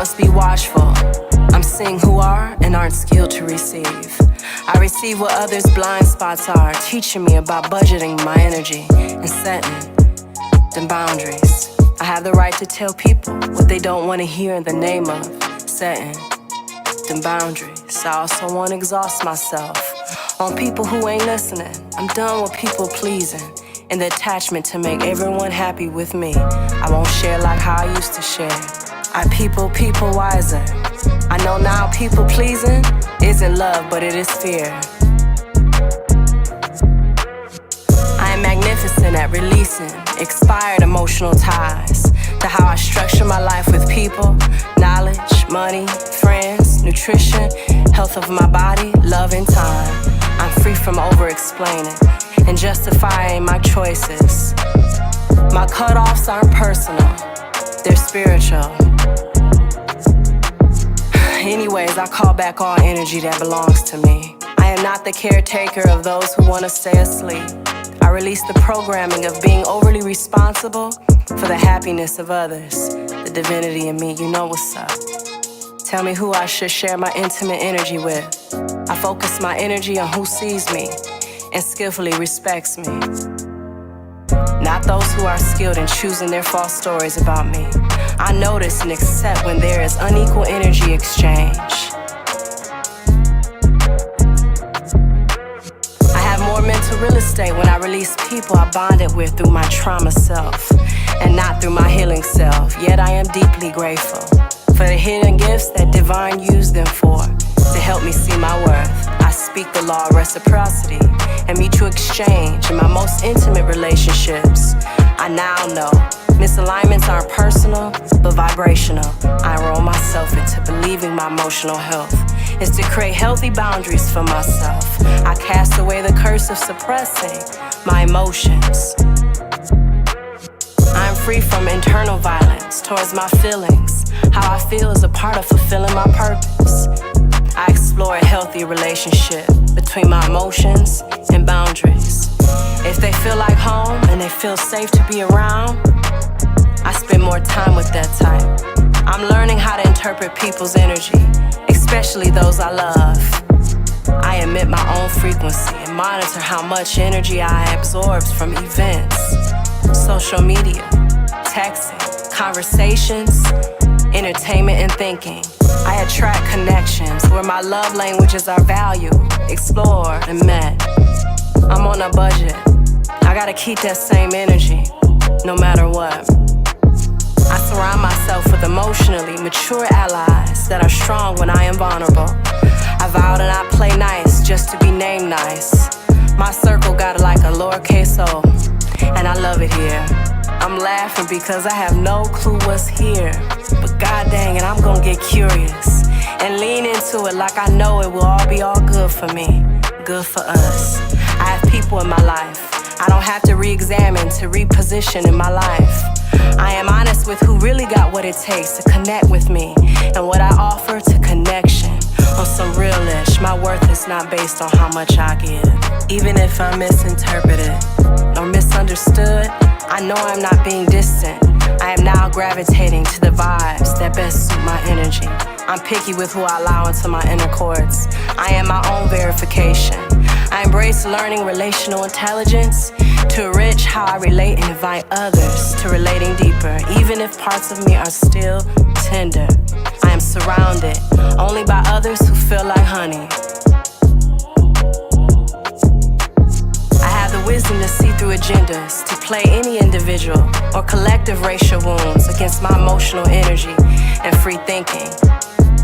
must be watchful. I'm seeing who are and aren't skilled to receive. I receive what others' blind spots are, teaching me about budgeting my energy and setting them boundaries. I have the right to tell people what they don't want to hear in the name of setting them boundaries. I also won't exhaust myself on people who ain't listening. I'm done with people pleasing and the attachment to make everyone happy with me. I won't share like how I used to share. I people wiser. I know now people pleasing isn't love, but it is fear. I am magnificent at releasing expired emotional ties to how I structure my life with people, knowledge, money, friends, nutrition, health of my body, love, and time. I'm free from over-explaining and justifying my choices. My cutoffs aren't personal, they're spiritual. Anyways, I call back all energy that belongs to me. I am not the caretaker of those who want to stay asleep. I release the programming of being overly responsible for the happiness of others. The divinity in me, you know what's up. Tell me who I should share my intimate energy with. I focus my energy on who sees me and skillfully respects me. Not those who are skilled in choosing their false stories about me. I notice and accept when there is unequal energy exchange. I have more mental real estate when I release people I bonded with through my trauma self and not through my healing self. Yet I am deeply grateful for the hidden gifts that divine used them for to help me see my worth. I speak the law of reciprocity and mutual exchange in my most intimate relationships. I now know misalignments aren't personal, but vibrational. I enroll myself into believing my emotional health is to create healthy boundaries for myself. I cast away the curse of suppressing my emotions. I'm free from internal violence towards my feelings. How I feel is a part of fulfilling my purpose. I explore a healthy relationship between my emotions and boundaries. If they feel like home and they feel safe to be around, I spend more time with that type. I'm learning how to interpret people's energy, especially those I love. I emit my own frequency and monitor how much energy I absorb from events, social media, texting, conversations, entertainment, and thinking. I attract connections where my love languages are valued, explored, and met. I'm on a budget. I gotta keep that same energy, no matter what. I surround myself with emotionally mature allies that are strong when I am vulnerable. I vow to not play nice just to be named nice. My circle got like a lowercase o, and I love it here. I'm laughing because I have no clue what's here. But god dang it, I'm gonna get curious and lean into it like I know it will all be all good for me, good for us. I have people in my life I don't have to re-examine, to reposition in my life. I am honest with who really got what it takes to connect with me and what I offer to connection. On some real-ish, my worth is not based on how much I give. Even if I'm misinterpreted or misunderstood, I know I'm not being distant. I am now gravitating to the vibes that best suit my energy. I'm picky with who I allow into my inner courts. I am my own verification. I embrace learning relational intelligence to enrich how I relate and invite others to relating deeper, even if parts of me are still tender. I am surrounded only by others who feel like honey. I have the wisdom to see through agendas, to play any individual or collective racial wounds against my emotional energy and free thinking.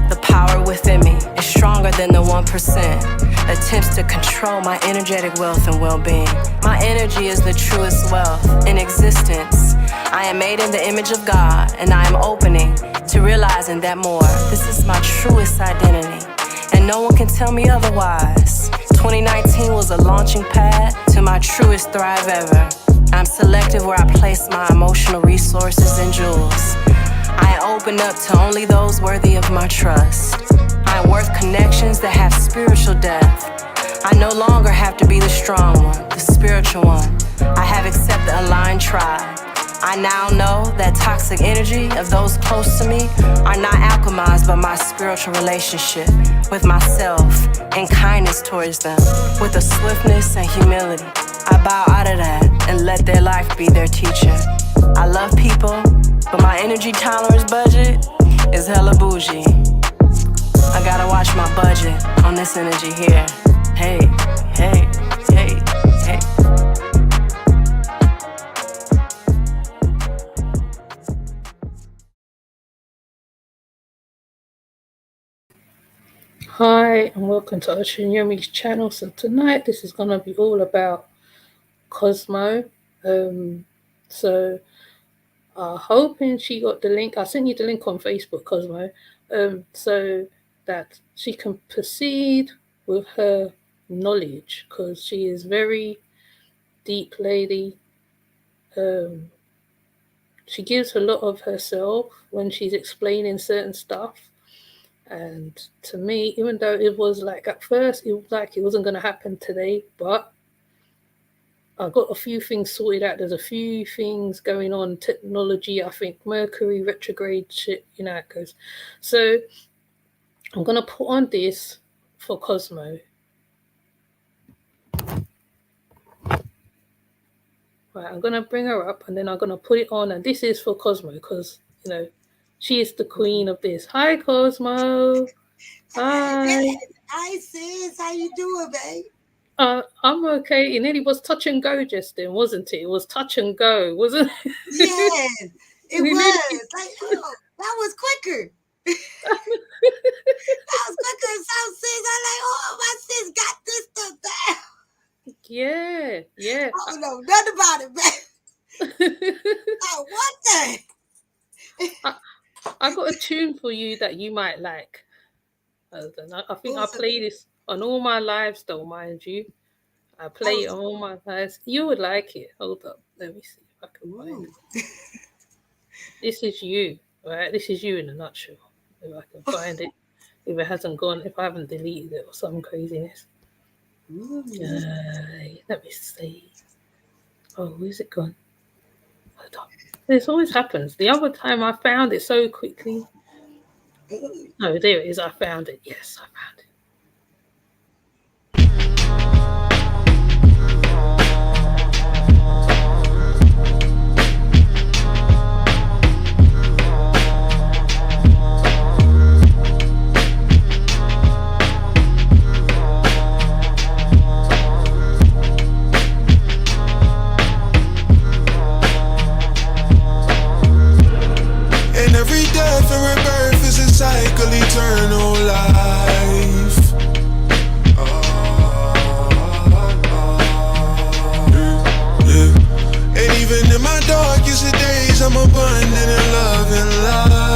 The power within me is stronger than the 1% attempts to control my energetic wealth and well-being. My energy is the truest wealth in existence. I am made in the image of God, and I am opening to realizing that more. This is my truest identity, and no one can tell me otherwise. 2019 was a launching pad to my truest thrive ever. I'm selective where I place my emotional resources and jewels. I open up to only those worthy of my trust. I am worth connections that have spiritual depth. I no longer have to be the strong one, the spiritual one. I have accepted a aligned tribe. I now know that toxic energy of those close to me are not alchemized by my spiritual relationship with myself and kindness towards them, with a swiftness and humility. I bow out of that and let their life be their teacher. I love people, but my energy tolerance budget is hella bougie. I gotta watch my budget on this energy here. Hey, hey, hey, hey. Hi and welcome to Ocean Yumi's channel. So tonight this is going to be all about Cosmo. So hoping she got the link. I sent you the link on Facebook, Cosmo, so that she can proceed with her knowledge, because she is very deep lady. She gives a lot of herself when she's explaining certain stuff. And to me, even though it was like at first, it was like it wasn't going to happen today, but I got a few things sorted out. There's a few things going on, technology, I think Mercury retrograde shit, you know how it goes. So I'm going to put on this for Cosmo. Right, I'm going to bring her up and then I'm going to put it on. And this is for Cosmo because, you know, she is the queen of this. Hi, Cosmo. Hi. Hi, sis. How you doing, babe? I'm okay. It nearly was touch and go just then, wasn't it? It was touch and go, wasn't it? Yes, it was. Like, oh, that was quicker. That was quicker. So, sis, I'm like, oh, my sis got this stuff down. Yeah. I don't know nothing about it, babe. Not one thing. I got a tune for you that you might like. I think I play this on all my lives, though, mind you. I play it on all my lives. You would like it. Hold up. Let me see if I can find it. This is you, right? This is you in a nutshell. If I can find it. If it hasn't gone, if I haven't deleted it or some craziness. Let me see. Oh, where's it gone? Hold up. This always happens. The other time I found it so quickly. No, there it is. I found it. Yes, I found it. And every death and rebirth is a cycle, eternal life. Yeah. And even in my darkest of days, I'm abundant in love and light.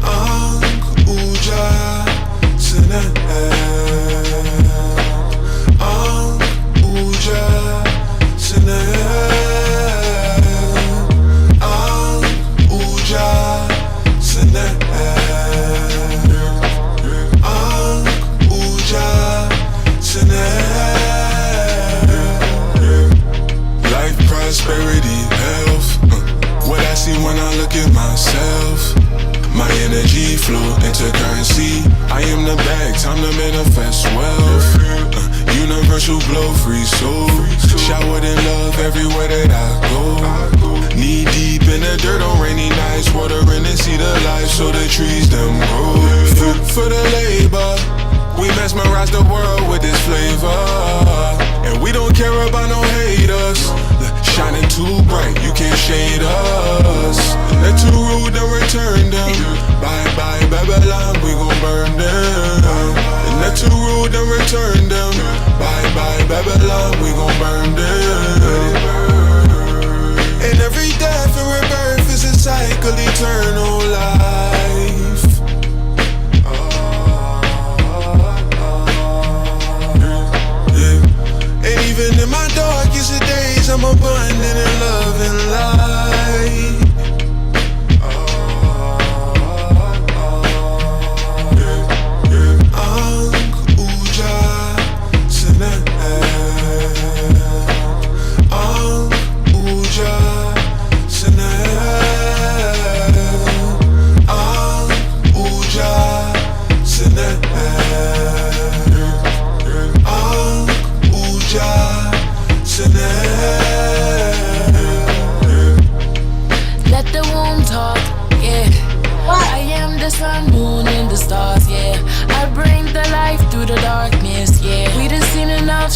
Ankh Uja Sinat. Ankh Uja Sinat. Ankh Uja Sinat. Ankh Uja Sinat. Life, prosperity, health. What I see when I look at myself. My energy flow into currency. I am the bag, time to manifest wealth. Universal glow, free soul. Showered in love everywhere that I go. Knee deep in the dirt on rainy nights. Water in the seed of life so the trees them grow. Food for the labor. We mesmerize the world with this flavor. And we don't care about no haters. Shining too bright, you can't shade us. They're too rude to return them. Bye bye Babylon, we gon' burn them. And they're too rude to return them. Bye bye Babylon, we gon' burn them. And every death and rebirth is a cycle, eternal life. Yeah. And even in my darkest of days, I'm abundant in love and light. Ankh Uja Sinat.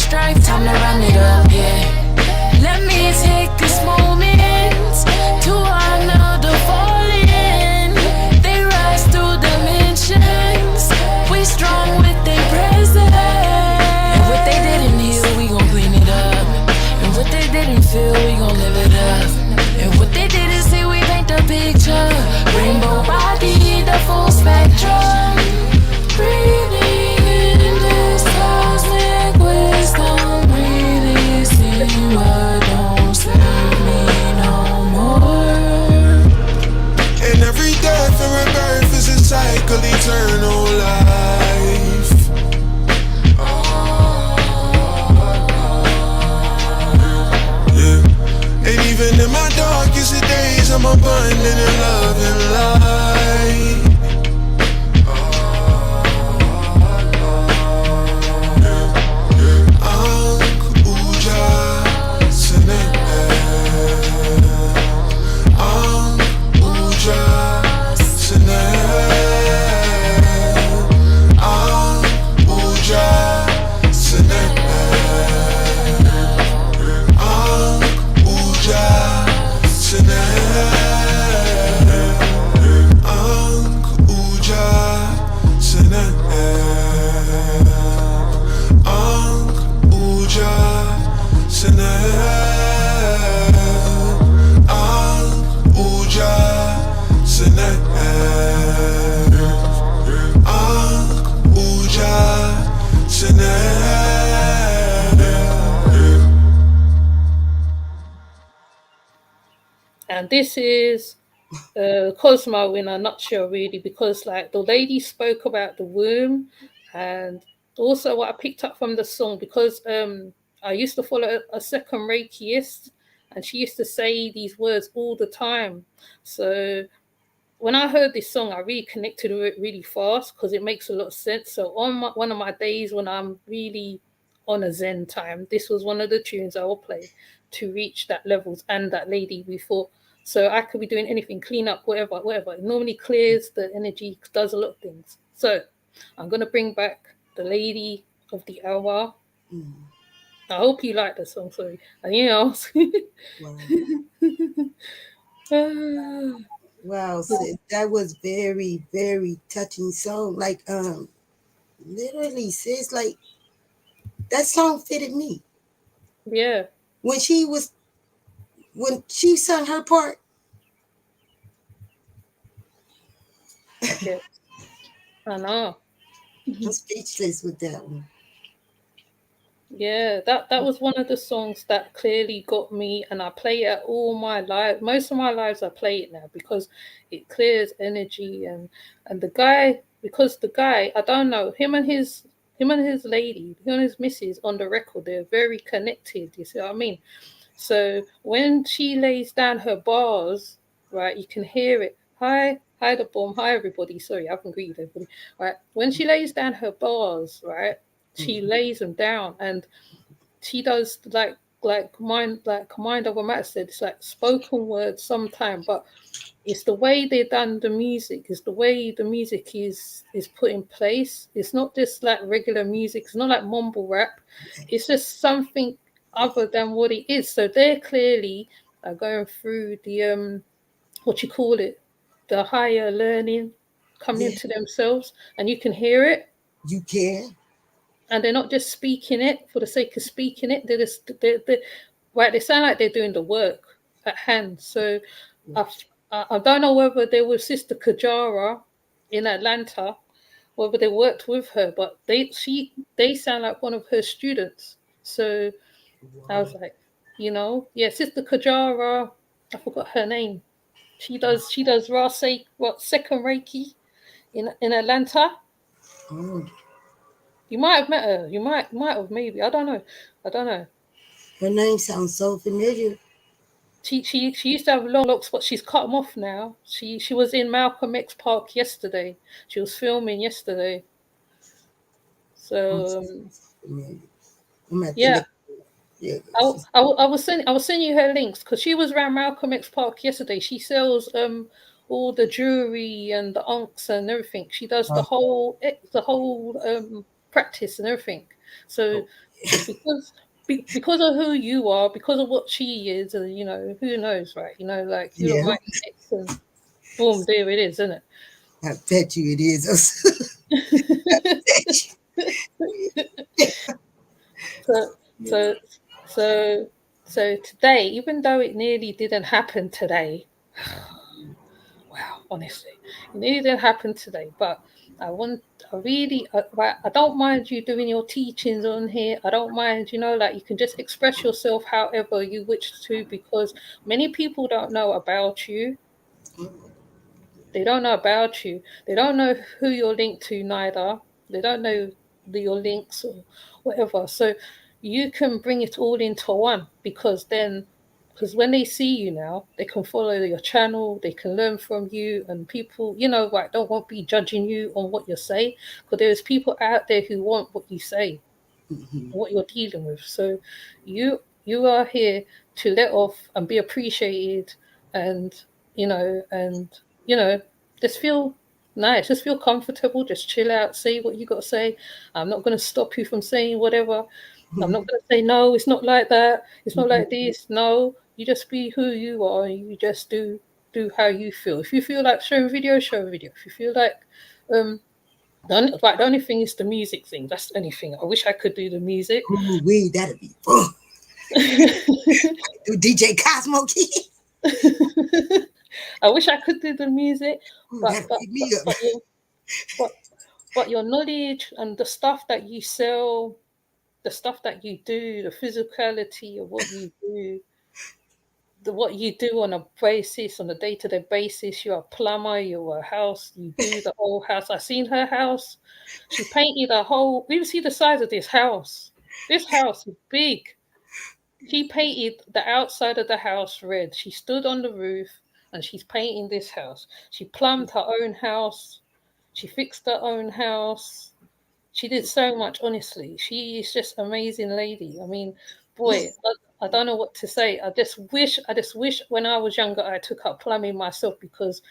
strife, time to run it up, yeah. Let me take this moment to honor the fallen. They rise through dimensions. We strong with their presence. And what they didn't heal, we gon' clean it up. And what they didn't feel, we gon' live it up. And what they didn't see, we paint the picture. Rainbow body, the full spectrum. Breathing in this cosmic wisdom, releasing what don't serve me no more. And every death and rebirth is a cycle, eternal life. Yeah. And even in my darkest of days, I'm abundant in love and light. And this is Cosmo in a nutshell, really, because like the lady spoke about the womb, and also what I picked up from the song, because I used to follow a second Reikiist, and she used to say these words all the time. So when I heard this song, I really connected with it really fast because it makes a lot of sense. So on one of my days when I'm really on a Zen time, this was one of the tunes I will play to reach that levels. And that lady before, so I could be doing anything, clean up, whatever. It normally clears the energy, does a lot of things. So I'm going to bring back the lady of the hour. I hope you like the song, sorry. Anything else? Wow, sis, that was very, very touching song. Like, literally, sis, like that song fitted me. Yeah. When she sung her part. Yeah. I know. I'm speechless with that one. Yeah, that was one of the songs that clearly got me, and I play it all my life. Most of my lives I play it now because it clears energy, and the guy, because the guy, I don't know, him and his lady, him and his missus on the record, they're very connected, you see what I mean? So when she lays down her bars, right, you can hear it. Hi the bomb, hi everybody. Sorry, I haven't greeted everybody. Right. When she lays down her bars, right, she lays them down, and she does like mind over matter said, it's like spoken words sometimes, but it's the way they done the music, it's the way the music is put in place. It's not just like regular music, it's not like mumble rap, it's just something other than what it is. So they're clearly going through the what you call it, the higher learning, coming into themselves, and you can hear it. You can. And they're not just speaking it for the sake of speaking it. They're right. They sound like they're doing the work at hand. So I don't know whether they were Sister Kajara in Atlanta, whether they worked with her, but they sound like one of her students. So I was like, Sister Kajara. I forgot her name. She does second Reiki in Atlanta. You might have met her. You might have, maybe. I don't know. Her name sounds so familiar. She used to have long locks, but she's cut them off now. She was in Malcolm X Park yesterday. She was filming yesterday. So yeah. I will send you her links because she was around Malcolm X Park yesterday. She sells all the jewelry and the unks and everything. She does the whole practice and everything. So because of who you are, because of what she is, and you know, who knows, right? You know, like you Yeah. don't might text and boom, there it is, isn't it? I bet you it is. So, so, so today, even though it nearly didn't happen today, wow, honestly, it nearly didn't happen today. But I want, I don't mind you doing your teachings on here. I don't mind, you know, like you can just express yourself however you wish to, because many people don't know about you. They don't know about you. They don't know who you're linked to, neither. They don't know your links or whatever. So you can bring it all into one, because when they see you now, they can follow your channel, they can learn from you, and people, you know, like don't want to be judging you on what you say, because there's people out there who want what you say, what you're dealing with. So you are here to let off and be appreciated, and you know, just feel nice, just feel comfortable, just chill out, say what you got to say. I'm not going to stop you from saying whatever. I'm not going to say no, it's not like that, it's not like this. No, you just be who you are, and you just do how you feel. If you feel like showing video, show a video. If you feel like the only thing is the music thing. That's the only thing. I wish I could do the music. Ooh, wee, that'd be fun. Do DJ Cosmo Key. I wish I could do the music, Ooh, but that'd but beat me but, up. but, your, but but your knowledge and the stuff that you sell, the stuff that you do, the physicality of what you do, what you do on a basis, on a day-to-day basis. You're a plumber, you're a house, you do the whole house. I seen her house. She painted a whole, you see the size of this house. This house is big. She painted the outside of the house red. She stood on the roof and she's painting this house. She plumbed her own house. She fixed her own house. She did so much, honestly. She is just an amazing lady. I mean, boy, I don't know what to say. I just wish when I was younger I took up plumbing myself, because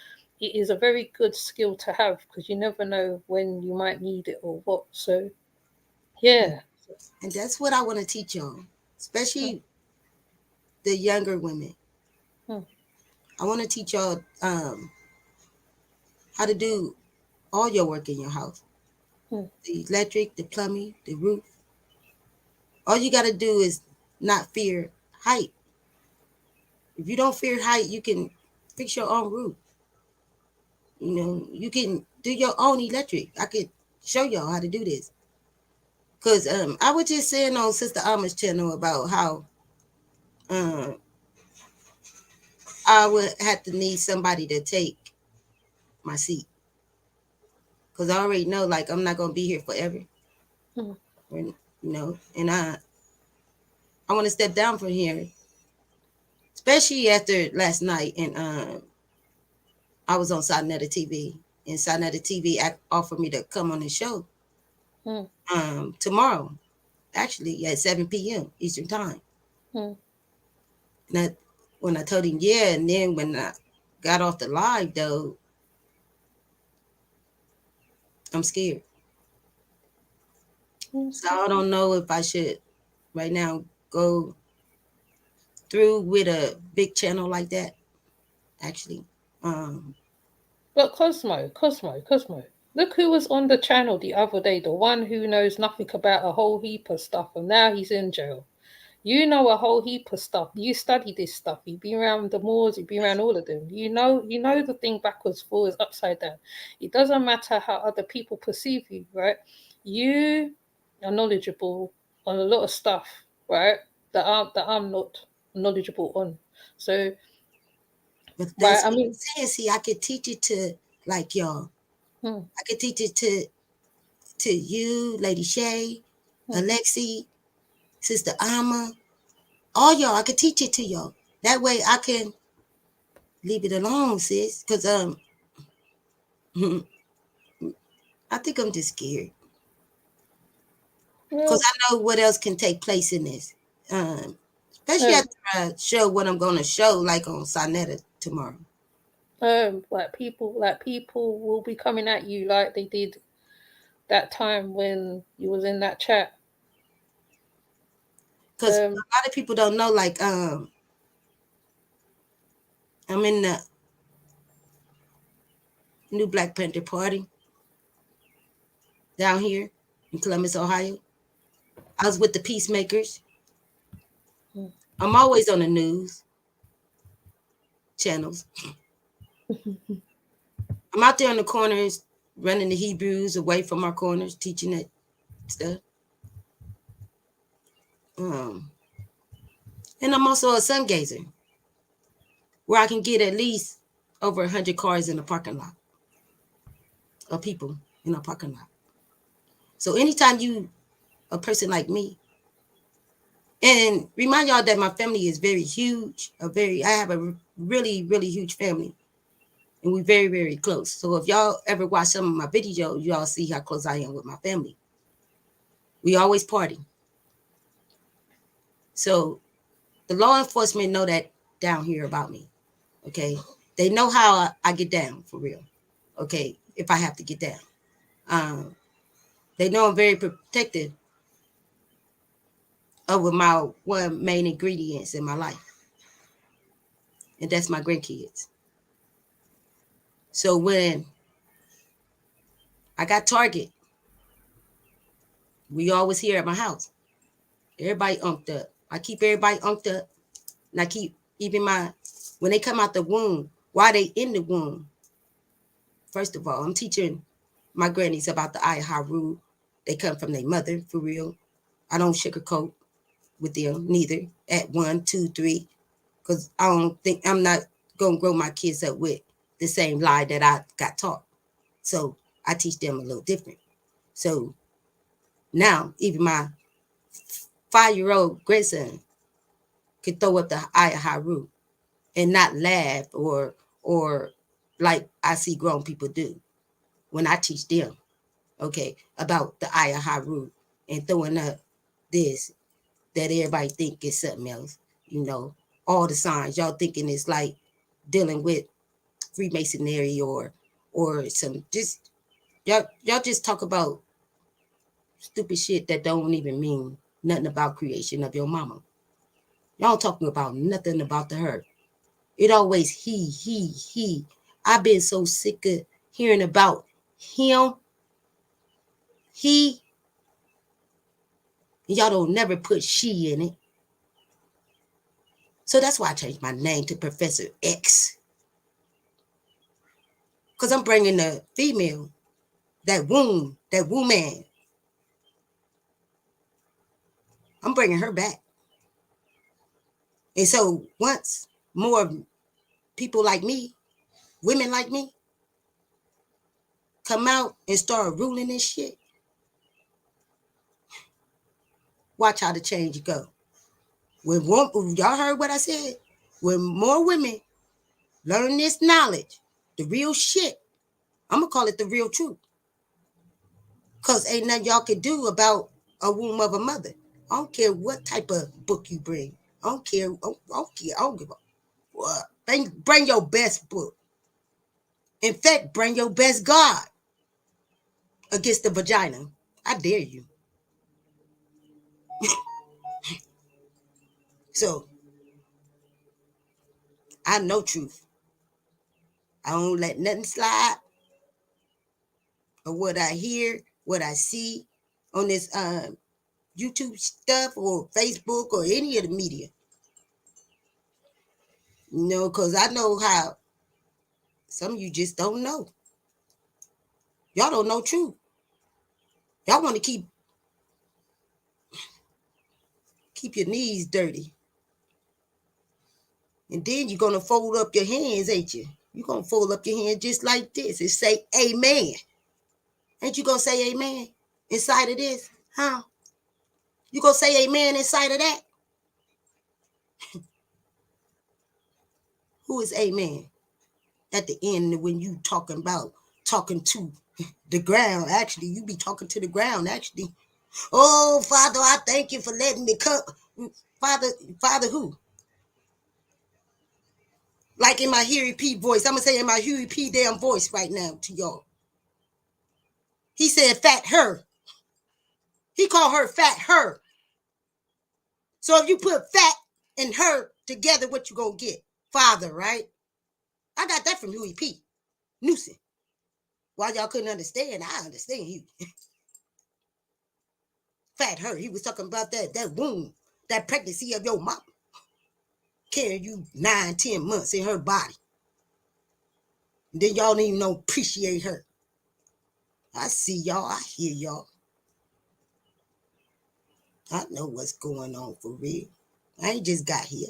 it is a very good skill to have, because you never know when you might need it or what. So, yeah. And that's what I want to teach y'all, especially the younger women. Hmm. I want to teach y'all how to do all your work in your house. The electric, the plumbing, the roof. All you got to do is not fear height. If you don't fear height, you can fix your own roof. You know, you can do your own electric. I could show y'all how to do this. Because I was just saying on Sister Alma's channel about how I would have to need somebody to take my seat. Because I already know, like, I'm not going to be here forever. Hmm. You know, and I want to step down from here, especially after last night. And I was on Sonetta TV, and Sonetta TV offered me to come on the show tomorrow, actually at 7 p.m. Eastern Time. And when I told him yeah, and then when I got off the live, though, I'm scared. So I don't know if I should right now go through with a big channel like that, actually. But Cosmo, look who was on the channel the other day, the one who knows nothing about a whole heap of stuff, and now he's in jail. You know a whole heap of stuff. You study this stuff. You've been around the Moors, you've been around all of them. You know the thing backwards, forwards, upside down. It doesn't matter how other people perceive you, right? You are knowledgeable on a lot of stuff, right? That I'm not knowledgeable on. So, But right, that's I what I'm mean, saying. See, I could teach it to like y'all. I could teach it to you, Lady Shay, Alexi, Sister Alma, all y'all. I could teach it to y'all. That way I can leave it alone, sis. Because I think I'm just scared. Because I know what else can take place in this. Especially after I show what I'm gonna show, like on Sonetta tomorrow. like people will be coming at you like they did that time when you was in that chat. Because a lot of people don't know, like, I'm in the new Black Panther Party down here in Columbus, Ohio. I was with the Peacemakers. I'm always on the news channels. I'm out there in the corners running the Hebrews away from our corners, teaching that stuff. And I'm also a sun gazer, where I can get at least over 100 cars in a parking lot, or people in a parking lot. So anytime you, a person like me, and remind y'all that my family is very huge, I have a really, really huge family, and we're very, very close. So if y'all ever watch some of my videos, y'all see how close I am with my family. We always party. So the law enforcement know that down here about me, okay? They know how I get down, for real, okay, if I have to get down. They know I'm very protective over my one main ingredients in my life, and that's my grandkids. So when I got target, we always here at my house. Everybody umped up. I keep everybody umped up, and I keep even when they come out the womb, while they in the womb. First of all, I'm teaching my grannies about the Ayaharu. They come from their mother, for real. I don't sugarcoat with them neither at 1, 2, 3, because I'm not going to grow my kids up with the same lie that I got taught. So I teach them a little different. So now even my 5-year-old grandson could throw up the Ayaharu and not laugh or like I see grown people do when I teach them, okay, about the Ayaharu and throwing up this that everybody think is something else, all the signs. Y'all thinking it's like dealing with Freemasonry or some just y'all just talk about stupid shit that don't even mean nothing about creation of your mama. Y'all talking about nothing about the her. It always he. I've been so sick of hearing about him. He. Y'all don't never put she in it. So that's why I changed my name to Professor X. Because I'm bringing the female, that woman. I'm bringing her back. And so once more people like me, women like me, come out and start ruling this shit, watch how the change go. When y'all heard what I said? When more women learn this knowledge, the real shit, I'm going to call it the real truth. Because ain't nothing y'all can do about a womb of a mother. I don't care what type of book you bring. I don't care. I don't give a what. Bring your best book. In fact, bring your best God against the vagina. I dare you. So, I know truth. I don't let nothing slide. Or what I hear, what I see on this YouTube stuff or Facebook or any of the media. Because I know how some of you just don't know. Y'all don't know truth. Y'all want to keep your knees dirty. And then you're going to fold up your hands, ain't you? You're going to fold up your hands just like this and say amen. Ain't you going to say amen inside of this? Huh? You going to say amen inside of that? Who is amen? At the end, when you talking to the ground, actually, you be talking to the ground, actually. Oh, Father, I thank you for letting me come. Father who? Like in my Huey P voice. I'm going to say in my Huey P damn voice right now to y'all. He said fat her. He called her fat her. So if you put fat and her together, what you gonna get? Father, right? I got that from Huey P. Newsom. Why y'all couldn't understand, I understand you. Fat her. He was talking about that womb, that pregnancy of your mom. Carrying you 9-10 months in her body. And then y'all don't even appreciate her. I see y'all. I hear y'all. I know what's going on for real. I ain't just got here.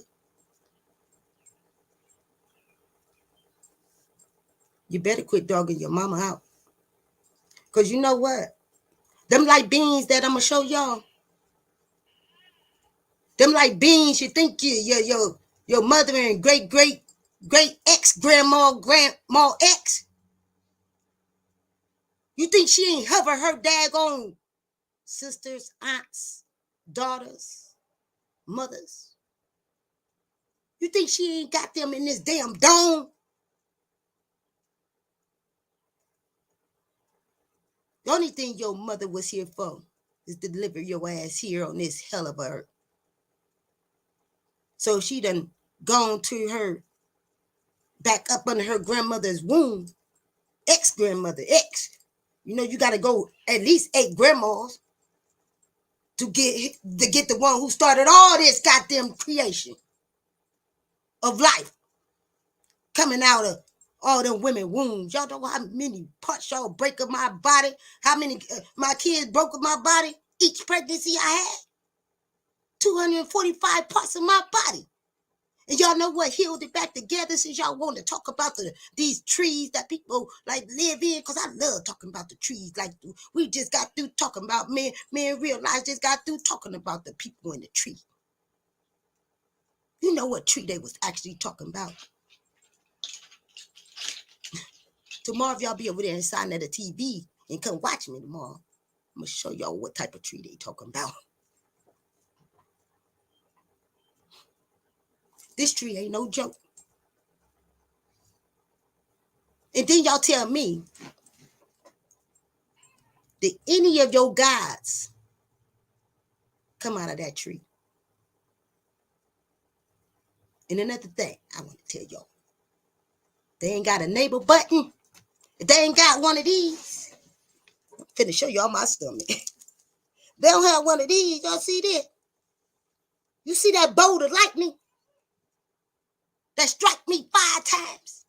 You better quit dogging your mama out. Because you know what? Them like beans that I'm going to show y'all. Them like beans you think your mother and great ex-grandma, grandma ex. You think she ain't hover her daggone sisters, aunts, daughters, mothers? You think she ain't got them in this damn dome? The only thing your mother was here for is to deliver your ass here on this hell of a earth. So she done gone to her back up under her grandmother's womb, ex-grandmother, ex. You know, you got to go at least 8 grandmas to get the one who started all this goddamn creation of life coming out of all them women wombs. Y'all know how many parts y'all break of my body? How many my kids broke of my body? Each pregnancy I had? 245 parts of my body. And y'all know what healed it back together, since y'all want to talk about these trees that people like live in? Because I love talking about the trees. Like we just got through talking about men real life just got through talking about the people in the tree. You know what tree they was actually talking about. Tomorrow, if y'all be over there inside of the TV and come watch me tomorrow, I'm going to show y'all what type of tree they talking about. This tree ain't no joke. And then y'all tell me, did any of your gods come out of that tree? And another thing I want to tell y'all, they ain't got a neighbor button. If they ain't got one of these, I'm finna show y'all my stomach. They don't have one of these. Y'all see this? You see that bolt of lightning that struck me 5 times?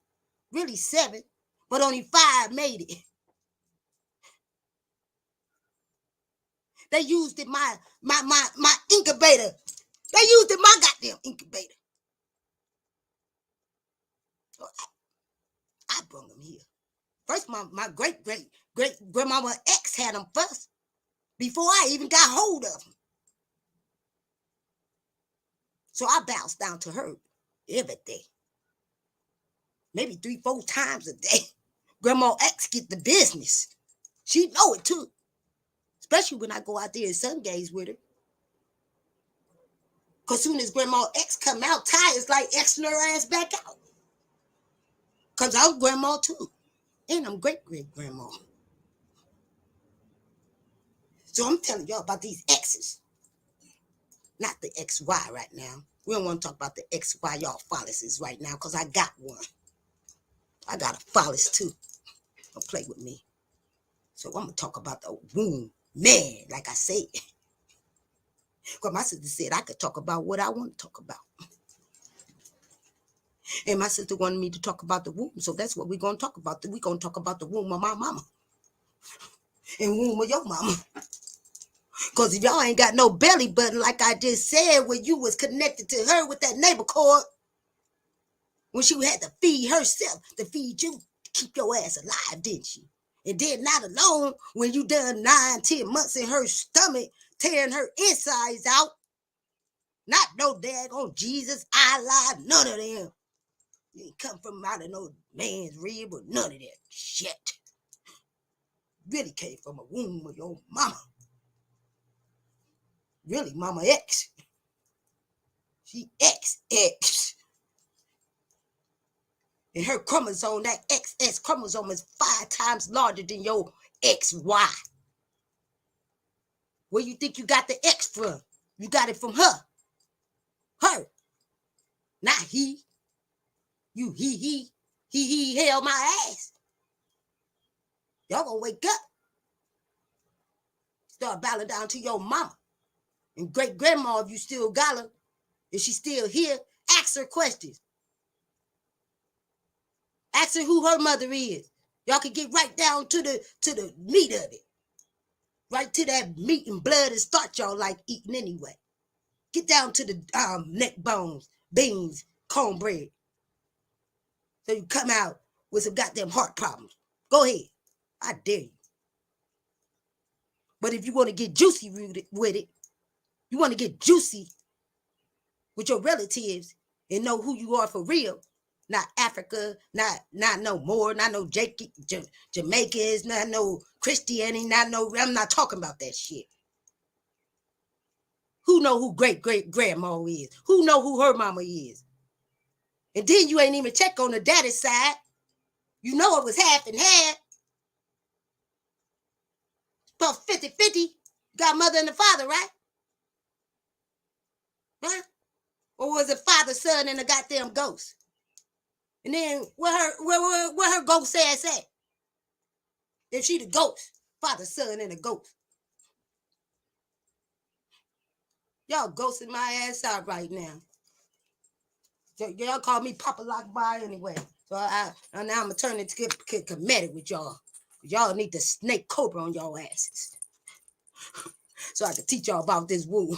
Really 7, but only 5 made it. They used it my incubator. They used it my goddamn incubator. So I brought them here. First, my great grandmama ex had them first, before I even got hold of them. So I bounced down to her every day. Maybe 3-4 times a day. Grandma ex get the business. She know it too. Especially when I go out there and Sundays with her. Because soon as Grandma ex come out, Ty is like Xing her ass back out. Because I'm grandma too. And I'm great-grandma. So I'm telling y'all about these exes. Not the XY right now. We don't want to talk about the XY y'all follices right now, because I got one. I got a follice too. Don't play with me. So I'm going to talk about the womb man, like I said. Because my sister said I could talk about what I want to talk about. And my sister wanted me to talk about the womb. So that's what we're going to talk about. We're going to talk about the womb of my mama. And womb of your mama. Because if y'all ain't got no belly button, like I just said, when you was connected to her with that neighbor cord, when she had to feed herself, to feed you, to keep your ass alive, didn't she? And then not alone, when you done 9-10 months in her stomach, tearing her insides out, not no daggone Jesus, Allah, none of them. You ain't come from out of no man's rib or none of that shit. Really came from a womb of your mama. Really, Mama X. She XX. And her chromosome, that XX chromosome, is 5 times larger than your XY. Where you think you got the X from? You got it from her. Her. Not he. You he held my ass. Y'all gonna wake up. Start bowing down to your mama. And great grandma, if you still got her, if she's still here, ask her questions. Ask her who her mother is. Y'all can get right down to the meat of it. Right to that meat and blood and starch y'all like eating anyway. Get down to the neck bones, beans, cornbread. So you come out with some goddamn heart problems. Go ahead. I dare you. But if you want to get juicy with it, you want to get juicy with your relatives and know who you are for real, not Africa, not no more, not no Jamaicans, not no Christianity, I'm not talking about that shit. Who know who great-great-grandma is? Who know who her mama is? And then you ain't even check on the daddy's side. You know it was half and half. About 50-50. You got mother and the father, right? Huh? Or was it father, son, and a goddamn ghost? And then where her ghost ass at? If she the ghost, father, son, and a ghost. Y'all ghosting my ass out right now. Y'all call me Papa Lockby anyway. So now I'm gonna turn it to get comedic with y'all. Y'all need the snake cobra on y'all asses. So I can teach y'all about this womb.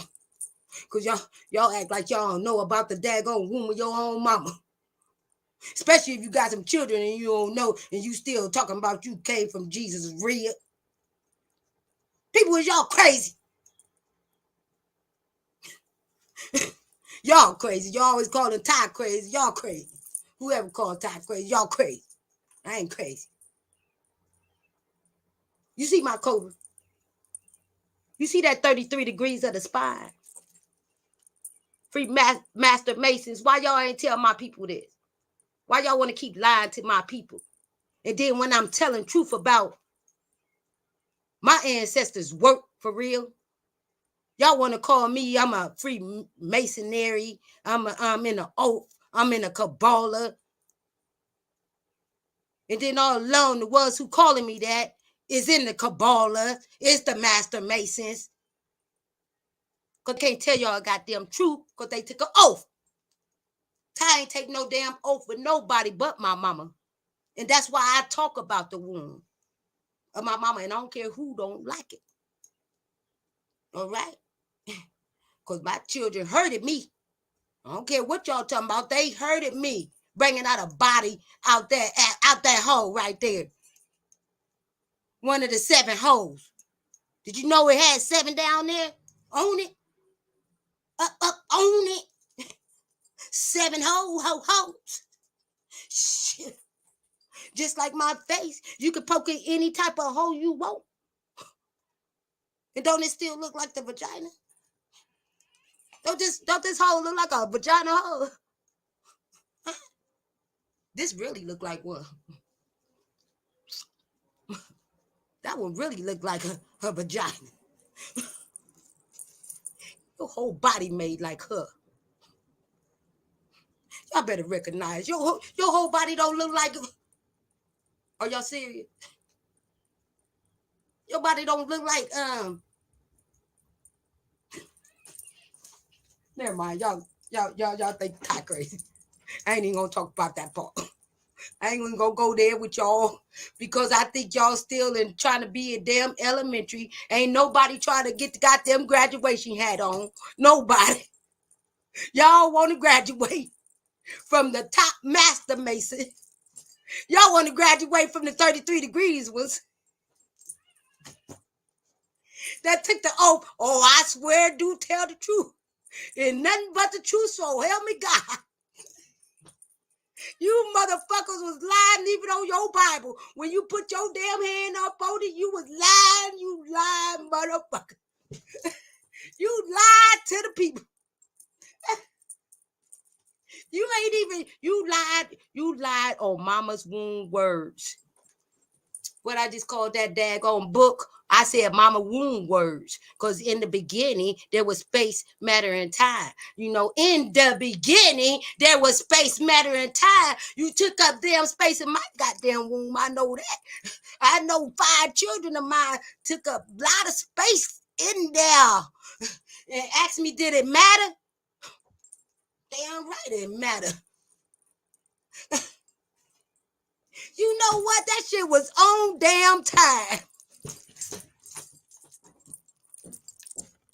Cause y'all act like y'all don't know about the daggone womb of your own mama. Especially if you got some children and you don't know and you still talking about you came from Jesus' rib. People, is y'all crazy? Y'all crazy. Y'all always calling Ty crazy. Y'all crazy. Whoever called Ty crazy, y'all crazy. I ain't crazy. You see my cobra? You see that 33 degrees of the spine? Free Master Masons. Why y'all ain't tell my people this? Why y'all want to keep lying to my people? And then when I'm telling truth about my ancestors' work for real, y'all want to call me, I'm a free masonry, I'm in an oath, I'm in a Kabbalah. And then all along, the ones who calling me that is in the Kabbalah, it's the Master Masons. Because they can't tell y'all goddamn truth because they took an oath. Ty ain't take no damn oath with nobody but my mama. And that's why I talk about the womb of my mama. And I don't care who don't like it. All right? Because my children hurted me. I don't care what y'all talking about. They hurted me. Bringing out a body out that hole right there. One of the 7 holes. Did you know it had 7 down there? Own it. Up, own it. 7 holes. Shit. Just like my face. You can poke in any type of hole you want. And don't it still look like the vagina? Don't this hole look like a vagina hole? This really look like one. That one really look like her vagina. Your whole body made like her. Y'all better recognize your whole body don't look like. Are y'all serious? Your body don't look like Never mind, y'all think I'm crazy. I ain't even gonna talk about that part. I ain't even gonna go there with y'all because I think y'all still in trying to be a damn elementary. Ain't nobody trying to get the goddamn graduation hat on. Nobody. Y'all want to graduate from the top Master Mason. Y'all want to graduate from the 33 degrees ones. That took the oath. Oh, I swear, do tell the truth. And nothing but the truth, so help me God. You motherfuckers was lying even on your Bible. When you put your damn hand up on it, you was lying. You lying motherfucker. You lied to the people. You ain't even, you lied on mama's womb words. What I just called that daggone book, I said mama womb words because in the beginning there was space, matter, and time. You know, in the beginning there was space, matter, and time. You took up damn space in my goddamn womb. I know that. I know 5 children of mine took up a lot of space in there. And asked me, did it matter? Damn right it mattered. You know what? That shit was on damn time.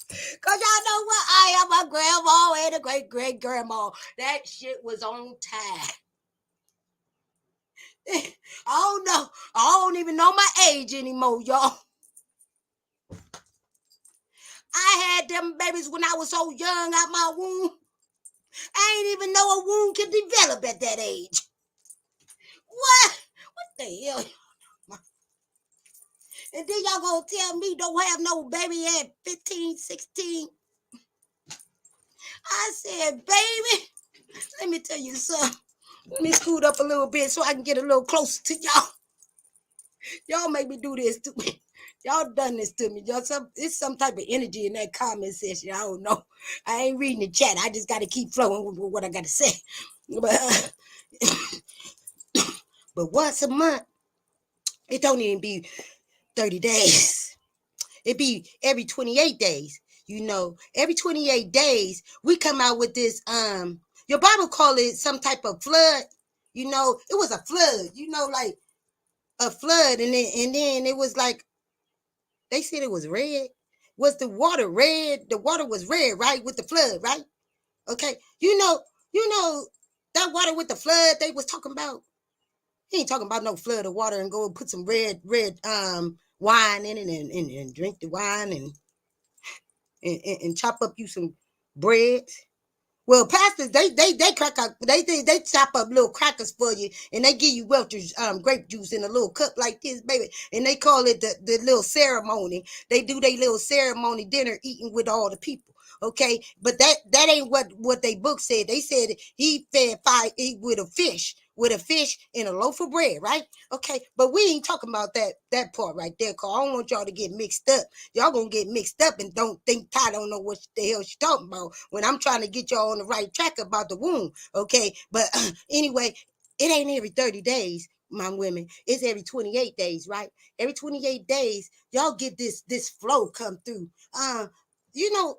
Because y'all know what? I am a grandma and a great-great-grandma. That shit was on time. I don't know. I don't even know my age anymore, y'all. I had them babies when I was so young out my womb. I ain't even know a womb can develop at that age. What? What the hell? And then y'all gonna tell me don't have no baby at 15, 16. I said, baby, let me tell you something. Let me scoot up a little bit so I can get a little closer to y'all. Y'all make me do this to me. Y'all done this to me. Y'all it's some type of energy in that comment section. I don't know. I ain't reading the chat. I just got to keep flowing with what I got to say. But once a month, it don't even be 30 days. It be every 28 days. You know, every 28 days, we come out with this, your Bible call it some type of flood. You know, it was a flood, you know, like a flood. And then it was like, they said it was red. Was the water red? The water was red, right? With the flood, right? Okay. You know, that water with the flood they was talking about. He ain't talking about no flood of water and go and put some red wine in it and drink the wine and chop up you some bread. Well, pastors, they crack up, they chop up little crackers for you, and they give you Welch's grape juice in a little cup like this, baby, and they call it the little ceremony. They do their little ceremony dinner eating with all the people. Okay, but that ain't what they book said. They said he fed 5 with a fish and a loaf of bread, right? Okay, but we ain't talking about that part right there, cause I don't want y'all to get mixed up. Y'all gonna get mixed up and don't think Ty don't know what the hell she's talking about when I'm trying to get y'all on the right track about the womb. Okay, but anyway, it ain't every 30 days. My women, it's every 28 days, right? Every 28 days, y'all get this flow come through. You know,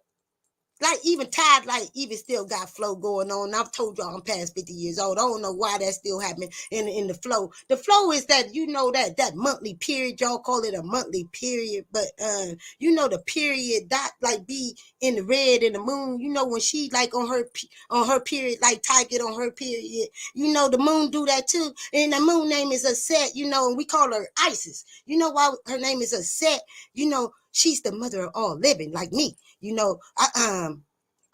like even Tide, like even still got flow going on. I've told y'all I'm past 50 years old. I don't know why that's still happening in the flow. The flow is that, you know, that monthly period. Y'all call it a monthly period, but you know, the period dot like be in the red in the moon. You know, when she like on her period, like Ty get on her period. You know, the moon do that too. And the moon name is Aset. You know, and we call her Isis. You know why her name is Aset? You know, she's the mother of all living, like me. You know, I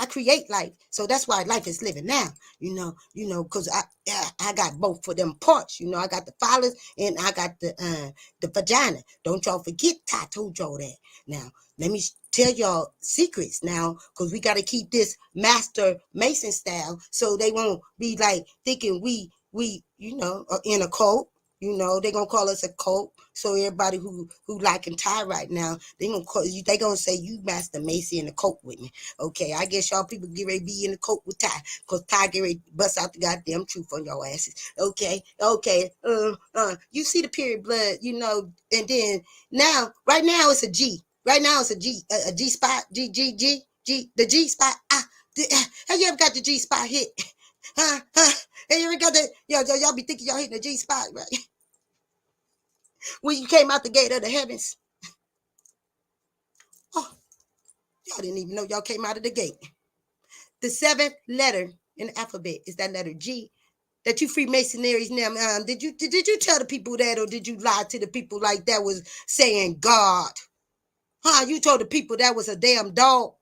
create life, so that's why life is living now. You know, because I got both of them parts. You know, I got the phallus and I got the vagina. Don't y'all forget, I told y'all that. Now, let me tell y'all secrets now, because we got to keep this master Mason style, so they won't be like thinking we you know are in a cult. You know, they're gonna call us a cult. So everybody who liking Ty right now, they gonna say you Master Macy in the cult with me. Okay, I guess y'all people get ready to be in the cult with Ty, because Ty get ready to bust out the goddamn truth on your asses. Okay. You see the period blood, you know, and then right now it's a G. Right now it's a G spot, G, the G spot. Have you ever got the G spot hit? Huh? Have you ever got that? Y'all be thinking y'all hitting the G spot, right? When you came out the gate of the heavens. Oh, y'all didn't even know y'all came out of the gate. The 7th letter in the alphabet is that letter G. That you Freemasonries now. Did you tell the people that, or did you lie to the people like that was saying God? Huh? You told the people that was a damn dog.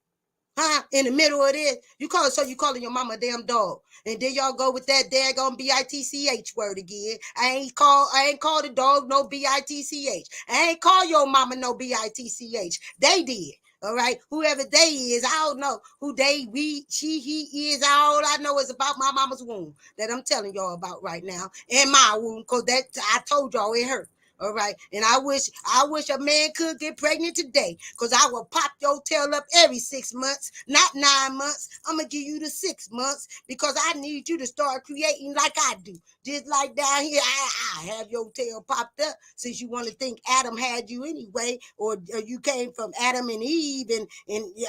Huh? In the middle of this, you calling your mama a damn dog, and then y'all go with that daggone bitch word again. I ain't call the dog no bitch. I ain't call your mama no bitch. They did. All right, whoever they is, I don't know who they, we, she, he is. All I know is about my mama's womb that I'm telling y'all about right now, and my womb, because that I told y'all it hurt. All right. And I wish a man could get pregnant today, because I will pop your tail up every 6 months, not 9 months. I'm going to give you the 6 months, because I need you to start creating like I do. Just like down here, I have your tail popped up, since you want to think Adam had you anyway, or you came from Adam and Eve, and yeah,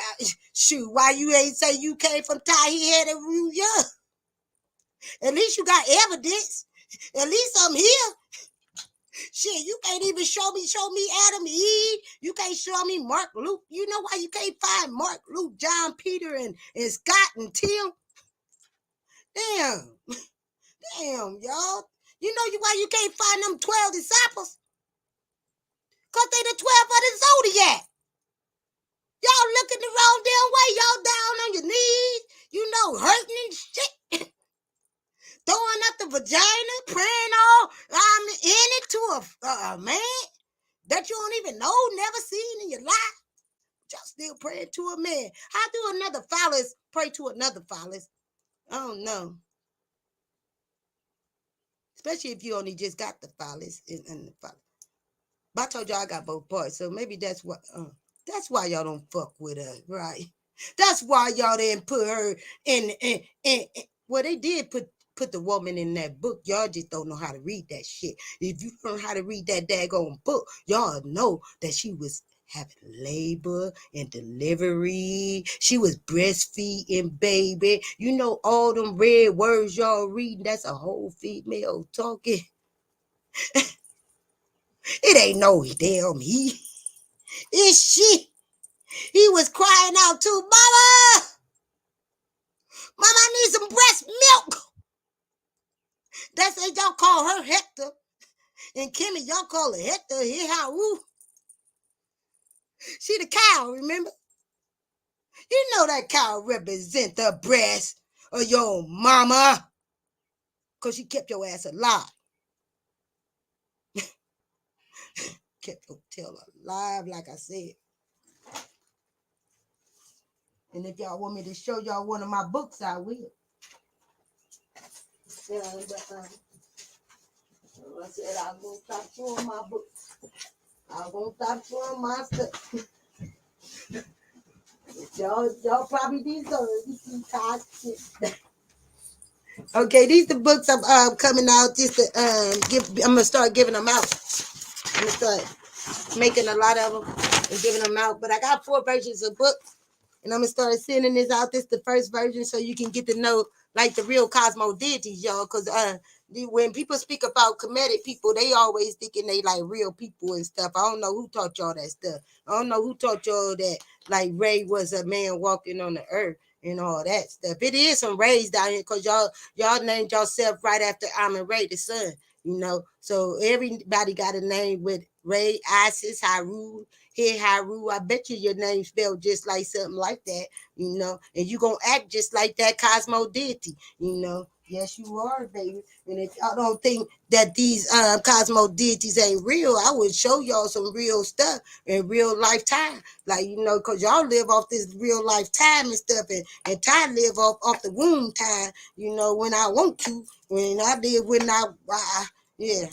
shoot, why you ain't say you came from Ty? He had a real young. At least you got evidence. At least I'm here. Shit, you can't even show me Adam, Eve. You can't show me Mark, Luke. You know why you can't find Mark, Luke, John, Peter, and Scott and Tim? Damn, y'all. You know why you can't find them 12 disciples? Because they the 12 of the Zodiac. Y'all looking the wrong damn way. Y'all down on your knees, hurting and shit. Throwing up the vagina, praying all in it to a man that you don't even know, never seen in your life. Just still praying to a man. How do another phallus pray to another phallus? I don't know. Especially if you only just got the phallus and the phallus. But I told y'all I got both parts, so maybe that's why y'all don't fuck with her, right? That's why y'all didn't put her in well, they did put the woman in that book. Y'all just don't know how to read that shit. If you learn how to read that daggone book, y'all know that she was having labor and delivery. She was breastfeeding, baby. You know all them red words y'all reading, that's a whole female talking. It ain't no damn he. It's she. He was crying out too, Mama! Mama, I need some breast milk. That's what y'all call her Hector. And Kimmy, y'all call her Hector. Here, how, woo. She the cow, remember? You know that cow represent the breast of your mama. Because she kept your ass alive. Kept your tail alive, like I said. And if y'all want me to show y'all one of my books, I will. Yeah, but, I said I'm going to stop showing my books. I'm going to stop showing my stuff. Y'all probably deserve it. Okay, these the books I'm coming out just to I'm going to start giving them out. I'm going to start making a lot of them and giving them out. But I got 4 versions of books. And I'm going to start sending this out. This is the first version, so you can get to know, like, the real Cosmo deities, y'all. Because when people speak about comedic people, they always thinking they, like, real people and stuff. I don't know who taught y'all that stuff. I don't know who taught y'all that, like, Ray was a man walking on the earth and all that stuff. It is some Rays down here, because y'all named yourself right after Amun Ray, the son, So everybody got a name with Ray, Isis, Haru. Hey, Haru, I bet you your name spelled just like something like that, and you gonna act just like that Cosmo deity, Yes, you are, baby. And if y'all don't think that these Cosmo deities ain't real, I would show y'all some real stuff in real lifetime. Like, because y'all live off this real lifetime and stuff, and Ty live off the womb time, when I want to, when I live, when yeah.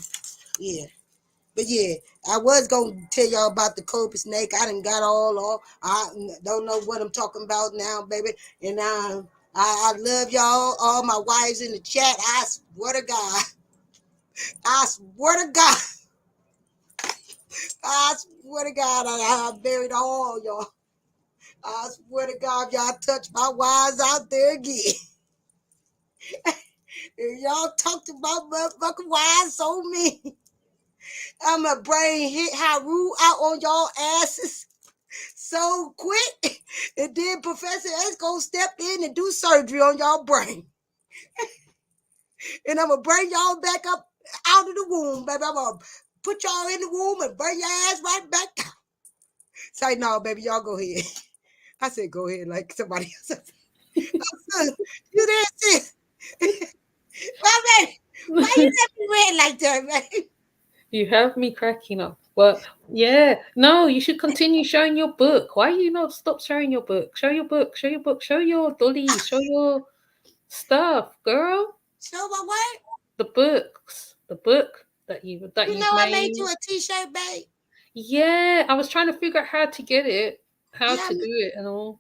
But yeah, I was going to tell y'all about the cobra snake. I done got all off. I don't know what I'm talking about now, baby. And I love y'all, all my wives in the chat. I swear to God. I swear to God. I swear to God, I buried all y'all. I swear to God, y'all touch my wives out there again. And y'all talk to my motherfucking wives so mean. I'm a brain hit Haru out on y'all asses so quick. And then Professor S gonna step in and do surgery on y'all brain. And I'm gonna bring y'all back up out of the womb, baby. I'm gonna put y'all in the womb and bring your ass right back out. Say, no, baby, y'all go ahead. I said, go ahead, like somebody else. You didn't see. Baby, why you let me read like that, man? You have me cracking up. But yeah, no, you should continue showing your book. Why you not stop showing your book? Show your book, show your book, show your dollies, show your stuff, girl. Show my what? The books, the book, that You you've know, I made made? you a t-shirt, babe. Yeah, I was trying to figure out how to get it, how Yeah, to do it, and all.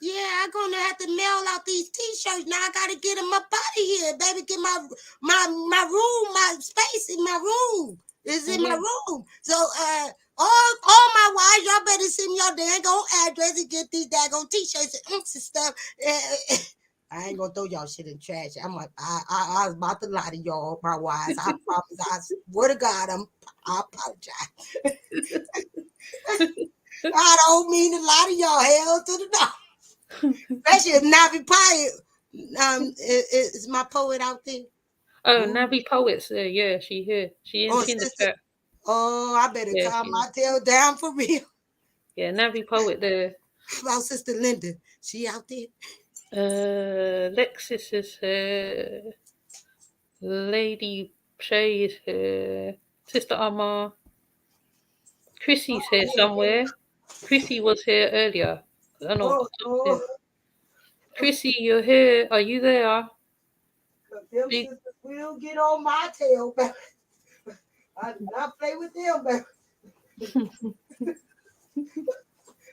yeah, I'm gonna have to mail out these t-shirts. Now I gotta get them up out of here, baby. Get my room, my space in my room. It's in my Yeah. room. So all my wives, y'all better send me your daggone address and get these daggone t-shirts and stuff. I ain't gonna throw y'all shit in trash. I was about to lie to y'all, my wives. I promise. I swear to God, I apologize. I don't mean to lie to y'all. Hell to the no. Especially if Navi Pie is my poet out there. Oh, Ooh. Navi Poet's there. Yeah, she here. She Oh, in the sister. chat. Oh, I better Yeah, calm she. my tail down for real. Yeah, Navi Poet there. About Sister Linda. She out there. Lexis is here. Lady Shay is here. Sister Amar. Chrissy's here somewhere. Chrissy was here earlier. I don't know what Oh, got up oh. there. Chrissy, you're here. Are you there? Them Big- sisters will get on my tail, baby. I do not play with them, baby.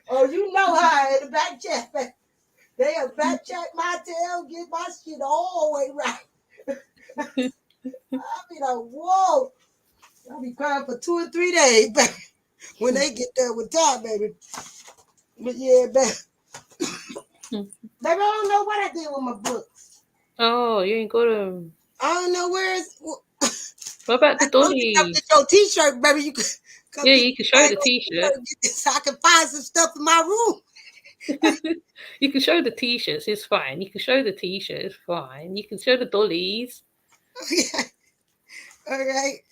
Oh, you know how in the back chat, baby. They'll back check my tail, get my shit all the way right. I'll be like, whoa. I'll be crying for 2 or 3 days, baby. When they get there with time, baby. But yeah, baby. Baby, I don't know what I did with my books. Oh, you ain't got them. I don't know where it's. What about the I told you come dollies? get your t-shirt, baby. You can come Yeah, get you can show the your t-shirt. t-shirt so I can find some stuff in my room. You can show the t-shirts, it's fine. You can show the t-shirt, it's fine. You can show the dollies. All right.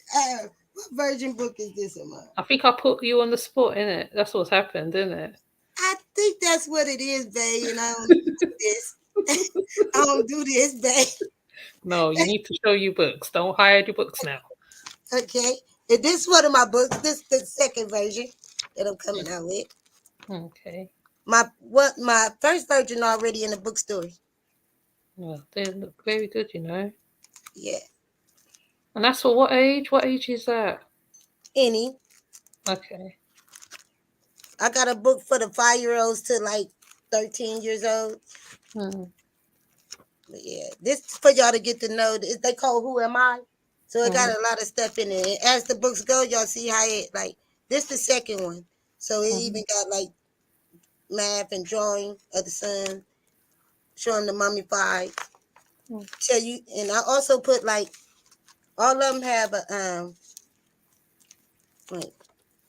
What version book is this of mine? I think I put you on the spot, innit? That's what's happened, isn't it? I think that's what it is, babe. And I don't do this. I don't do this, babe. No, you need to show your books. Don't hide your books now. Okay. And this is one of my books. This is the second version that I'm coming out with. Okay. My first version already in the bookstore. Well, they look very good, you know. Yeah. And that's for what age? What age is that? Any. Okay. I got a book for the 5-year-olds to like 13 years old. Hmm. But yeah, this is for y'all to get to know. They call Who Am I? So it got a lot of stuff in it. And as the books go, y'all see how it like this the second one. So it even got like math and drawing of the sun, showing the mummified. Tell you, and I also put like all of them have a like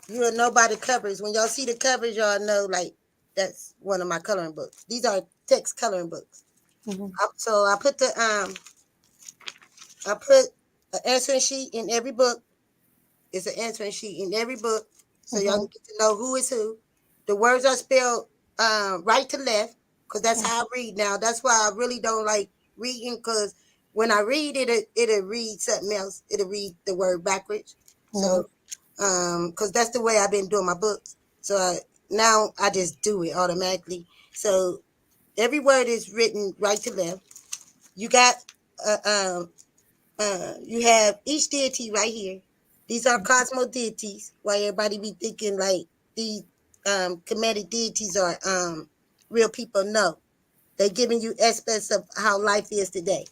you will know by the covers. When y'all see the covers, y'all know like that's one of my coloring books. These are text coloring books. So I put an answering sheet in every book. It's an answering sheet in every book, so y'all can get to know who is who. The words are spelled right to left, because that's how I read now. That's why I really don't like reading, because when I read it, it'll read something else. It'll read the word backwards. So, because that's the way I've been doing my books. So now I just do it automatically. So every word is written right to left. You got you have each deity right here. These are cosmo deities. Why everybody be thinking like these comedic deities are real people? No, they're giving you aspects of how life is today.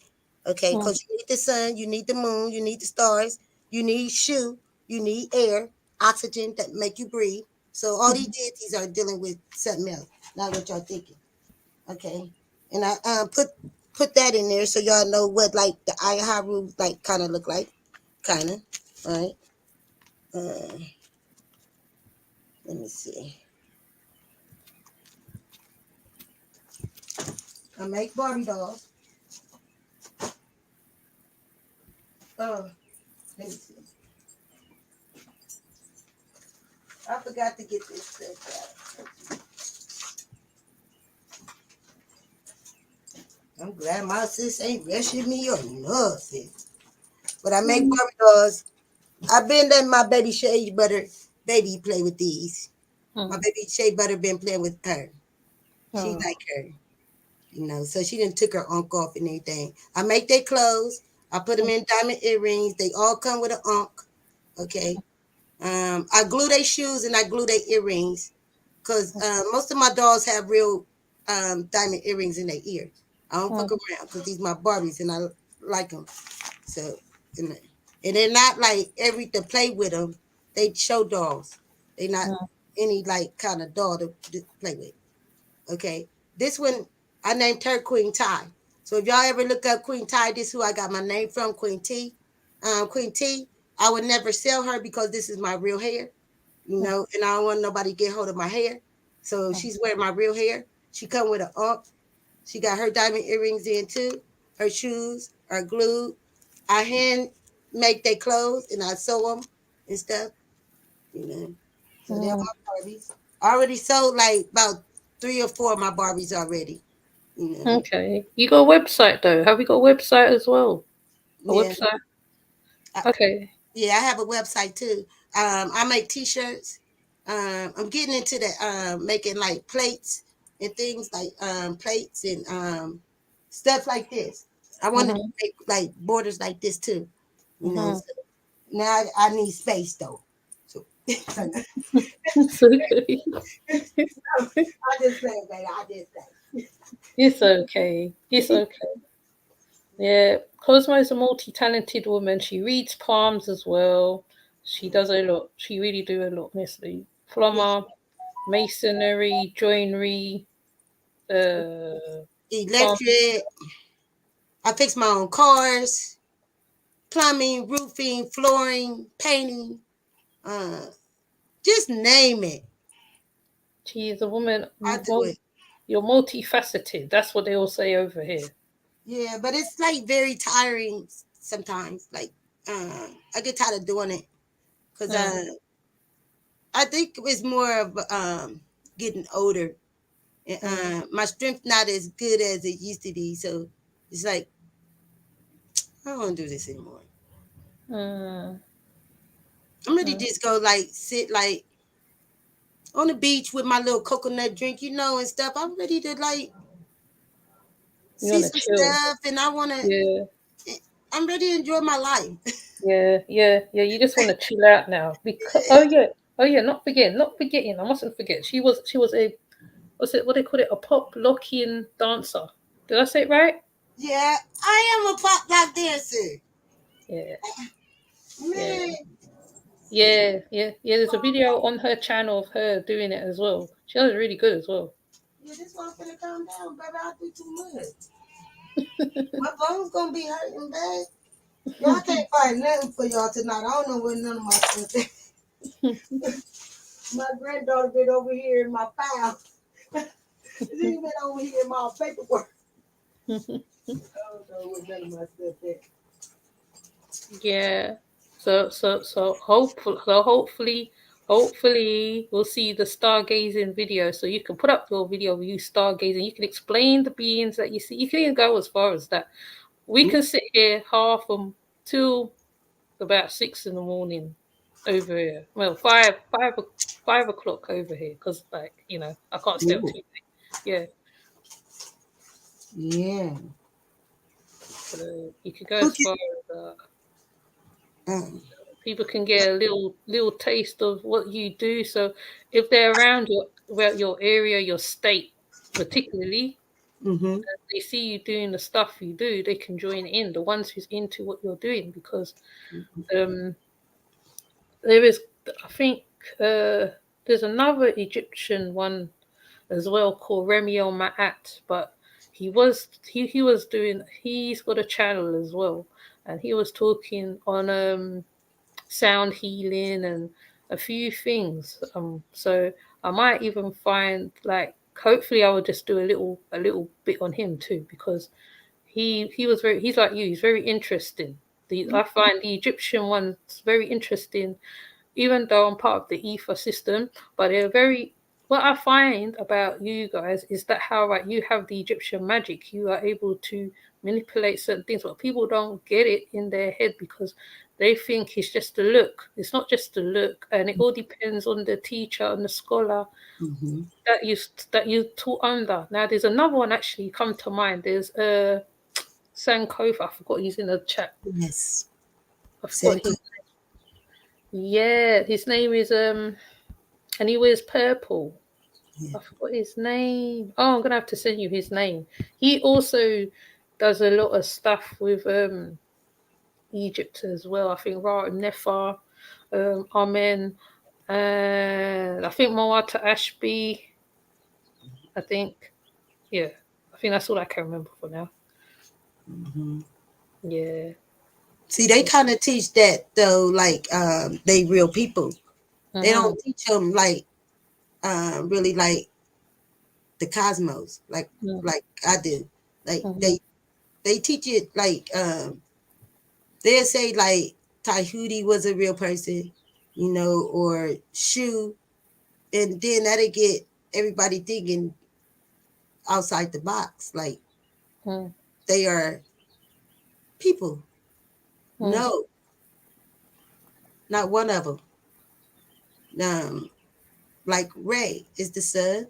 Okay, because you need the sun, you need the moon, you need the stars, you need shu, you need air, oxygen that make you breathe. So all these deities are dealing with something else, not what y'all thinking. Okay, and I put that in there so y'all know what like the Ayaharu like kind of look like, kind of. All right. Let me see. I make Barbie dolls. Let me see. I forgot to get this stuff out. I'm glad my sis ain't rushing me or nothing. But I make Barbie dolls. I've been letting my baby Shea Butter baby play with these. My baby Shea Butter been playing with her. She like her. You know, so she didn't took her unk off and anything. I make their clothes. I put them in diamond earrings. They all come with an unk. Okay. I glue their shoes and I glue their earrings because most of my dolls have real diamond earrings in their ears. I don't fuck around because these my Barbies and I like them. So, and they're not like to play with them. They show dolls. They not any like kind of doll to play with. Okay. This one, I named her Queen Ty. So if y'all ever look up Queen Ty, this is who I got my name from, Queen T. Queen T, I would never sell her because this is my real hair, you know, and I don't want nobody to get hold of my hair. So she's wearing my real hair. She come with an ump. She got her diamond earrings in too. Her shoes are glued. I hand make their clothes and I sew them and stuff, you know. So they're my Barbies. I already sold like about 3 or 4 of my Barbies already. You know. Okay. You got a website though? Have you got a website as well? A Yeah. website? Okay. Yeah, I have a website too. I make T-shirts. I'm getting into the making like plates and things like plates and stuff like this. I want to make like borders like this too. You know. So now I need space though. So It's okay. I just play, baby. I just play. It's okay. It's okay. Yeah, Cosmo is a multi-talented woman. She reads palms as well. She does a lot. She really do a lot, honestly. Plumber, masonry, joinery, palm. Electric. I fix my own cars, plumbing, roofing, flooring, painting. Just name it. She is a woman. I do it. You're multifaceted. That's what they all say over here. Yeah, but it's like very tiring sometimes. Like I get tired of doing it because I think it's more of getting older. My strength not as good as it used to be, so it's like I don't want to do this anymore. I'm ready to just go like sit like on the beach with my little coconut drink, you know, and stuff. I'm ready to like see some stuff, and I want to. Yeah. I'm ready to enjoy my life. Yeah. You just want to chill out now because oh yeah, not forgetting. I mustn't forget. She was a what they call it, a pop locking dancer. Did I say it right? Yeah, I am a pop lock dancer. Yeah. Man. Yeah. There's a video on her channel of her doing it as well. She does really good as well. Yeah, this one's gonna calm down, baby. I do too much. My bones gonna be hurting bad. Y'all can't find nothing for y'all tonight. I don't know where none of my stuff is. My granddaughter been over here in my file. She's been over here in my paperwork. I don't know where none of my stuff is. Yeah. So hopefully we'll see the stargazing video. So you can put up your video of you stargazing. You can explain the beings that you see. You can even go as far as that. We can sit here half till about 6 in the morning over here. Well, 5 o'clock over here because, like, you know, I can't stay up too late. Yeah. Yeah. So you could go as far as people can get a little taste of what you do. So if they're around your area, your state, particularly, and they see you doing the stuff you do, they can join in. The ones who's into what you're doing, because there is, I think, there's another Egyptian one as well called Remiel Ma'at, but he's got a channel as well, and he was talking on sound healing and a few things. So I might even find, like, hopefully I will just do a little bit on him too, because he's like you, he's very interesting. I find the Egyptian ones very interesting, even though I'm part of the ether system, but they're very. What I find about you guys is that how you have the Egyptian magic, you are able to manipulate certain things, but people don't get it in their head because they think it's just a look. It's not just a look, and it all depends on the teacher and the scholar that you taught under. Now, there's another one actually come to mind. There's Sankofa. I forgot he's in the chat. Yes. I forgot his name. Yeah, his name is and he wears purple. Yeah. I forgot his name. Oh, I'm gonna have to send you his name. He also does a lot of stuff with Egypt as well. I think Ra and Nefer, Amen, and I think Moata Ashby. I think, yeah, I think that's all I can remember for now. Mm-hmm. Yeah. See, they kind of teach that though, like they real people. They Mm-hmm. don't teach them like really like the cosmos, like I do. Like Mm-hmm. they teach it like they'll say like Tahuti was a real person, you know, or Shu, and then that'll get everybody thinking outside the box, like Mm-hmm. they are people. No, not one of them. Like Ray is the sun,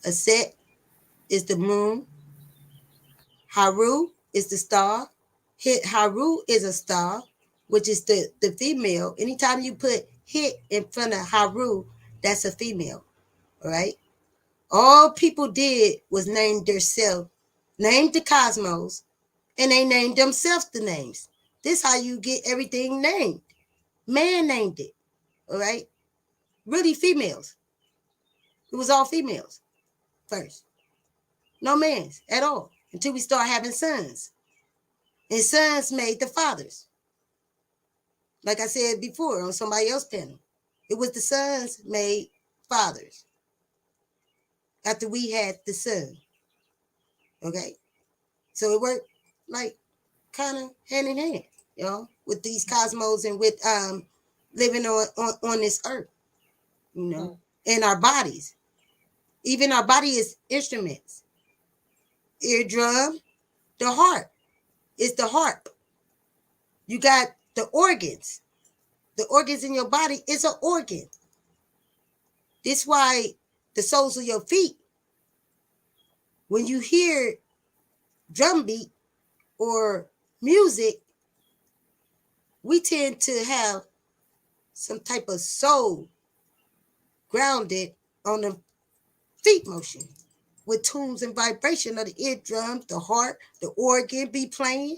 Aset is the moon, Haru is the star. Hit Haru is a star, which is the female. Anytime you put hit in front of Haru, that's a female. All right. All people did was name themselves, named the cosmos, and they named themselves the names. This how you get everything named. Man named it. All right. Really females. It was all females first. No mans at all until we start having sons. And sons made the fathers. Like I said before on somebody else's panel, it was the sons made fathers after we had the son. Okay. So it worked like kind of hand in hand, you know, with these cosmos and with living on this earth, you know, and our bodies. Even our body is instruments. Eardrum, the heart is the harp. You got the organs. The organs in your body is an organ. This why the soles of your feet, when you hear drum beat or music, we tend to have some type of soul grounded on the feet motion with tunes and vibration of the eardrums, the heart, the organ be playing.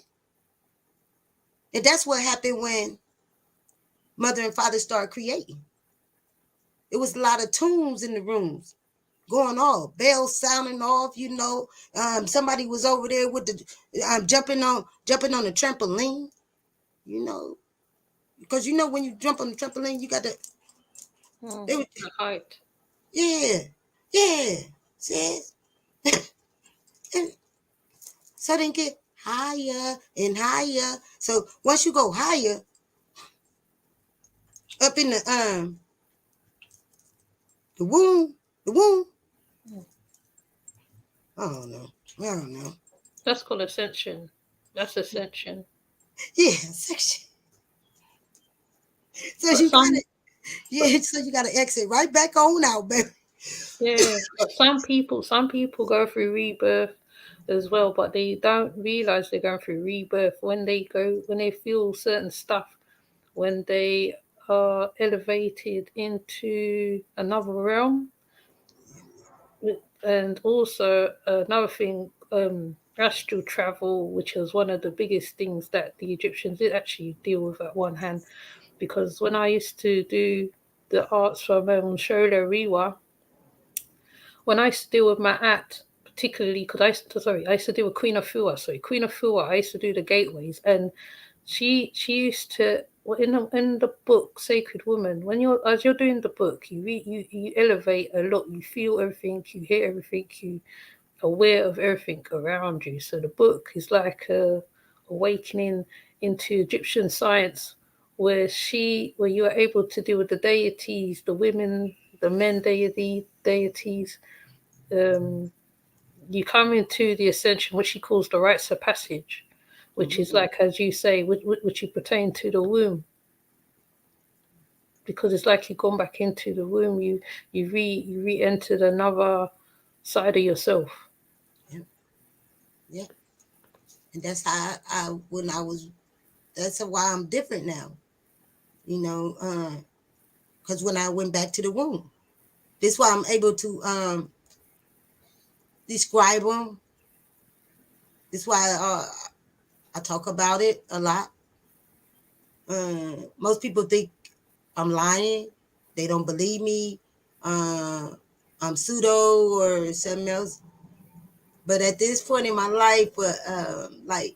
And that's what happened when mother and father started creating. It was a lot of tunes in the rooms going off, bells sounding off, you know. Somebody was over there with the jumping on the trampoline, you know, because you know when you jump on the trampoline, you got to, The height. yeah, sis. And so then get higher and higher. So once you go higher, up in the womb, I don't know. That's called ascension. That's ascension. Yeah, section. So But you got some, it. Yeah, so you got to exit right back on out, baby. yeah, but some people go through rebirth as well, but they don't realize they're going through rebirth when they feel certain stuff, when they are elevated into another realm. And also another thing, astral travel, which was one of the biggest things that the Egyptians did actually deal with at one hand, because when I used to do the arts for Shola Riwa, when I used to deal with my at, particularly because I used to deal with Queen Afua. Queen Afua, I used to do the gateways, and she used to, well, in the book Sacred Woman, as you're doing the book, you elevate a lot. You feel everything, you hear everything, you aware of everything around you. So the book is like a awakening into Egyptian science, where you are able to deal with the deities, the women, the men deities. You come into the ascension, which she calls the rites of passage, which is like, as you say, which you pertain to the womb, because it's like you've gone back into the womb. You re-entered another side of yourself. Yeah. And that's how that's why I'm different now. you know, because when I went back to the womb, this is why I'm able to describe them. This is why I talk about it a lot. Most people think I'm lying. They don't believe me. I'm pseudo or something else. But at this point in my life, like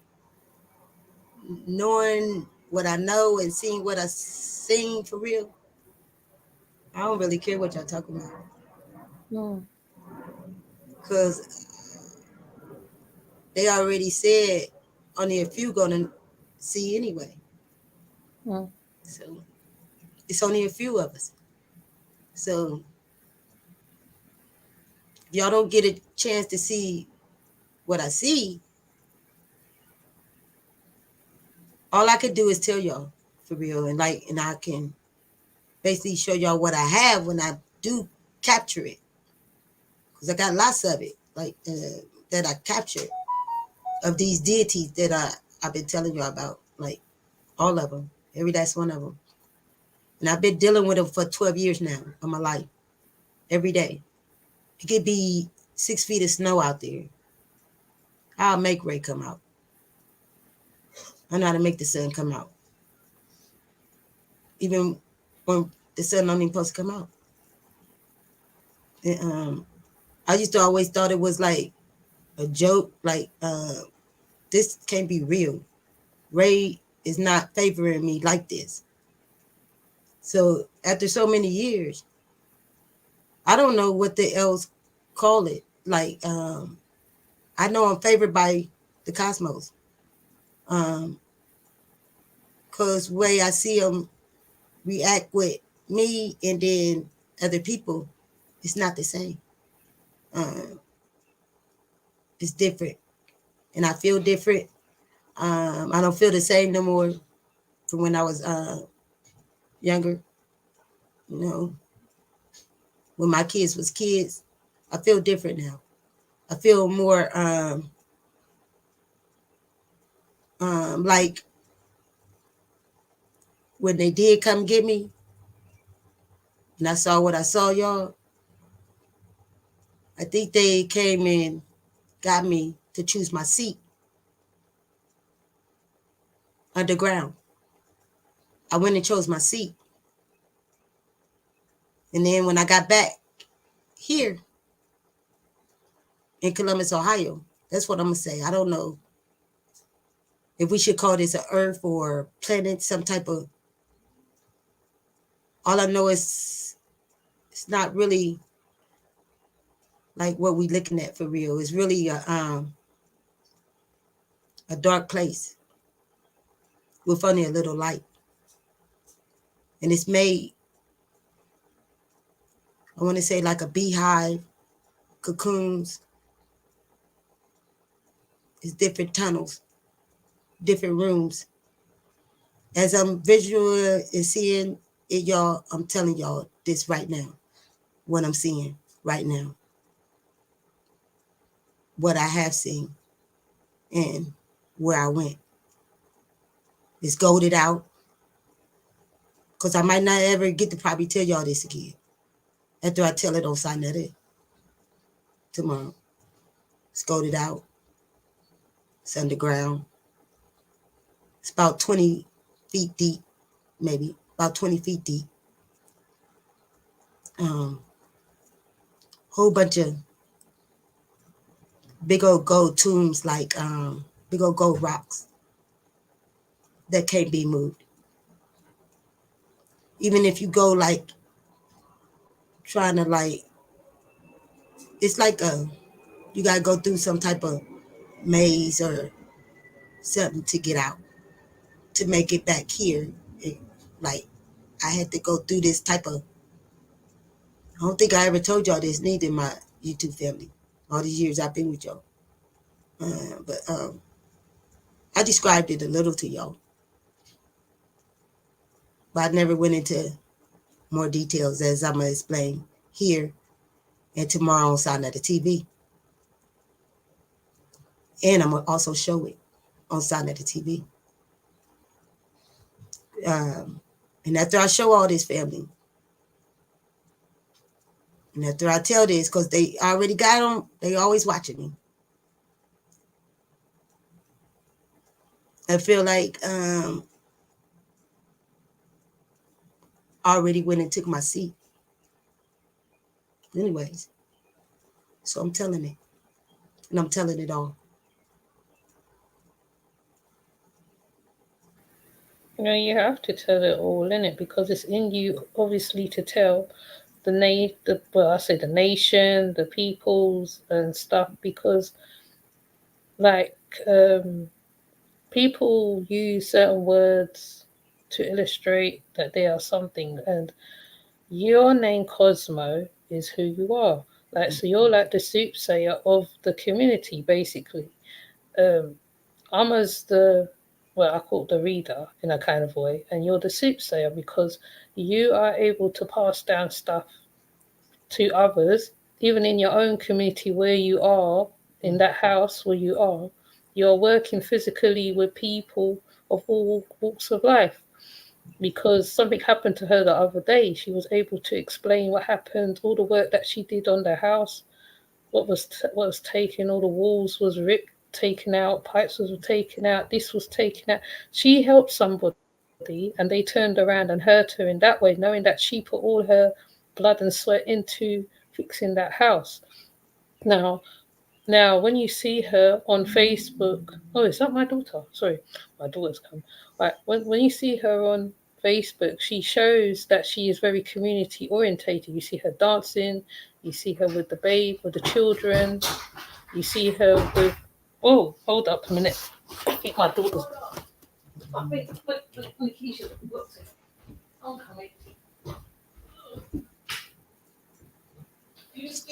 knowing what I know and seeing what I seen for real, I don't really care what y'all talking about. Mm. Because they already said only a few gonna see anyway. Mm. So it's only a few of us. So if y'all don't get a chance to see what I see, all I could do is tell y'all for real, and I can basically show y'all what I have when I do capture it, because I got lots of it, like that I captured of these deities that I've been telling you about, like all of them, every last one of them, and I've been dealing with them for 12 years now of my life, every day. It could be 6 feet of snow out there. I'll make Ray come out. I know how to make the sun come out, even when the sun don't even supposed to come out. And, I used to always thought it was like a joke, like this can't be real. Ray is not favoring me like this. So after so many years, I don't know what the else call it. Like I know I'm favored by the cosmos. Cause way I see them react with me and then other people, it's not the same. It's different, and I feel different. I don't feel the same no more from when I was younger. You know, when my kids was kids, I feel different now. I feel more like when they did come get me, and I saw what I saw, y'all. I think they came and got me to choose my seat underground. I went and chose my seat. And then when I got back here in Columbus, Ohio, that's what I'm going to say. I don't know if we should call this an Earth or planet, some type of. All I know is it's not really like what we looking at for real. It's really a dark place with only a little light. And it's made, I want to say, like a beehive, cocoons. It's different tunnels, different rooms. As I'm visual and seeing it, y'all, I'm telling y'all this right now, what I'm seeing right now, what I have seen, and where I went. It's golded out, because I might not ever get to probably tell y'all this again after I tell it on Signet tomorrow. It's golded out. It's underground. It's about 20 feet deep, maybe about 20 feet deep. Whole bunch of big old gold tombs, like big old gold rocks that can't be moved. Even if you go like trying to like, it's like you gotta go through some type of maze or something to get out, to make it back here. Like I had to go through this type of, I don't think I ever told y'all this neither in my YouTube family, all these years I've been with y'all. But I described it a little to y'all, but I never went into more details as I'm going to explain here and tomorrow on Signet TV. And I'm going to also show it on Signet TV. And after I show all this, family, and after I tell this, because they already got them, they always watching me. I feel like I already went and took my seat. Anyways, so I'm telling it. And I'm telling it all. You have to tell it all, innit? Because it's in you, obviously, to tell the nation, the nation, the peoples and stuff. Because, like, people use certain words to illustrate that they are something, and your name Cosmo is who you are. Like, so you're like the soothsayer of the community, basically. I'm as I call it the reader in a kind of way, and you're the soothsayer because you are able to pass down stuff to others, even in your own community where you are, in that house where you are. You're working physically with people of all walks of life. Because something happened to her the other day, she was able to explain what happened, all the work that she did on the house, what was taken, all the walls was ripped, taken out, pipes was taken out, this was taken out. She helped somebody and they turned around and hurt her in that way, knowing that she put all her blood and sweat into fixing that house. Now, when you see her on Facebook, oh, is that my daughter? Sorry, my daughter's come. Right, when you see her on Facebook, she shows that she is very community orientated. You see her dancing, you see her with the babe, with the children, you see her with. Oh, hold up a minute. I think my daughter's. I'm coming.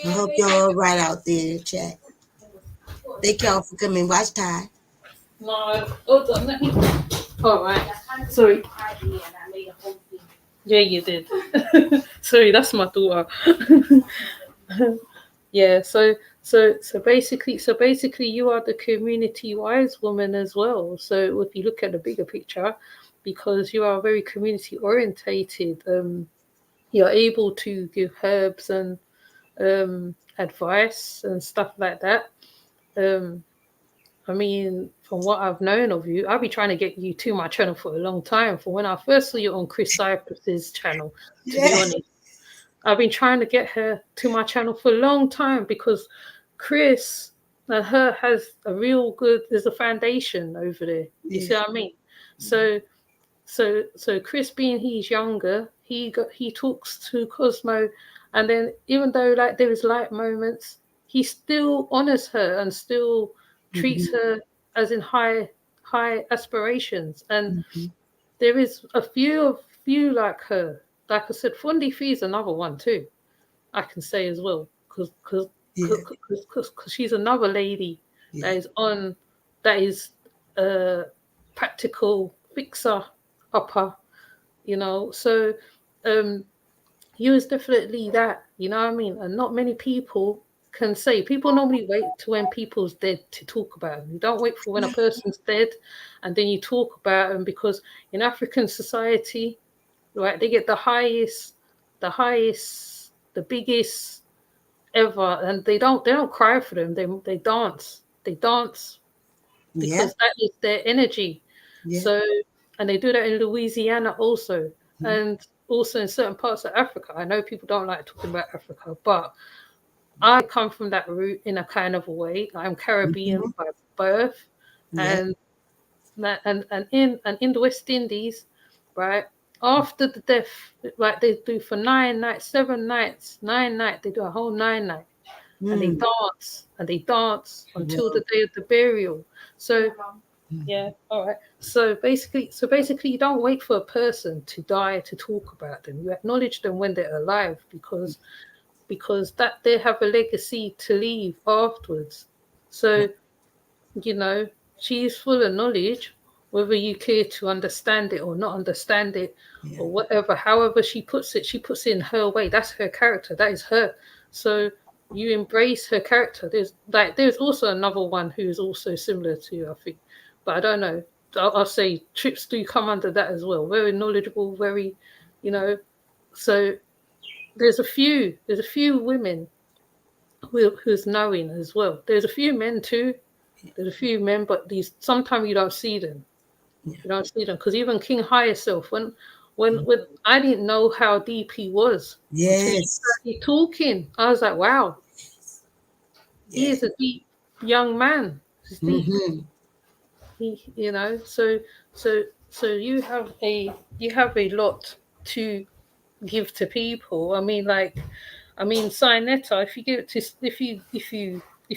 I hope y'all all right out there in the chat. Thank y'all for coming. Watch Ty. No, hold on, let me. All right. Sorry. Yeah, you did. Sorry, that's my daughter. Yeah. So basically, you are the community wise woman as well. So if you look at the bigger picture, because you are very community orientated, you're able to give herbs and advice and stuff like that. I mean, from what I've known of you, I've been trying to get you to my channel for a long time. For when I first saw you on Chris Cypress's channel, to be honest, I've been trying to get her to my channel for a long time because Chris and her has a real good. There's a foundation over there. You see what I mean? So Chris, being he's younger, he talks to Cosmo, and then even though like there is light moments, he still honors her and still treats her as in high aspirations. And there is a few like her. Like I said, Fundi Fee is another one too. I can say as well because she's another lady that is a practical fixer upper, you know. So you is definitely that, you know what I mean? And not many people can say. People normally wait to when people's dead to talk about them. You don't wait for when a person's dead and then you talk about them, because in African society, right, they get the highest, the biggest ever, and they don't cry for them. They dance because that is their energy. So, and they do that in Louisiana also, and also in certain parts of Africa. I know people don't like talking about Africa, but I come from that root in a kind of a way. I'm Caribbean by birth, and in the West Indies, right, after the death, right, they do for 9 nights, 7 nights, 9 nights. They do a whole 9 nights, and they dance until the day of the burial. So. Yeah, all right. So basically, you don't wait for a person to die to talk about them. You acknowledge them when they're alive, because that they have a legacy to leave afterwards. So, you know, she's full of knowledge, whether you care to understand it or not understand it or whatever. However she puts it in her way. That's her character. That is her. So you embrace her character. There's also another one who's also similar to you, I think. But I don't know. I'll say trips do come under that as well. Very knowledgeable, very, you know. So there's a few women who's knowing as well. There's a few men too. There's a few men, but these sometimes you don't see them. You don't see them because even King Higher Self, when I didn't know how deep he was. Yes. He talking. I was like, wow. He is a deep young man. He's deep. Mm-hmm. He, you know, so you have a lot to give to people. I mean, Sinetta, if you give it to if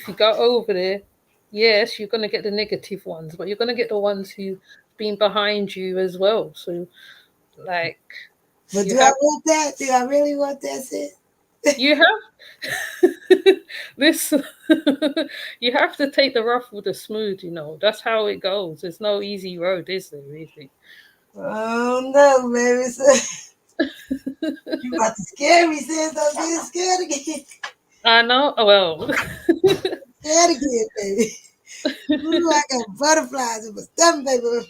you go over there, yes, you're gonna get the negative ones, but you're gonna get the ones who've been behind you as well. So like, but I want that? Do I really want that, sis? You have this. You have to take the rough with the smooth. You know, that's how it goes. There's no easy road, is there? Really? Oh no, baby. You about to scare me, sis. I'm getting scared again. I know. Well, scared again, baby. Ooh, I got butterflies in my stomach, baby.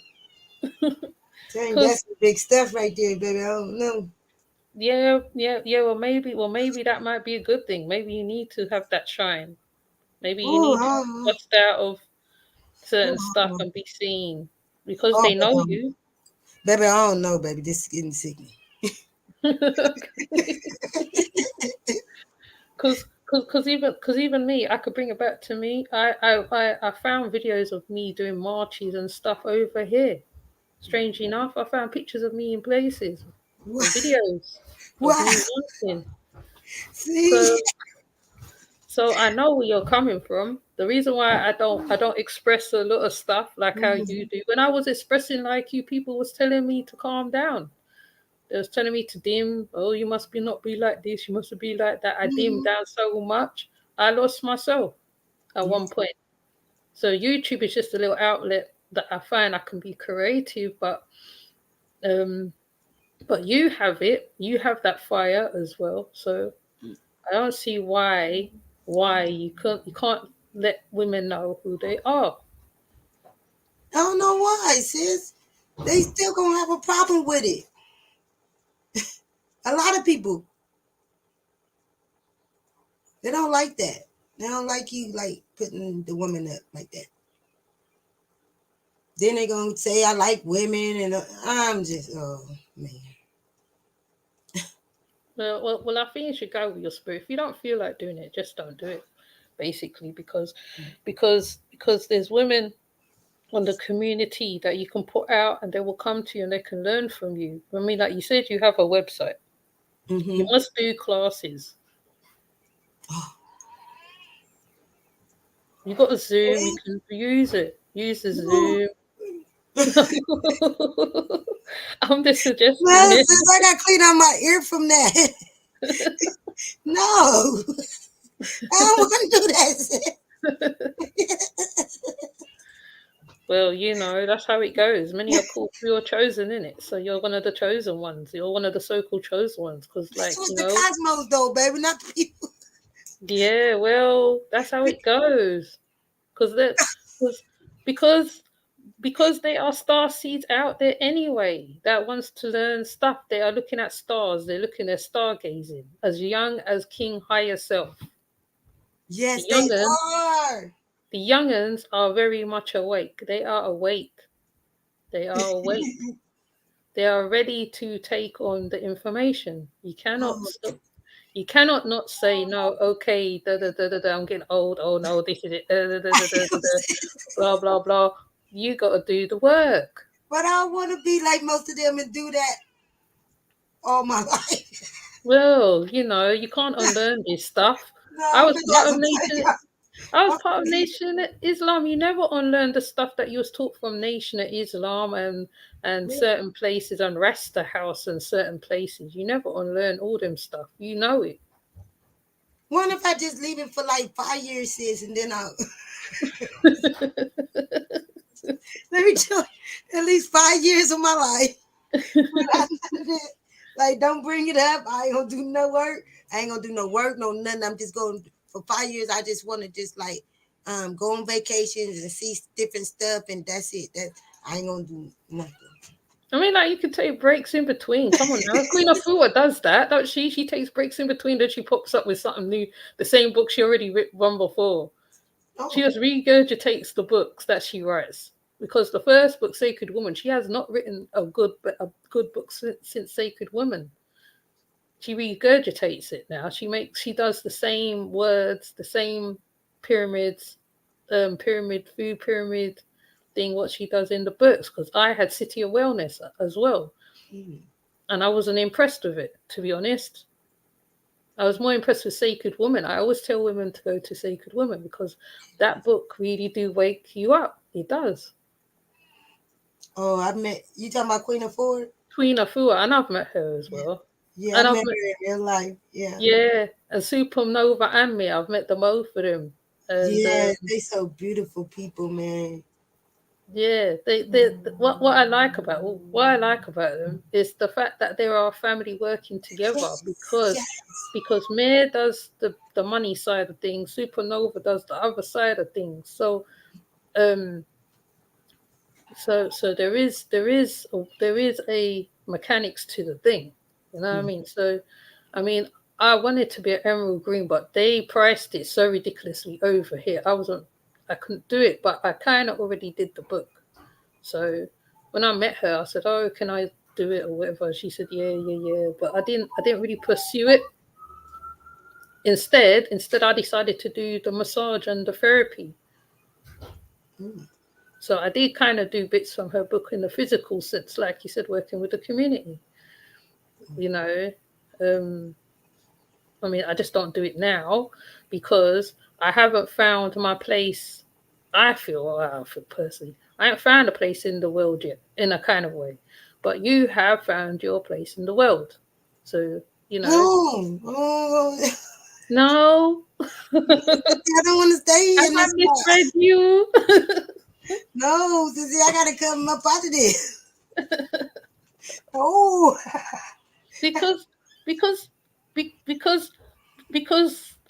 Dang, that's some big stuff right there, baby. I don't know. Yeah. Well, maybe that might be a good thing. Maybe you need to have that shine. Maybe you need to bust out of certain stuff and be seen because they know you. Baby, I don't know, baby. This is getting sick. Because even me, I could bring it back to me. I found videos of me doing marches and stuff over here. Strangely enough, I found pictures of me in places, videos of me walking. See? So I know where you're coming from. The reason why I don't express a lot of stuff like how you do. When I was expressing like you, people was telling me to calm down. They was telling me to dim. Oh, you must not be like this. You must be like that. I dimmed down so much. I lost myself at one point. So YouTube is just a little outlet that I find I can be creative, but you have it. You have that fire as well. So I don't see why you can't let women know who they are. I don't know why, sis. They still gonna have a problem with it. A lot of people, they don't like that. They don't like you like putting the woman up like that. Then they gonna say I like women, and I'm just, oh man. Well, I think you should go with your spirit. If you don't feel like doing it, just don't do it. Basically, because there's women on the community that you can put out, and they will come to you and they can learn from you. I mean, like you said, you have a website. Mm-hmm. You must do classes. You got a Zoom. You can use it. Use the Zoom. I'm just suggesting. Well, since I got to clean out my ear from that. No, I don't want to do that. Well, you know, that's how it goes. Many are called, you're chosen, in it. So you're one of the chosen ones. You're one of the so-called chosen ones. Because, like, you know, the cosmos, though, baby, not the people. Yeah, well, that's how it goes. Because they are star seeds out there anyway that wants to learn stuff. They are looking at stars. They're looking at stargazing as young as King Higher Self. Yes, they are. The young'uns are very much awake. They are awake. They are awake. They are ready to take on the information. You cannot stop. You cannot not say no. Okay, I'm getting old. Oh no, this is it. Blah blah blah. You got to do the work. But I want to be like most of them and do that all my life. Well, you know, you can't unlearn this stuff. No, I was part of Nation Islam. You never unlearned the stuff that you was taught from Nation Islam and certain places and Rasta House and certain places. You never unlearn all them stuff. You know it. What if I just leave it for like 5 years, sis, and then I'll let me tell you, at least 5 years of my life. Like, don't bring it up. I ain't gonna do no work. I ain't gonna do no work, no nothing. I'm just going for 5 years. I just want to just like go on vacations and see different stuff, and that's it. That I ain't gonna do nothing. I mean, like, you could take breaks in between. Come on now. Queen Afua does that, don't she? She takes breaks in between, then she pops up with something new. The same book she already written before. She just regurgitates the books that she writes. Because the first book, Sacred Woman, she has not written a good book since Sacred Woman. She regurgitates it now. She does the same words, the same pyramids, food pyramid thing, what she does in the books. Because I had City of Wellness as well. And I wasn't impressed with it, to be honest. I was more impressed with Sacred Woman. I always tell women to go to Sacred Woman because that book really do wake you up. It does. Oh, you talking about Queen Afua? Queen Afua, and I've met her as well. Yeah, and I met her in real life. Yeah. Yeah, and Supernova and me, I've met them both of them. And, yeah, they so beautiful people, man. Yeah, what I like about them is the fact that they are a family working together because Mare does the money side of things, Supernova does the other side of things. So so there is a mechanics to the thing, you know what I mean? So I mean, I wanted to be an emerald green, but they priced it so ridiculously over here. I couldn't do it, but I kind of already did the book. So when I met her, I said, "Oh, can I do it or whatever?" She said, "Yeah." But I didn't really pursue it. Instead, I decided to do the massage and the therapy. So I did kind of do bits from her book in the physical sense, like you said, working with the community. You know, I mean, I just don't do it now because I haven't found my place. I feel personally, I haven't found a place in the world yet, in a kind of way. But you have found your place in the world. So, you know. No. I don't want to stay here. I misread you. No, Sissy, I gotta come up out of this. Oh. because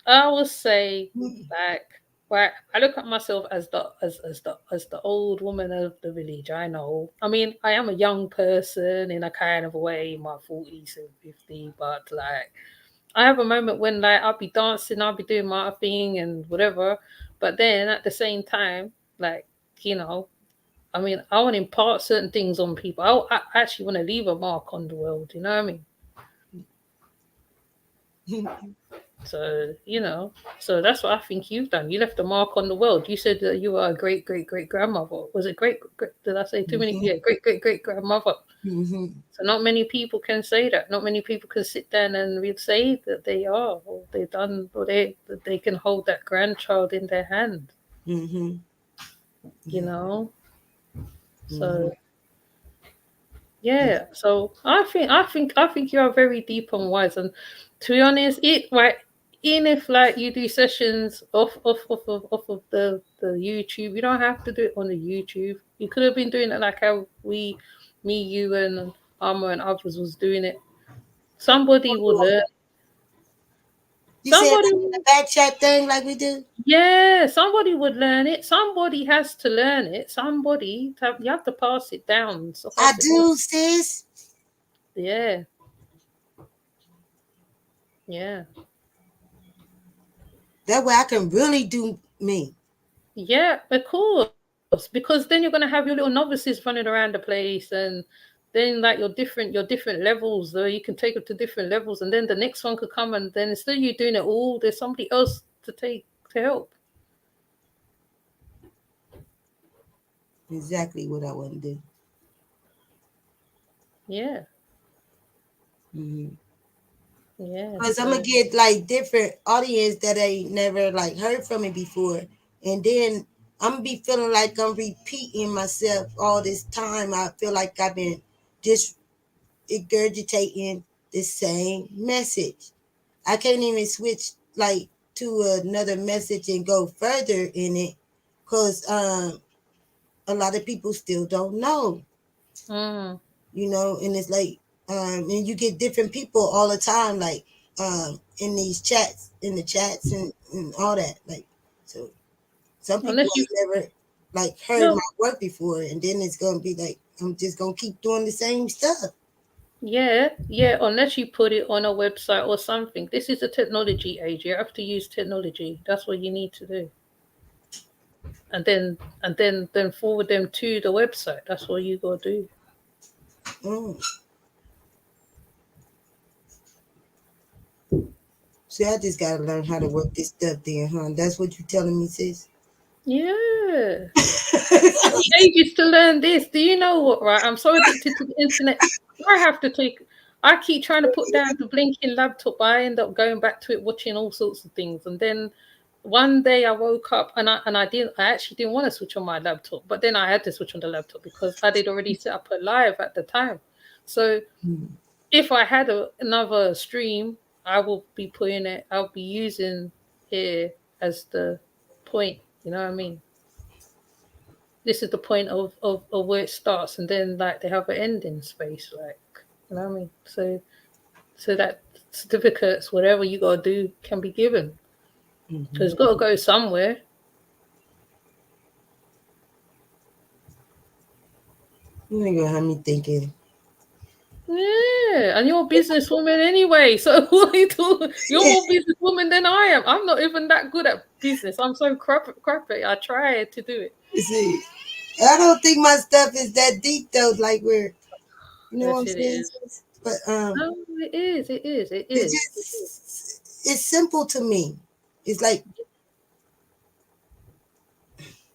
I will say, like, right, I look at myself as the old woman of the village. I know. I mean, I am a young person in a kind of a way, in my 40s and 50s, but like I have a moment when like I'll be dancing, I'll be doing my thing and whatever. But then at the same time, like, you know, I mean, I want to impart certain things on people. I actually want to leave a mark on the world, you know what I mean? So, you know, so that's what I think you've done. You left a mark on the world. You said that you were a great grandmother. Was it great? Did I say too many? Yeah, great grandmother. So not many people can say that. Not many people can sit down and say that they are, or they've done, or that they can hold that grandchild in their hand. You know. So yeah. So I think you are very deep and wise. And to be honest, even if like you do sessions off of the YouTube, you don't have to do it on the YouTube. You could have been doing it like how me, you, and Armour and others was doing it. Somebody will learn. You said the back chat thing like we do? Yeah, somebody would learn it. Somebody has to learn it. You have to pass it down. So I do, sis. Yeah. Yeah. That way I can really do me. Yeah, of course. Because then you're going to have your little novices running around the place, and then like your different levels, though, you can take it to different levels, and then the next one could come, and then instead of you doing it all, there's somebody else to help. Exactly what I want to do. Yeah. Yeah. Because I'm gonna get like different audience that ain't never like heard from me before, and then I'm gonna be feeling like I'm repeating myself all this time. I feel like I've been just regurgitating the same message. I can't even switch like to another message and go further in it, because a lot of people still don't know. You know, and it's like and you get different people all the time, like in these chats, in the chats and all that. Like, so some people never like heard No. my work before, and then it's gonna be like I'm just gonna keep doing the same stuff. Yeah, unless you put it on a website or something. This is a technology age. You have to use technology. That's what you need to do. And then forward them to the website. That's what you gotta do. Mm. See, I just gotta learn how to work this stuff then, huh? That's what you telling me, sis? Yeah. Ages to learn this. Do you know what, right? I'm so addicted to the internet. I keep trying to put down the blinking laptop, but I end up going back to it, watching all sorts of things. And then one day I woke up and I actually didn't want to switch on my laptop, but then I had to switch on the laptop because I did already set up a live at the time. So if I had another stream, I'll be using here as the point. You know what I mean? This is the point of where it starts, and then like they have an ending space, like, you know what I mean? So that certificates, whatever you gotta do, can be given. So it's gotta go somewhere. You're gonna have me thinking. Yeah, and you're a businesswoman anyway. So what are you doing? You're more businesswoman than I am. I'm not even that good at business. I'm so crappy. I try to do it. You see, I don't think my stuff is that deep though. Like where, you know Yes, what I'm it saying? is. But No, it is. it's just it's simple to me. It's like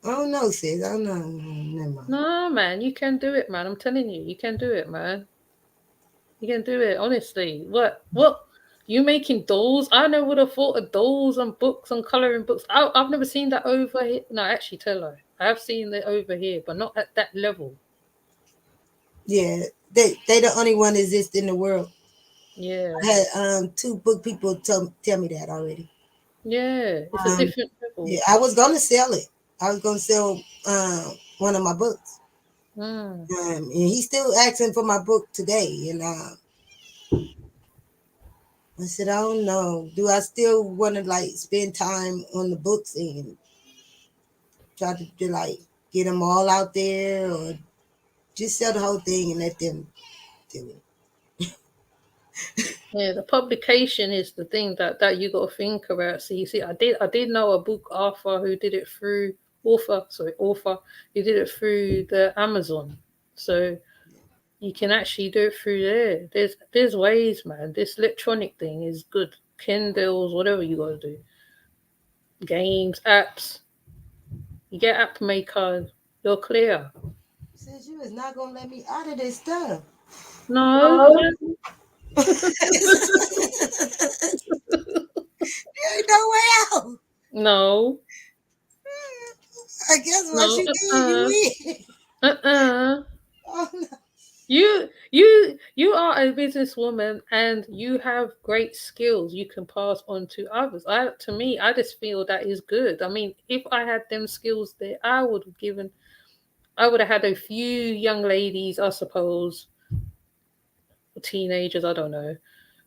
I don't know, sis. I don't know. Never mind. No, man, you can do it, man. I'm telling you, you can do it, man. You can do it, honestly. What? You making dolls? I never would have thought of dolls and books and coloring books. I've never seen that over here. No, actually, tell her. I have seen it over here, but not at that level. Yeah, they the only one that exists in the world. Yeah. I had 2 book people tell me that already. Yeah, it's a different level. Yeah, I was gonna sell it. I was gonna sell one of my books. And he's still asking for my book today, and I said, I don't know. Do I still want to like spend time on the books and try to like get them all out there, or just sell the whole thing and let them do it? Yeah, the publication is the thing that you got to think about. So you see, I did know a book author who did it through author. He did it through the Amazon. So you can actually do it through there. There's ways, man. This electronic thing is good. Kindles, whatever you got to do. Games, apps. You get app maker, you're clear. Says you is not gonna let me out of this stuff. No. There ain't no way out. No. I guess what you do, you win. Oh, no. You are a businesswoman and you have great skills you can pass on to others. To me, I just feel that is good. I mean, if I had them skills there, I would have had a few young ladies, I suppose, teenagers, I don't know,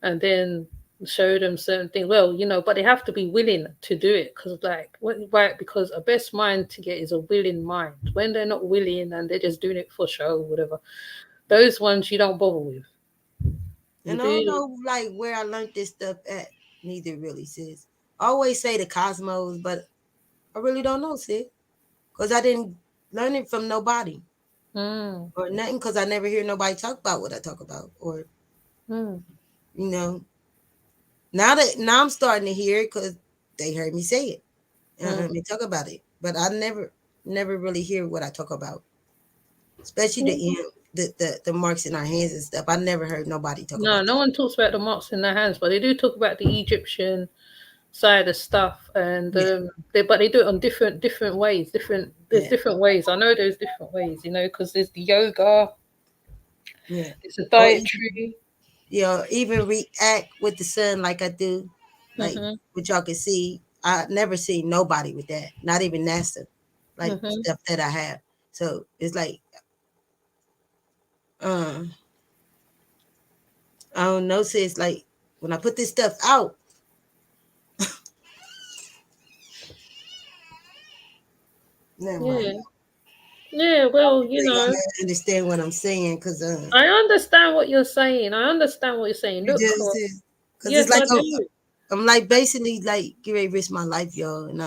and then show them certain things. Well, but they have to be willing to do it because a best mind to get is a willing mind. When they're not willing and they're just doing it for show or whatever, those ones you don't bother with. And I don't know like where I learned this stuff at. Neither really, sis. I always say the cosmos, but I really don't know, sis. Because I didn't learn it from nobody. Or nothing, because I never hear nobody talk about what I talk about. Or now I'm starting to hear it because they heard me say it. And heard me talk about it. But I never really hear what I talk about. Especially the marks in our hands and stuff. I never heard nobody talk about. No one talks about the marks in their hands, but they do talk about the Egyptian side of stuff, and they do it on different ways. There's different ways. I know there's different ways, because there's the yoga. Yeah, it's a dietary. Even react with the sun like I do, like what y'all can see. I never see nobody with that, not even NASA, like stuff that I have. So it's like, I don't know. So it's like when I put this stuff out, Yeah. Yeah, well, You gotta understand what I'm saying, because I understand what you're saying. I understand what you're saying. Look, because it's yes, I like do. I'm like basically like get ready to risk my life, y'all, and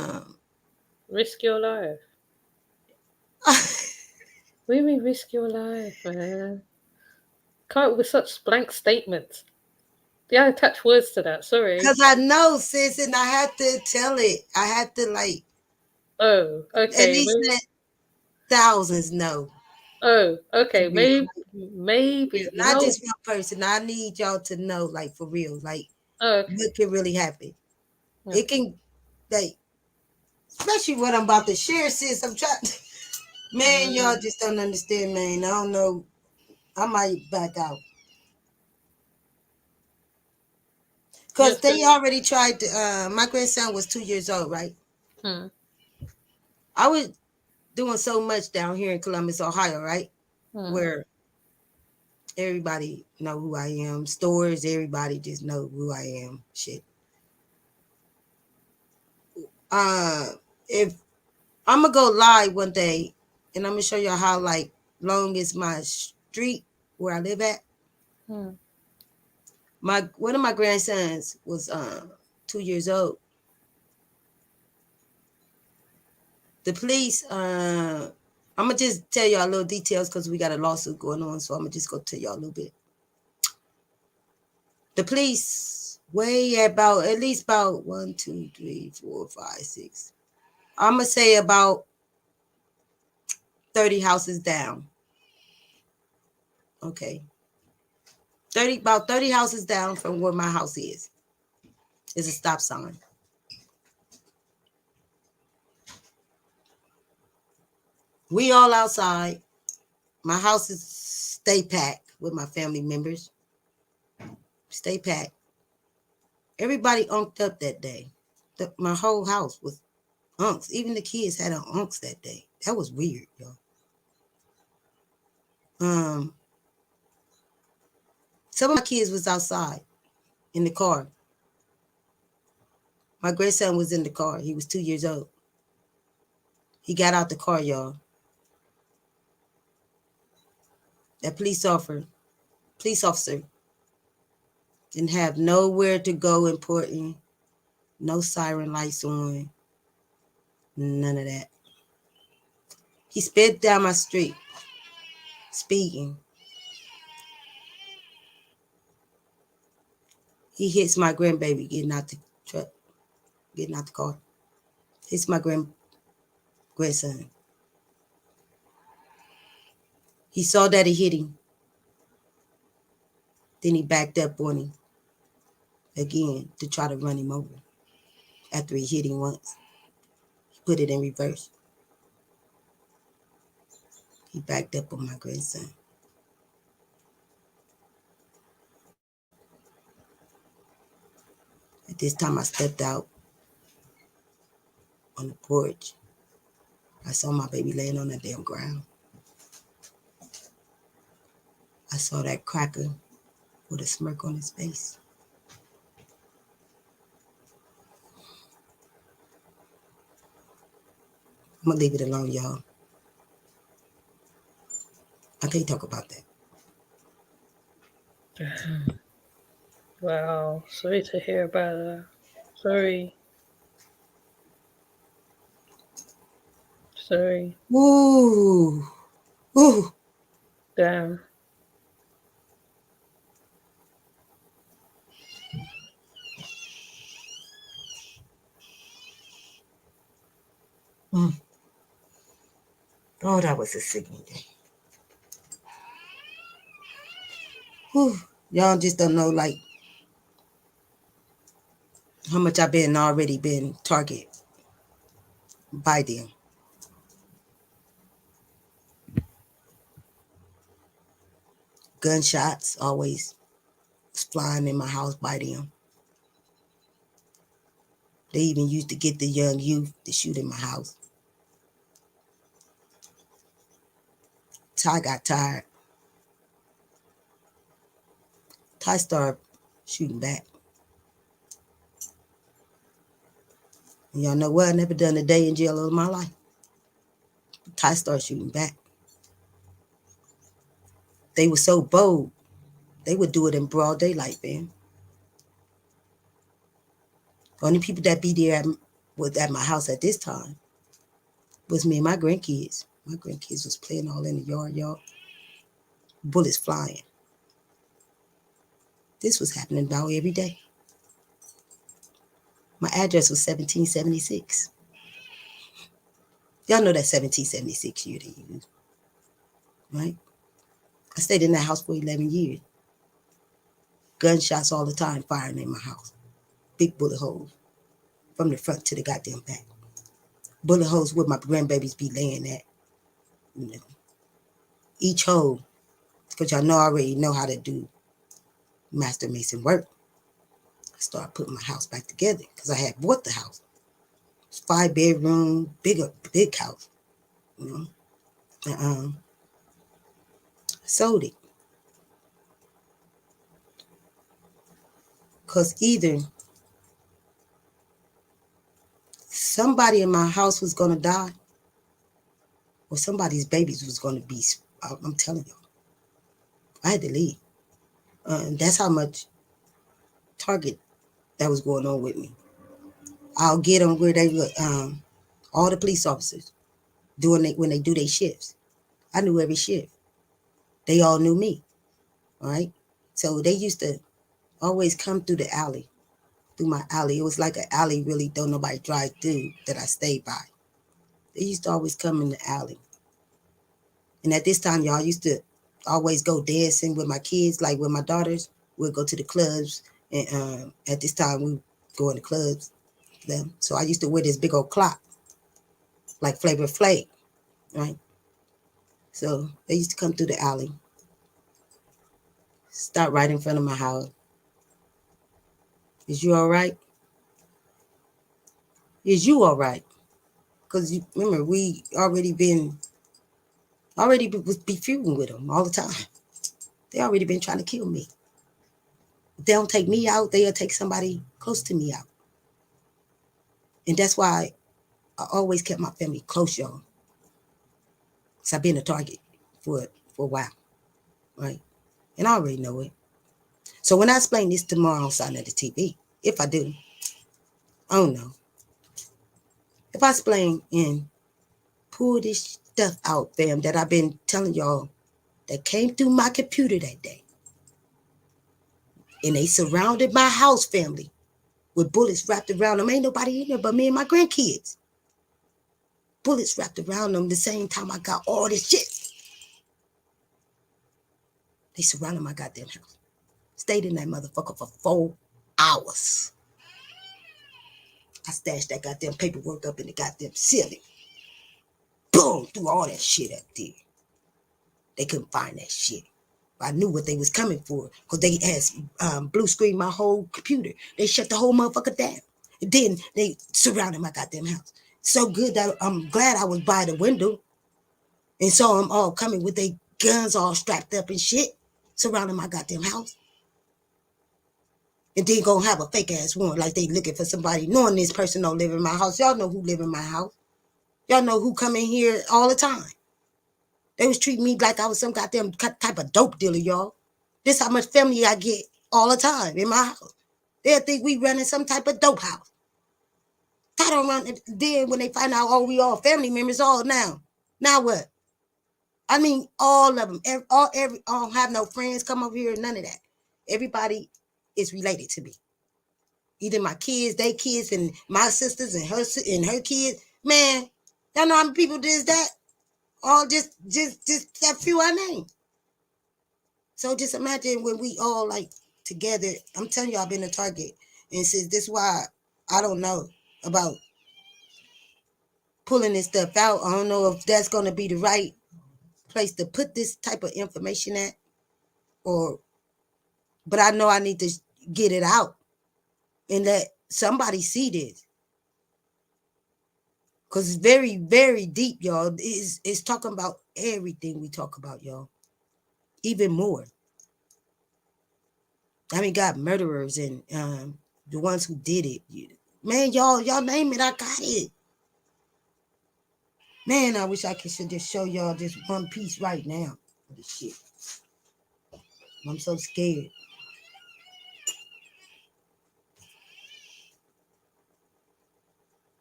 Risk your life. What do you mean risk your life, man? Come up with such blank statements. Yeah, attach words to that. Sorry. because I know, sis, and I had to tell it. I had to like Oh, at okay. least Maybe, let thousands know. oh, For okay. real. Maybe. You Not know. just one person. I need y'all to know, like for real, like Oh, what can really happen. yeah. It can, like, especially what I'm about to share, sis. I'm trying. Man, y'all just don't understand, man. I don't know. I might back out. Because Yes, they already tried to, my grandson was 2 years old, right? hmm. I was doing so much down here in Columbus, Ohio, right? Hmm. Where everybody know who I am. Stores, everybody just know who I am. Shit. If I'm gonna go live one day and I'm gonna show y'all how like long is my street where I live at. Hmm. My one of my grandsons was 2 years old. The police, I'm gonna just tell y'all little details because we got a lawsuit going on, so I'm gonna just go tell y'all a little bit. The police way about at least about 1, 2, 3, 4, 5, 6. I'm gonna say about 30 houses down. Okay. 30 houses down from where my house is a stop sign. We all outside. My house is stay packed with my family members. Stay packed. Everybody unked up that day. My whole house was unks. Even the kids had unks that day. That was weird, y'all. Some of my kids was outside in the car. My grandson was in the car. He was 2 years old. He got out the car, y'all. That police officer didn't have nowhere to go important, no siren lights on, none of that. He sped down my street, speeding. He hits my grandbaby getting out the truck, getting out the car. Hits my grandson. He saw that he hit him. Then he backed up on him again to try to run him over. After he hit him once, he put it in reverse. He backed up on my grandson. At this time, I stepped out on the porch. I saw my baby laying on the damn ground. I saw that cracker with a smirk on his face. I'm gonna leave it alone, y'all. I can't talk about that. Wow. Sorry to hear about that. Sorry. Sorry. Ooh, ooh. Damn. Mm. Oh, that was a sickening day. Whew. Y'all just don't know like how much I've already been targeted by them. Gunshots always flying in my house by them. They even used to get the young youth to shoot in my house. Ty got tired. Ty started shooting back. And y'all know what? I never done a day in jail in my life. Ty started shooting back. They were so bold, they would do it in broad daylight, man. Only people that be there at my house at this time was me and my grandkids. My grandkids was playing all in the yard, y'all. Bullets flying. This was happening about every day. My address was 1776. Y'all know that 1776 year they used, right? I stayed in that house for 11 years. Gunshots all the time firing in my house. Big bullet holes from the front to the goddamn back. Bullet holes where my grandbabies be laying at. You know, each hole, because y'all know I already know how to do master mason work. I started putting my house back together because I had bought the house. It's 5-bedroom, big house, you know. And, sold it. Because either somebody in my house was going to die or somebody's babies was going to be, I'm telling y'all, I had to leave. That's how much target that was going on with me. I'll get them where they were, all the police officers when they do their shifts. I knew every shift. They all knew me, all right? So they used to always come through the alley, through my alley. It was like an alley really don't nobody drive through that I stayed by. They used to always come in the alley. And at this time, y'all used to always go dancing with my kids, like with my daughters. We'd go to the clubs. And at this time, we go in the clubs. So I used to wear this big old clock, like Flavor Flav, right? So they used to come through the alley, stop right in front of my house. Is you all right? Is you all right? Because remember, we already was be feuding with them all the time. They already been trying to kill me. If they don't take me out, they'll take somebody close to me out. And that's why I always kept my family close, y'all. Because I've been a target for a while, right? And I already know it. So when I explain this tomorrow on Sign of the TV, if I do, I don't know. If I explain and pull this stuff out, fam, that I've been telling y'all that came through my computer that day, and they surrounded my house, family, with bullets wrapped around them. Ain't nobody in there but me and my grandkids. Bullets wrapped around them the same time I got all this shit. They surrounded my goddamn house. Stayed in that motherfucker for 4 hours. I stashed that goddamn paperwork up in the goddamn ceiling. Boom, threw all that shit up there. They couldn't find that shit. I knew what they was coming for because they had blue screen my whole computer. They shut the whole motherfucker down. And then they surrounded my goddamn house. So good that I'm glad I was by the window and saw them all coming with their guns all strapped up and shit, surrounding my goddamn house. And then gonna have a fake ass warrant like they looking for somebody, knowing this person don't live in my house. Y'all know who live in my house. Y'all know who come in here all the time. They was treating me like I was some goddamn type of dope dealer, y'all. This how much family I get all the time in my house. They'll think we running some type of dope house. I don't run it. Then when they find out, oh, we all family members, all now. Now what? I mean, all of them. I don't have no friends come over here, none of that. Everybody is related to me. Either my kids, they kids, and my sisters and her kids. Man, y'all know how many people does that? All just that few I name. So just imagine when we all like together. I'm telling you, I've been a target. And since this is why I don't know about pulling this stuff out. I don't know if that's going to be the right place to put this type of information at, but I know I need to get it out and let somebody see this. Because it's very, very deep, y'all. It's talking about everything we talk about, y'all. Even more. I mean, got murderers and the ones who did it. Man, y'all name it, I got it. Man, I wish I should just show y'all this one piece right now. This shit. I'm so scared.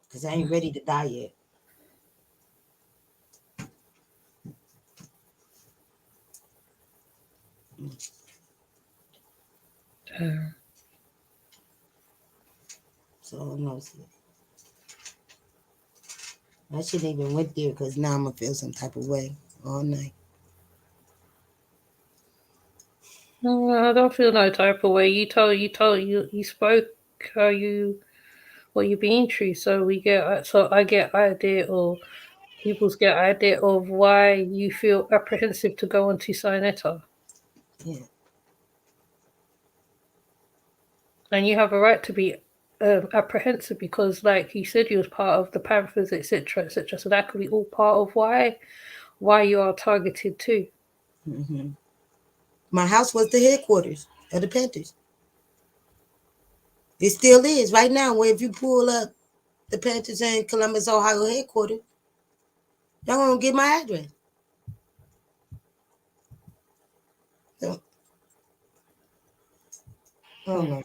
Because I ain't ready to die yet. So no, I shouldn't even went there because now I'm gonna feel some type of way all night. No, I don't feel no type of way. You spoke how what you've been through, so I get idea, or people's get idea of why you feel apprehensive to go onto Sinetta. Yeah. And you have a right to be apprehensive because, like you said, you was part of the Panthers, etc., etc. So that could be all part of why you are targeted too. Mm-hmm. My house was the headquarters of the Panthers. It still is right now. Where if you pull up the Panthers in Columbus, Ohio headquarters, y'all gonna get my address. So, I don't know.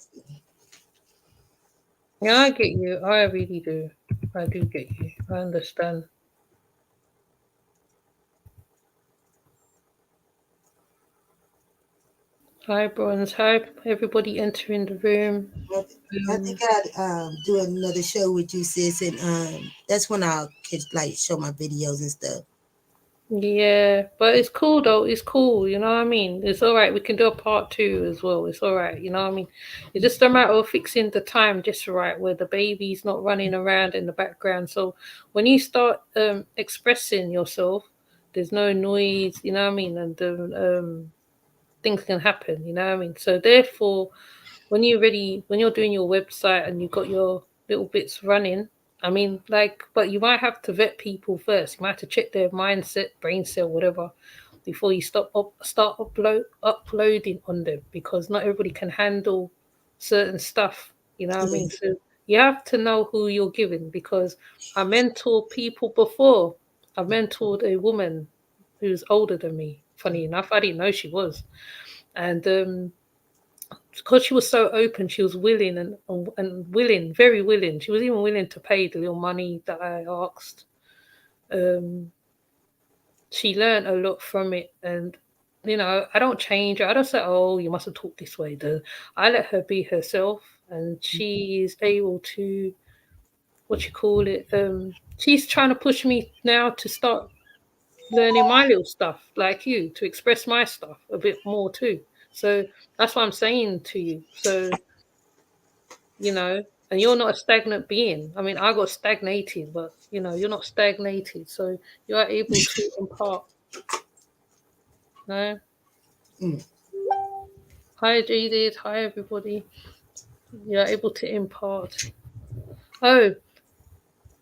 Yeah, I get you. I really do. I do get you. I understand. Hi, Bronze. Hi, everybody entering the room. I think I'd do another show with you, sis, and that's when I'll show my videos and stuff. Yeah, but it's cool though. It's cool, you know what I mean? It's all right. We can do a part 2 as well. It's all right, you know what I mean? It's just a matter of fixing the time just right where the baby's not running around in the background. So when you start expressing yourself, there's no noise, you know what I mean? And things can happen, you know what I mean? So therefore, when you're doing your website and you've got your little bits running, I mean, but you might have to vet people first. You might have to check their mindset, brain cell, whatever, before you start uploading on them, because not everybody can handle certain stuff. You know what I mean? So you have to know who you're giving, because I mentor people before. I mentored a woman who's older than me. Funny enough, I didn't know she was, and because she was so open, she was willing and willing, very willing. She was even willing to pay the little money that I asked. She learned a lot from it, and I don't change her. I don't say, "Oh, you mustn't talk this way." Though I let her be herself, and she is able to, what you call it. She's trying to push me now to start learning my little stuff, like you, to express my stuff a bit more too. So that's what I'm saying to you. So and you're not a stagnant being. I mean, I got stagnated, but you're not stagnated, so you are able to impart. No. Hi, Jaded. Hi, everybody. You're able to impart. Oh,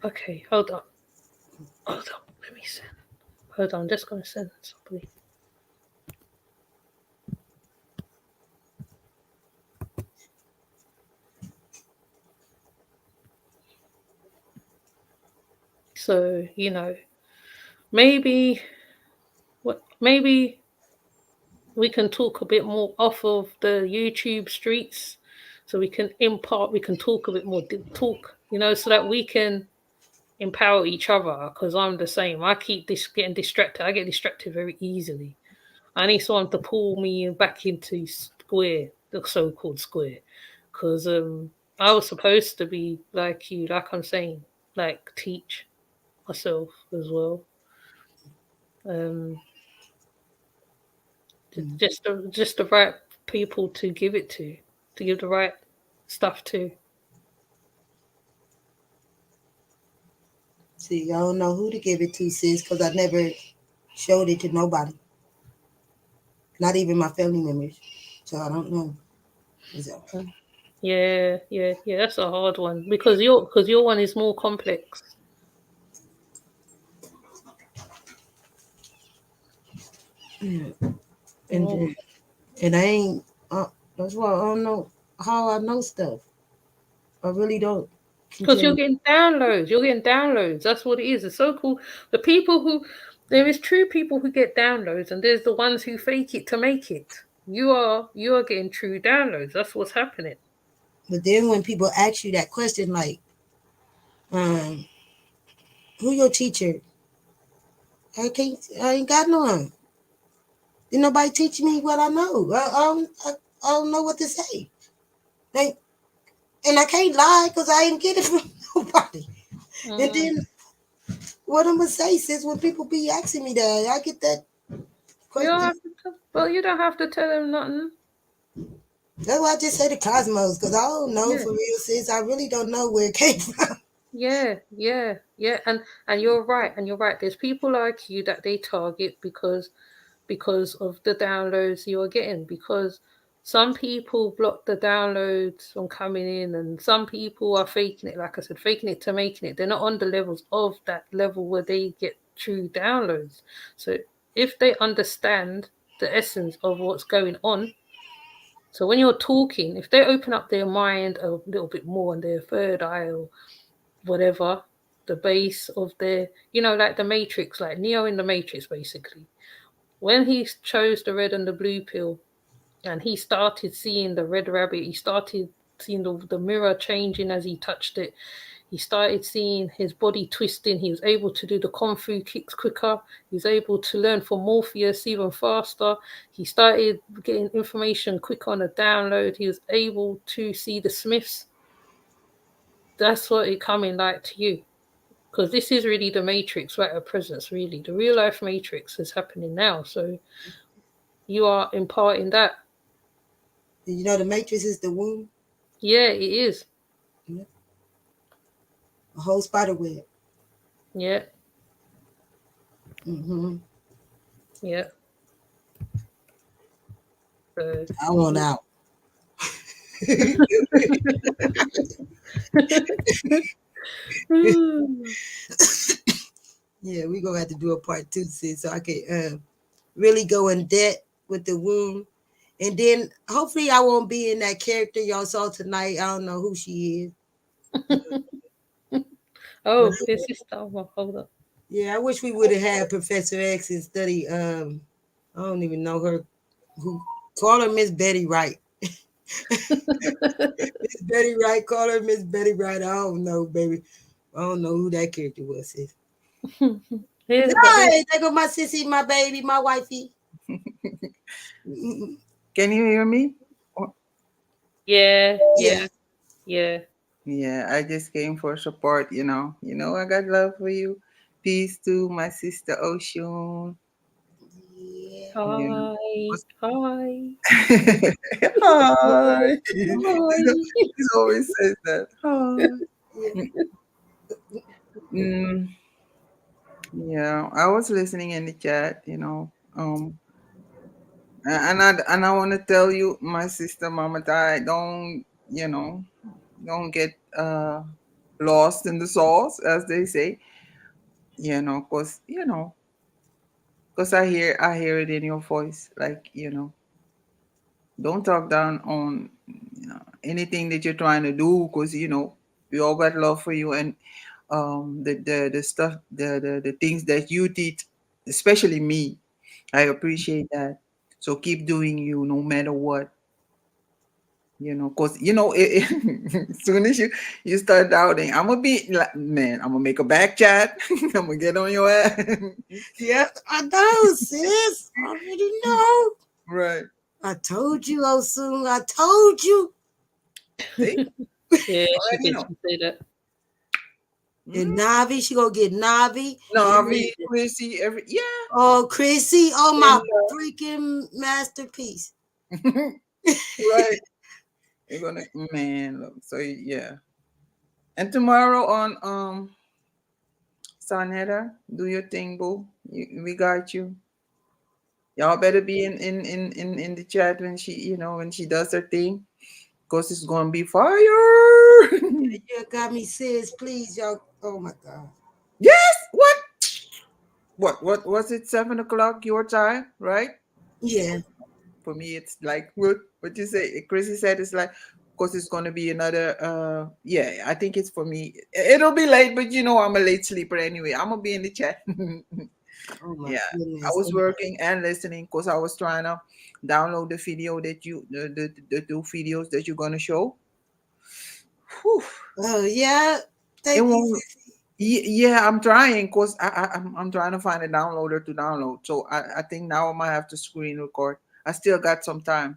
okay. Hold on. Let me send. Hold on. I'm just gonna send somebody. So maybe we can talk a bit more off of the YouTube streets, so we can impart. We can talk a bit more. So that we can empower each other, because I'm the same. I keep getting distracted. I get distracted very easily. I need someone to pull me back into square, the so-called square, because I was supposed to be like you, like I'm saying, like teach myself as well. Just the right people to give it to give the right stuff to. See, I don't know who to give it to, sis, because I never showed it to nobody. Not even my family members. So I don't know. Yeah. That's a hard one, because your one is more complex. Yeah. And I ain't. That's why I don't know how I know stuff. I really don't. Because you're getting downloads. You're getting downloads. That's what it is. The so-called the people who there is true people who get downloads, and there's the ones who fake it to make it. You are getting true downloads. That's what's happening. But then when people ask you that question, like, who your teacher? I ain't got none. Did nobody teach me what I know? I don't know what to say. And I can't lie because I ain't get it from nobody. And then what I'm gonna say, sis, when people be asking me that, I get that question. You don't have to tell them nothing. That's why I just say the cosmos, because I don't know for real, sis. I really don't know where it came from. Yeah. And you're right. There's people like you that they target because of the downloads you're getting, because some people block the downloads from coming in, and some people are faking it, like I said, faking it to making it. They're not on the levels of that level where they get true downloads. So if they understand the essence of what's going on, so when you're talking, if they open up their mind a little bit more on their third eye or whatever, the base of their, like the Matrix, like Neo in the Matrix, basically. When he chose the red and the blue pill and he started seeing the red rabbit, he started seeing the mirror changing as he touched it. He started seeing his body twisting. He was able to do the Kung Fu kicks quicker. He was able to learn from Morpheus even faster. He started getting information quick on a download. He was able to see the Smiths. That's what it coming like to you. Because this is really the Matrix right at present, really. The real life Matrix is happening now. So you are imparting that. You know the Matrix is the womb? Yeah, it is. Yeah. A whole spider web. Yeah. Mm-hmm. Yeah. So, I want out. Yeah, we're gonna have to do a part 2, sis, so I can really go in depth with the womb. And then hopefully I won't be in that character y'all saw tonight. I don't know who she is. oh, this is hold up. Yeah, I wish we would have had Professor X and study. I don't even know her. Who call her Miss Betty Wright? Miss Betty Wright. Call her Miss Betty Wright. I don't know, baby. I don't know who that character was. Sis. Hey, there go my sissy, my baby, my wifey. Can you hear me? Yeah. Yeah, I just came for support, I got love for you. Peace to my sister Ocean. Yeah. Hi. Hi. Hi. He always says that. Hi. Yeah, I was listening in the chat, and I want to tell you, my sister Mama Tai, don't get lost in the sauce, as they say, because I hear it in your voice, like, don't talk down on anything that you're trying to do, because we all got love for you, and the stuff, the things that you did, especially me, I appreciate that. So keep doing you, no matter what. Because as soon as you start doubting, I'm gonna be like, man, I'm gonna make a back chat. I'm gonna get on your ass. Yeah, I know, sis. I already know. Right. I told you, Osun. I told you. See? Yeah, she did say that. And Navi, she gonna get Navi. Navi, Chrissy, Oh, Chrissy, oh my freaking masterpiece. Right. You're gonna, man, look. So yeah. And tomorrow on Sanetta, do your thing, boo. We got you. Y'all better be in the chat when she, when she does her thing, because it's gonna be fire. You got me, sis. Please, y'all. Oh my God. Yes. What was it? 7:00 your time, right? Yeah. For me, it's like what you say. Chrissy said it's like course, it's going to be another. Yeah, I think it's for me. It'll be late, but you know I'm a late sleeper anyway. I'm gonna be in the chat. Oh my Yeah, I goodness. was working and listening because I was trying to download the video that the two videos that you're gonna show. Whew. Oh yeah. It Thank you. won't. Yeah, I'm trying because I'm trying to find a downloader to download. So I think now I might have to screen record. I still got some time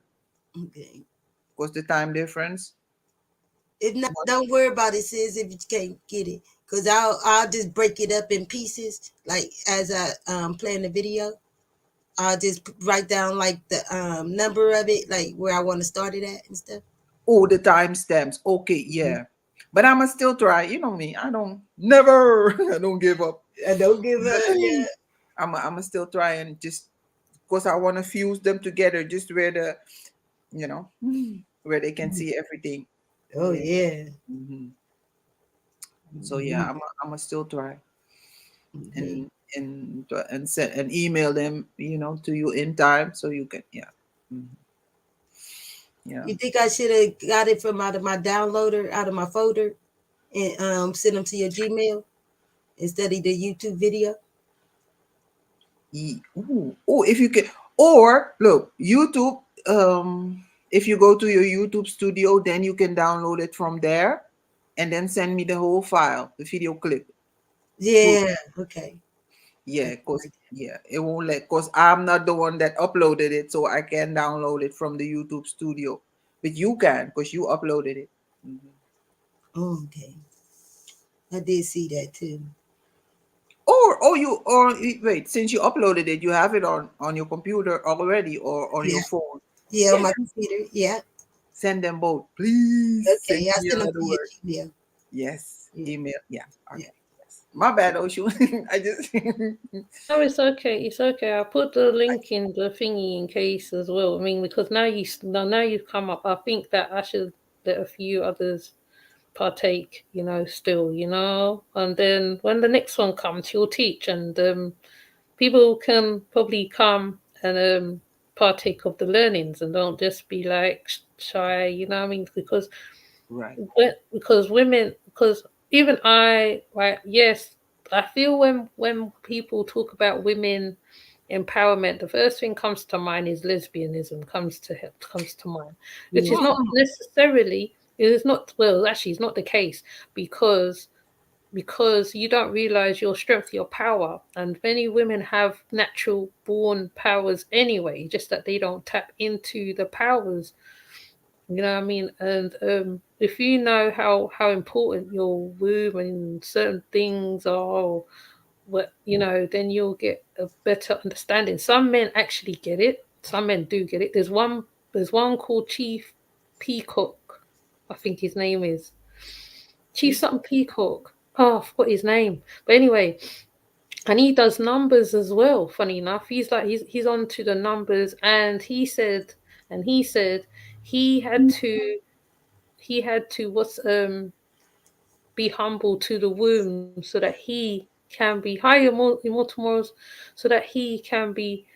Okay. because the time difference. If not, don't worry about it, sis, if you can't get it. Cause I'll just break it up in pieces. Like as I playing the video. I'll just write down like the number of it, like where I want to start it at and stuff. Oh, the timestamps. Okay, yeah. But I'ma still try. You know me. I don't never. I don't give up. I don't give up. Yeah. I'ma still try and just because I want to fuse them together, just where the you know where they can see everything. Oh yeah. Mhm. So yeah, I'ma still try Okay. and send and email them, to you in time so you can Mhm. Yeah. You think I should have got it from out of my downloader, out of my folder, and send them to your Gmail instead of the YouTube video? Oh, if you can, or look, YouTube. If you go to your YouTube studio, then you can download it from there, and then send me the whole file, the video clip. Yeah. Okay. Yeah, it won't cause I'm not the one that uploaded it, so I can download it from the YouTube studio. But you can, because you uploaded it. Mhm. Okay. I did see that too. Wait, since you uploaded it, you have it on your computer already or on your phone. Yeah, on my computer. Yeah. Send them both, please. Send Okay. I me send them to another your word. Gmail. Yes, Yeah. email. Yeah. Okay. Yeah. Yes. My bad, Oshu. I just. No, it's okay. It's okay. I put the link in the thingy in case as well. I mean, because now you've come up. I think that I should let a few others partake. Still. And then when the next one comes, you'll teach, and people can probably come and partake of the learnings, and don't just be like shy. You know what I mean? Because Right. women, because even I, right, yes, I feel when people talk about women empowerment, the first thing comes to mind is lesbianism comes to mind, which is not necessarily, it is not, well, actually it's not the case, because you don't realize your strength, your power, and many women have natural born powers anyway, just that they don't tap into the powers. You know what I mean? And if you know how important your womb and certain things are, then you'll get a better understanding. Some men actually get it. Some men do get it. There's one called Chief Peacock. I think his name is Chief something Peacock. Oh, I forgot his name. But anyway, and he does numbers as well. Funny enough, he's on to the numbers, and he said he had to be humble to the womb so that he can be higher immortal morals, so that he can be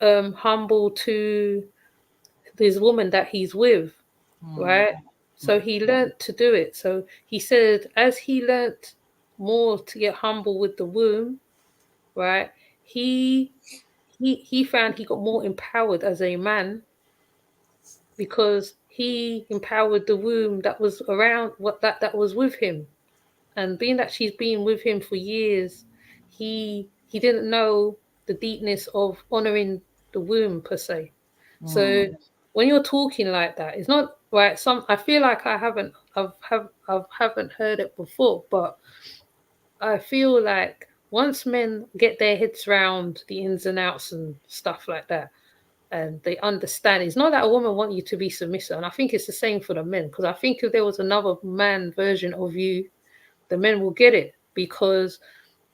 humble to this woman that he's with, right? So he learned to do it. So he said, as he learned more to get humble with the womb, right? He found he got more empowered as a man, because he empowered the womb that was around, that was with him. And being that she's been with him for years, he didn't know the deepness of honoring the womb per se. So when you're talking like that, it's not right. I feel like I haven't heard it before, but I feel like once men get their heads around the ins and outs and stuff like that, and they understand, it's not that a woman wants you to be submissive. And I think it's the same for the men, because I think if there was another man version of you, the men will get it, because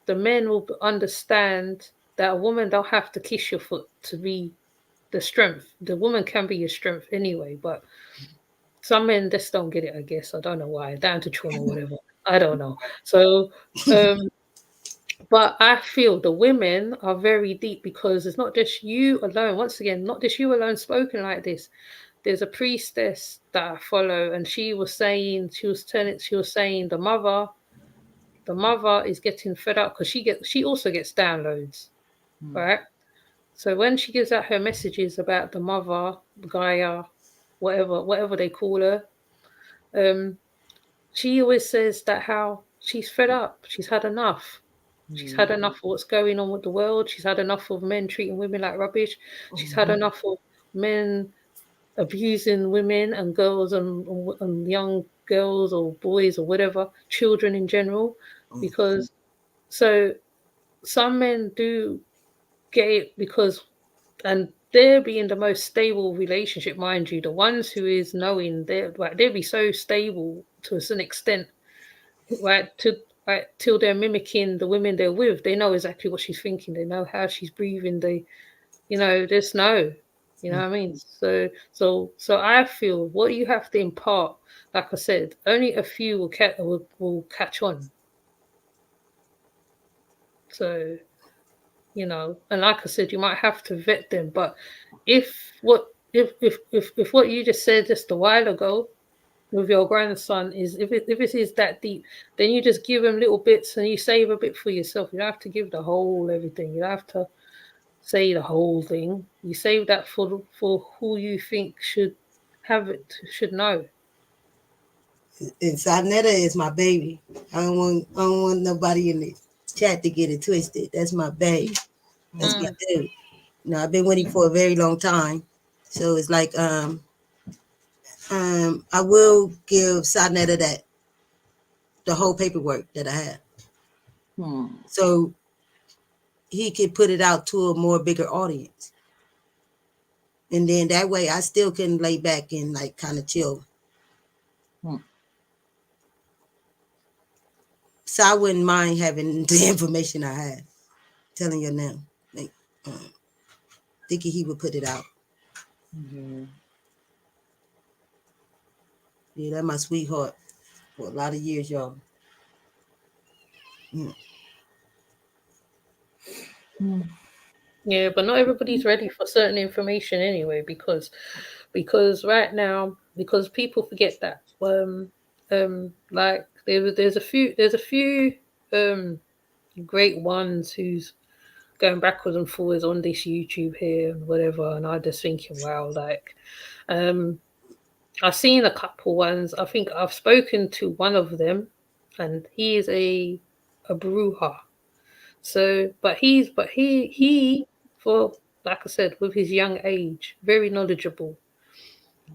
the men will understand that a woman don't have to kiss your foot to be the strength. The woman can be your strength anyway, but some men just don't get it, I guess. I don't know why. Down to trauma or whatever. I don't know. So, but I feel the women are very deep, because it's not just you alone. Once again, not just you alone spoken like this. there's a priestess that I follow, and she was saying the mother is getting fed up because she also gets downloads, right? So when she gives out her messages about the mother, Gaia, whatever they call her, she always says that how she's fed up, she's had enough. She's had enough of what's going on with the world. She's had enough of men treating women like rubbish. She's had enough of men abusing women and girls and young girls or boys or whatever, children in general. Because so some men do get it because, and they're being the most stable relationship, mind you, the ones who is knowing they'll be so stable to an extent, right? Till they're mimicking the women they're with. They know exactly what she's thinking. They know how she's breathing. They, just know. You know what I mean? So I feel what you have to impart, like I said, only a few will catch on. So, and like I said, you might have to vet them. But if what you just said just a while ago with your grandson is if it is that deep, then you just give him little bits and you save a bit for yourself. You don't have to give the whole everything. You don't have to say the whole thing. You save that for who you think should have it, should know. And Sarnetta is my baby. I don't want nobody in the chat to get it twisted. That's my baby. That's my dude. I've been with him for a very long time. So it's like I will give Sarnetta the whole paperwork that I have. So he can put it out to a more bigger audience. And then that way I still can lay back and like kind of chill. So I wouldn't mind having the information I have. Telling you now. Like, thinking he would put it out. Yeah, that's my sweetheart for a lot of years, y'all. Yeah, but not everybody's ready for certain information anyway, because right now, because people forget that like there's a few great ones who's going backwards and forwards on this YouTube here and whatever, and I just thinking, wow, like I've seen a couple ones. I think I've spoken to one of them, and he is a Bruja. So, but he, for like I said, with his young age, very knowledgeable.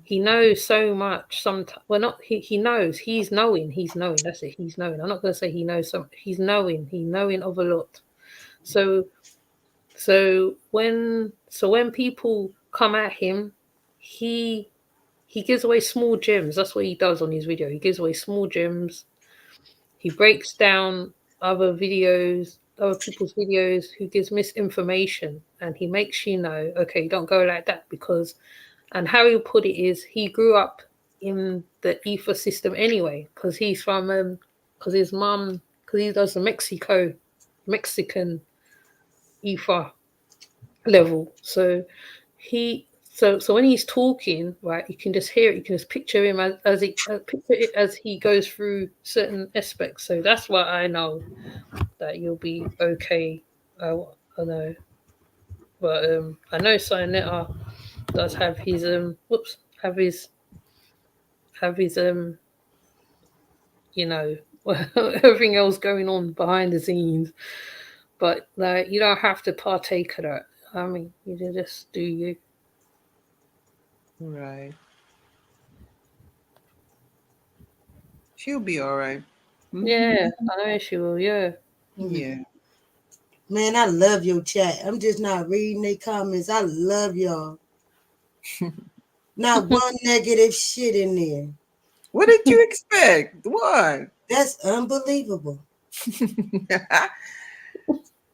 He knows so much. Sometimes, well, not he knows. He's knowing. That's it. He's knowing. I'm not going to say he knows some. He's knowing. He's knowing of a lot. So when people come at him, he gives away small gems. That's what he does on his video. He gives away small gems. He breaks down other people's videos, who gives misinformation, and he makes you know, okay, don't go like that, because, and how he'll put it is, he grew up in the Ifa system anyway, because he's from, because his mum, because he does the Mexican Ifa level, so So when he's talking, right, you can just hear it. You can just picture him as he goes through certain aspects. So that's why I know that you'll be okay. I know, but I know Sarnetta does have his everything else going on behind the scenes. But like, you don't have to partake of that. I mean, you just do you. Right. She'll be all right. Yeah, I know she will. Yeah. Yeah. Man, I love your chat. I'm just not reading their comments. I love y'all. Not one negative shit in there. What did you expect? What? That's unbelievable.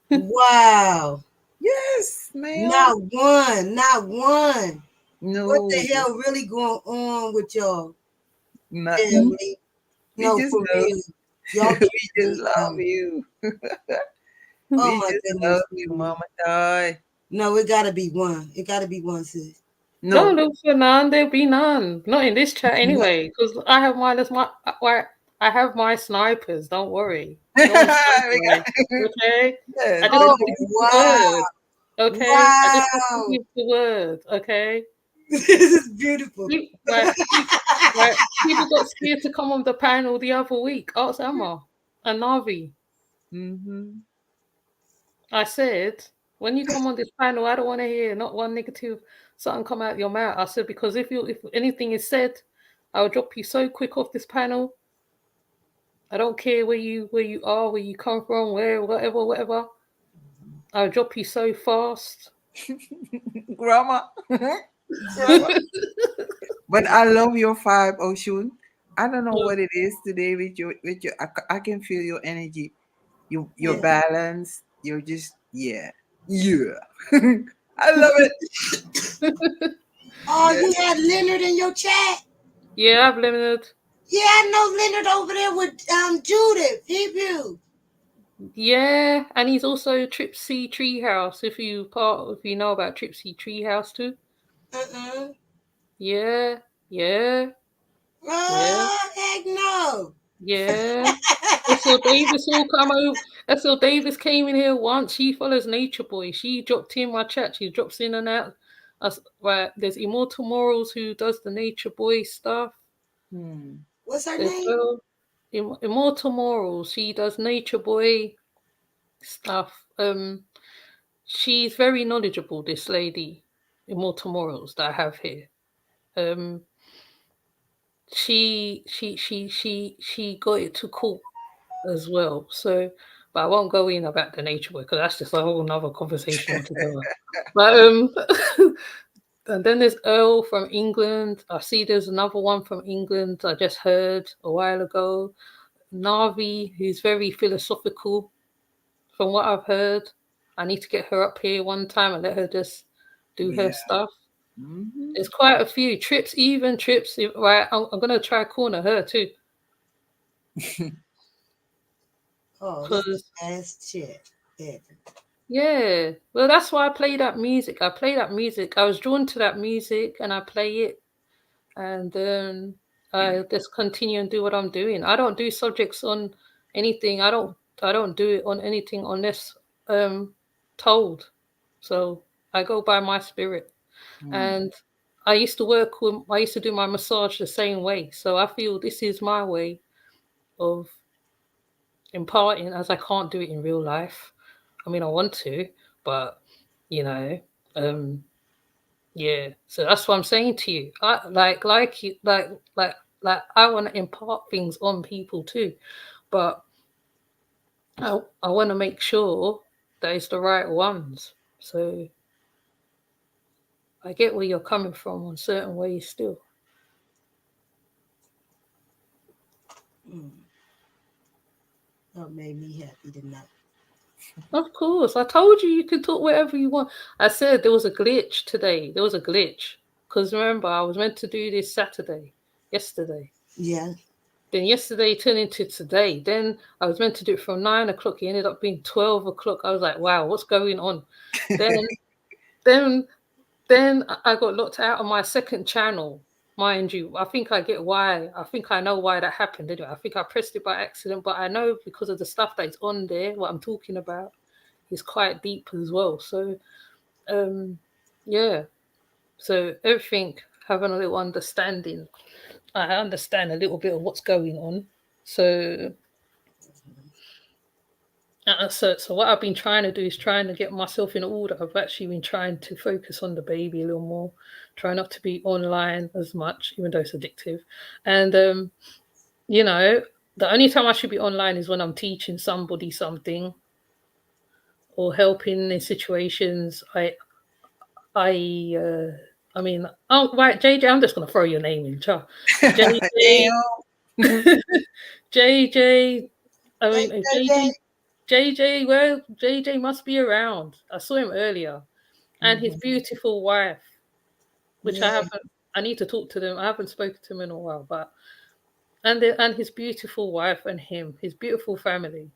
Wow. Yes, man. Not one. No. What the hell really going on with y'all? Nothing. No, for real. Y'all we just love you. Oh my goodness. Love you, Mama Die. No, it gotta be one. It gotta be one, sis. Don't No. look for none. There'll be none. Not in this chat anyway, because I have mine as my. I have my snipers. Don't worry. Go and snipe mine. Okay. I Yes, just Oh, have to give you the wow. word. Okay. I just have to Wow. give the word. Okay. This is beautiful. Right. People got scared to come on the panel the other week. Ask Emma and Navi. Mm-hmm. I said, when you come on this panel, I don't want to hear not one negative something come out your mouth. I said, because if anything is said, I'll drop you so quick off this panel. I don't care where you are, where you come from, whatever. I'll drop you so fast. Grandma. Grandma. But I love your vibe, Oshun. I don't know what it is today with you. I can feel your energy. Your Yeah. balance. You're just yeah. I love it. Oh, you had Leonard in your chat? Yeah, I've limited. Yeah, I know Leonard over there with Judith. Hebrew. Yeah, and he's also Tripsy Treehouse. If you know about Tripsy Treehouse too. Yeah. Oh, heck no. Yeah. Essel Davis all come over. Essel Davis came in here once. She follows Nature Boy. She dropped in my chat. She drops in and out. Right. There's Immortal Morals who does the Nature Boy stuff. What's her There's name? Immortal Morals. She does Nature Boy stuff. She's very knowledgeable, this lady, Immortal Morals, that I have here. She got it to court as well. So, but I won't go in about the nature work because that's just a whole nother conversation altogether. But and then there's Earl from England. I see there's another one from England I just heard a while ago. Navi, who's very philosophical, from what I've heard. I need to get her up here one time and let her just do her stuff. Mm-hmm. There's quite a few trips, right? I'm gonna try corner her too. Oh, that's the best shit ever. Yeah, well, that's why I play that music. I was drawn to that music, and I play it, and then I just continue and do what I'm doing. I don't do subjects on anything. I don't do it on anything unless told. So I go by my spirit, and I used to do my massage the same way. So I feel this is my way of imparting, as I can't do it in real life. I mean, I want to, but yeah. So that's what I'm saying to you. I I want to impart things on people too, but I want to make sure that it's the right ones. So I get where you're coming from on certain ways still. That made me happy tonight. Of course. I told you can talk whatever you want. I said there was a glitch today. There was a glitch. Because remember, I was meant to do this yesterday. Yeah. Then yesterday turned into today. Then I was meant to do it from 9 o'clock. It ended up being 12 o'clock. I was like, wow, what's going on? Then I got locked out of my second channel. Mind you, I think I get why. I think I know why that happened. Anyway, I think I pressed it by accident, but I know because of the stuff that's on there, what I'm talking about is quite deep as well. So, yeah. So everything, having a little understanding. I understand a little bit of what's going on. So what I've been trying to do is trying to get myself in order. I've actually been trying to focus on the baby a little more, try not to be online as much, even though it's addictive. And, the only time I should be online is when I'm teaching somebody something or helping in situations. I mean, oh, right, JJ, I'm just going to throw your name in. JJ, JJ, I mean, JJ, well, JJ must be around. I saw him earlier. And his beautiful wife, which I need to talk to them. I haven't spoken to him in a while, but and his beautiful wife and his beautiful family.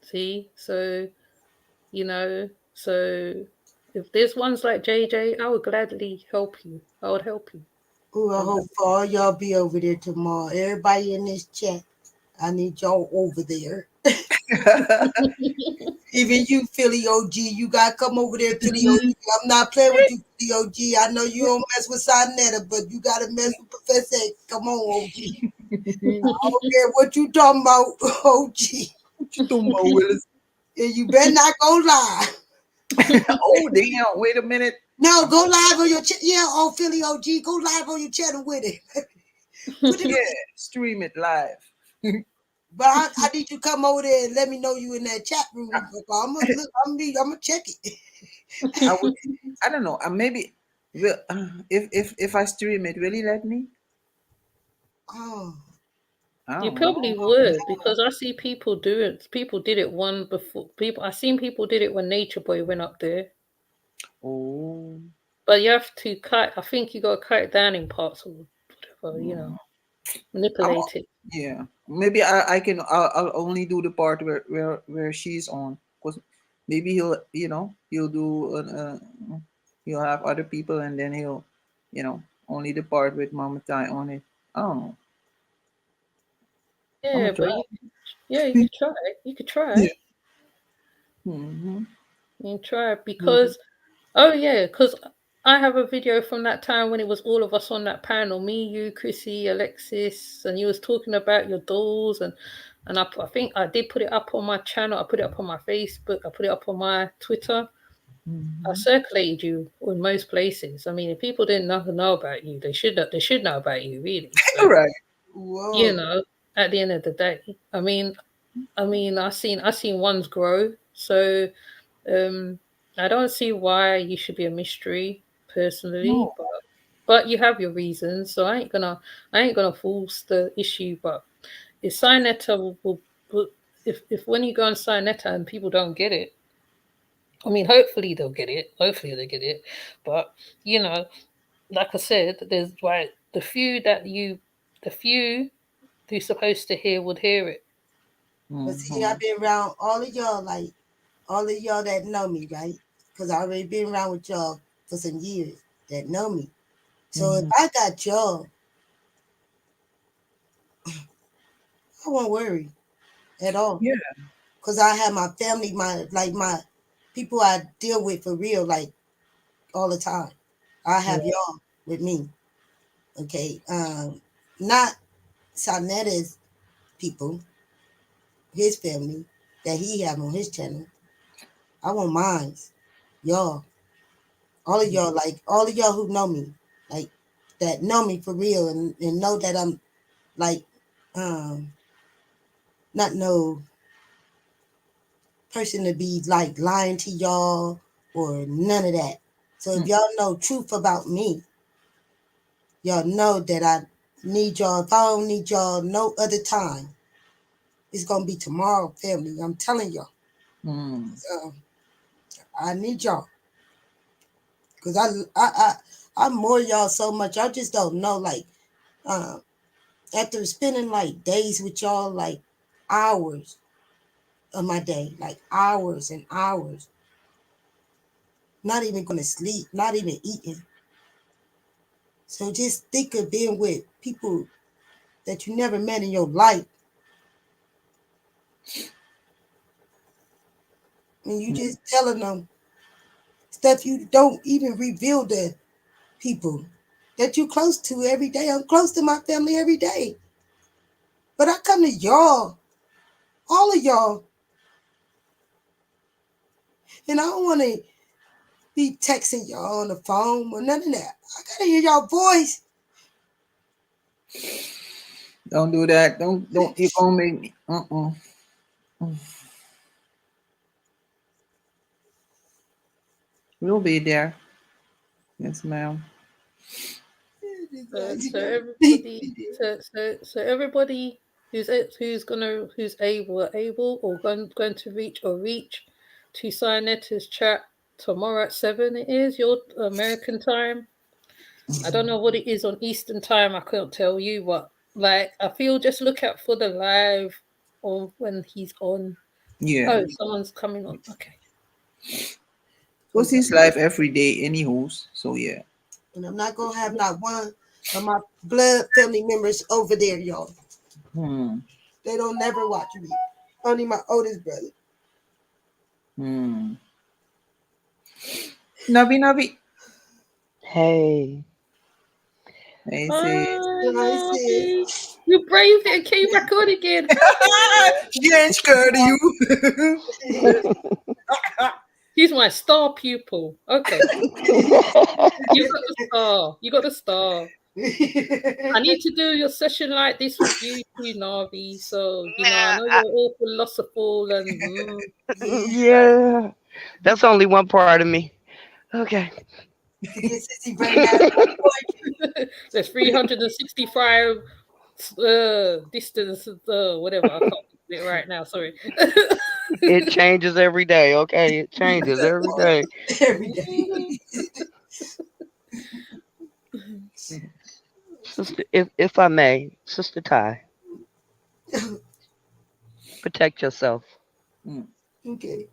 See, so if there's ones like JJ, I would gladly help you. I would help you. Ooh, I hope all y'all be over there tomorrow. Everybody in this chat, I need y'all over there. Even you, Philly OG, you gotta come over there, Philly OG. I'm not playing with you, Philly OG. I know you don't mess with Sonetta, but you gotta mess with Professor X. Come on, OG. I don't care what you talking about, OG. What you doing, Mo Willis? And you better not go live. Oh, damn. Wait a minute. No, go live on your channel. Yeah, on Philly OG. Go live on your channel with it. Yeah, stream it live. But I need you to come over there and let me know you in that chat room. I'm gonna look. I'm gonna check it. I don't know. Maybe if I stream it, will he let me? Oh, I You don't probably know. would, because I see people do it. People did it one before. I seen people did it when Nature Boy went up there. Oh, But you have to cut. I think you got to cut it down in parts or whatever. Manipulate it. yeah. Maybe I can. I'll only do the part where she's on, because maybe he'll do he'll have other people, and then he'll only the part with Mama Tai on it. I don't know. I'm Yeah, gonna try. you could try. You could try. Yeah. Mm-hmm. You can try because because I have a video from that time when it was all of us on that panel, me, you, Chrissy, Alexis, and you was talking about your dolls, and I think I did put it up on my channel. I put it up on my Facebook. I put it up on my Twitter. I circulated you in most places. I mean, if people didn't know about you, they should know about you, really. So, Right. whoa. at the end of the day, I mean, I seen ones grow. So, I don't see why you should be a mystery personally, No. but you have your reasons. So I ain't gonna force the issue. But if Signetta will if when you go on Signetta and people don't get it, I mean, hopefully they'll get it. Hopefully they get it. But like I said, there's the few who's supposed to hear would hear it. But see, I've been around all of y'all, like all of y'all that know me, right? Because I already been around with y'all for some years that know me. So if I got y'all, I won't worry at all. Yeah. Because I have my family, my people I deal with for real, like all the time. I have y'all with me. Okay. Not Sanetta's people, his family that he have on his channel. I want mine. Y'all. All of y'all, like all of y'all who know me, like that know me for real and know that I'm like not no person to be like lying to y'all or none of that. So if y'all know truth about me, y'all know that I need y'all. If I don't need y'all no other time, it's gonna be tomorrow, family. I'm telling y'all. So I need y'all. Cause I more y'all so much. I just don't know. Like after spending like days with y'all, like hours of my day, like hours and hours, not even gonna sleep, not even eating. So just think of being with people that you never met in your life. And you just telling them stuff you don't even reveal to people that you close to every day. I'm close to my family every day. But I come to y'all, all of y'all, and I don't want to be texting y'all on the phone or none of that. I gotta hear y'all voice. Don't do that. Don't. You're gonna make me. We'll be there. Yes, ma'am. So everybody who's able or going to reach to Signetta's chat tomorrow at 7. It is your American time. I don't know what it is on Eastern time. I can't tell you, but like I feel just look out for the live or when he's on. Yeah. Oh, someone's coming on. Okay. What's his life every day, anyhows? So yeah. And I'm not gonna have not one of my blood family members over there, y'all. They don't never watch me. Only my oldest brother. Navi. Hey. Hey, Hi, you braved it and came back on again. She ain't scared of you. He's my star pupil. Okay. You got the star. You got the star. I need to do your session like this with you too, Navi. So, I know you're all philosophical and Yeah. That's only one part of me. Okay. There's 365 distance, whatever. I can't do it right now. Sorry. It changes every day. Okay. It changes every day. Every day. Sister, if I may, Sister Ty, protect yourself. Okay.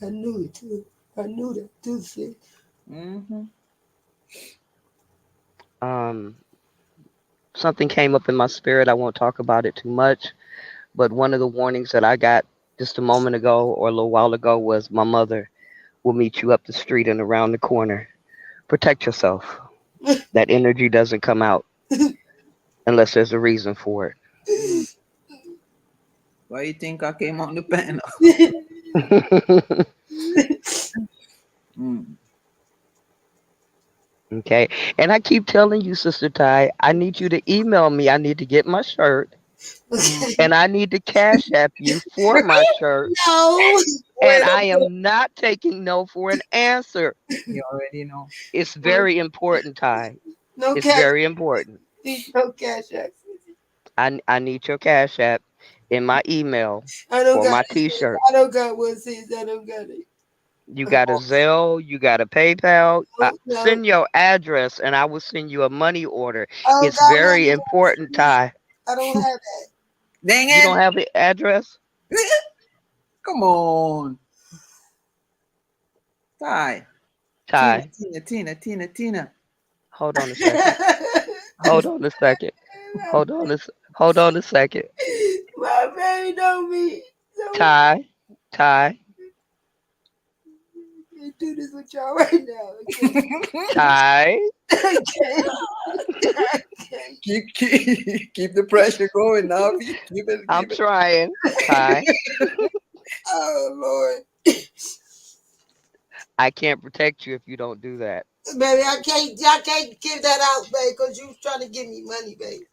I knew it too. I knew that too, sis. Something came up in my spirit. I won't talk about it too much, but one of the warnings that I got just a moment ago or a little while ago was my mother will meet you up the street and around the corner. Protect yourself. That energy doesn't come out unless there's a reason for it. Why you think I came on the panel? Okay. And I keep telling you, Sister Ty, I need you to email me. I need to get my shirt. And I need to cash app you for my shirt. No. And I am not taking no for an answer. You already know. It's very important, Ty. No It's cash. very important. No cash app. I need your cash app in my email I don't for got my it. t-shirt. I don't got one, sis. I don't got it. You got a Zelle, you got a PayPal. No. Send your address and I will send you a money order. I It's got very money. important, Ty. I don't have that. Dang You it. don't have the address? Come on. Ty. Tina. Hold on a second. Hold on a second. Hold on a second. My baby don't be. Ty. I do this with y'all right now. Ty. Keep the pressure going now. I'm trying. Ty. Oh Lord. I can't protect you if you don't do that. Baby, I can't give that out, baby, because you trying to give me money, baby.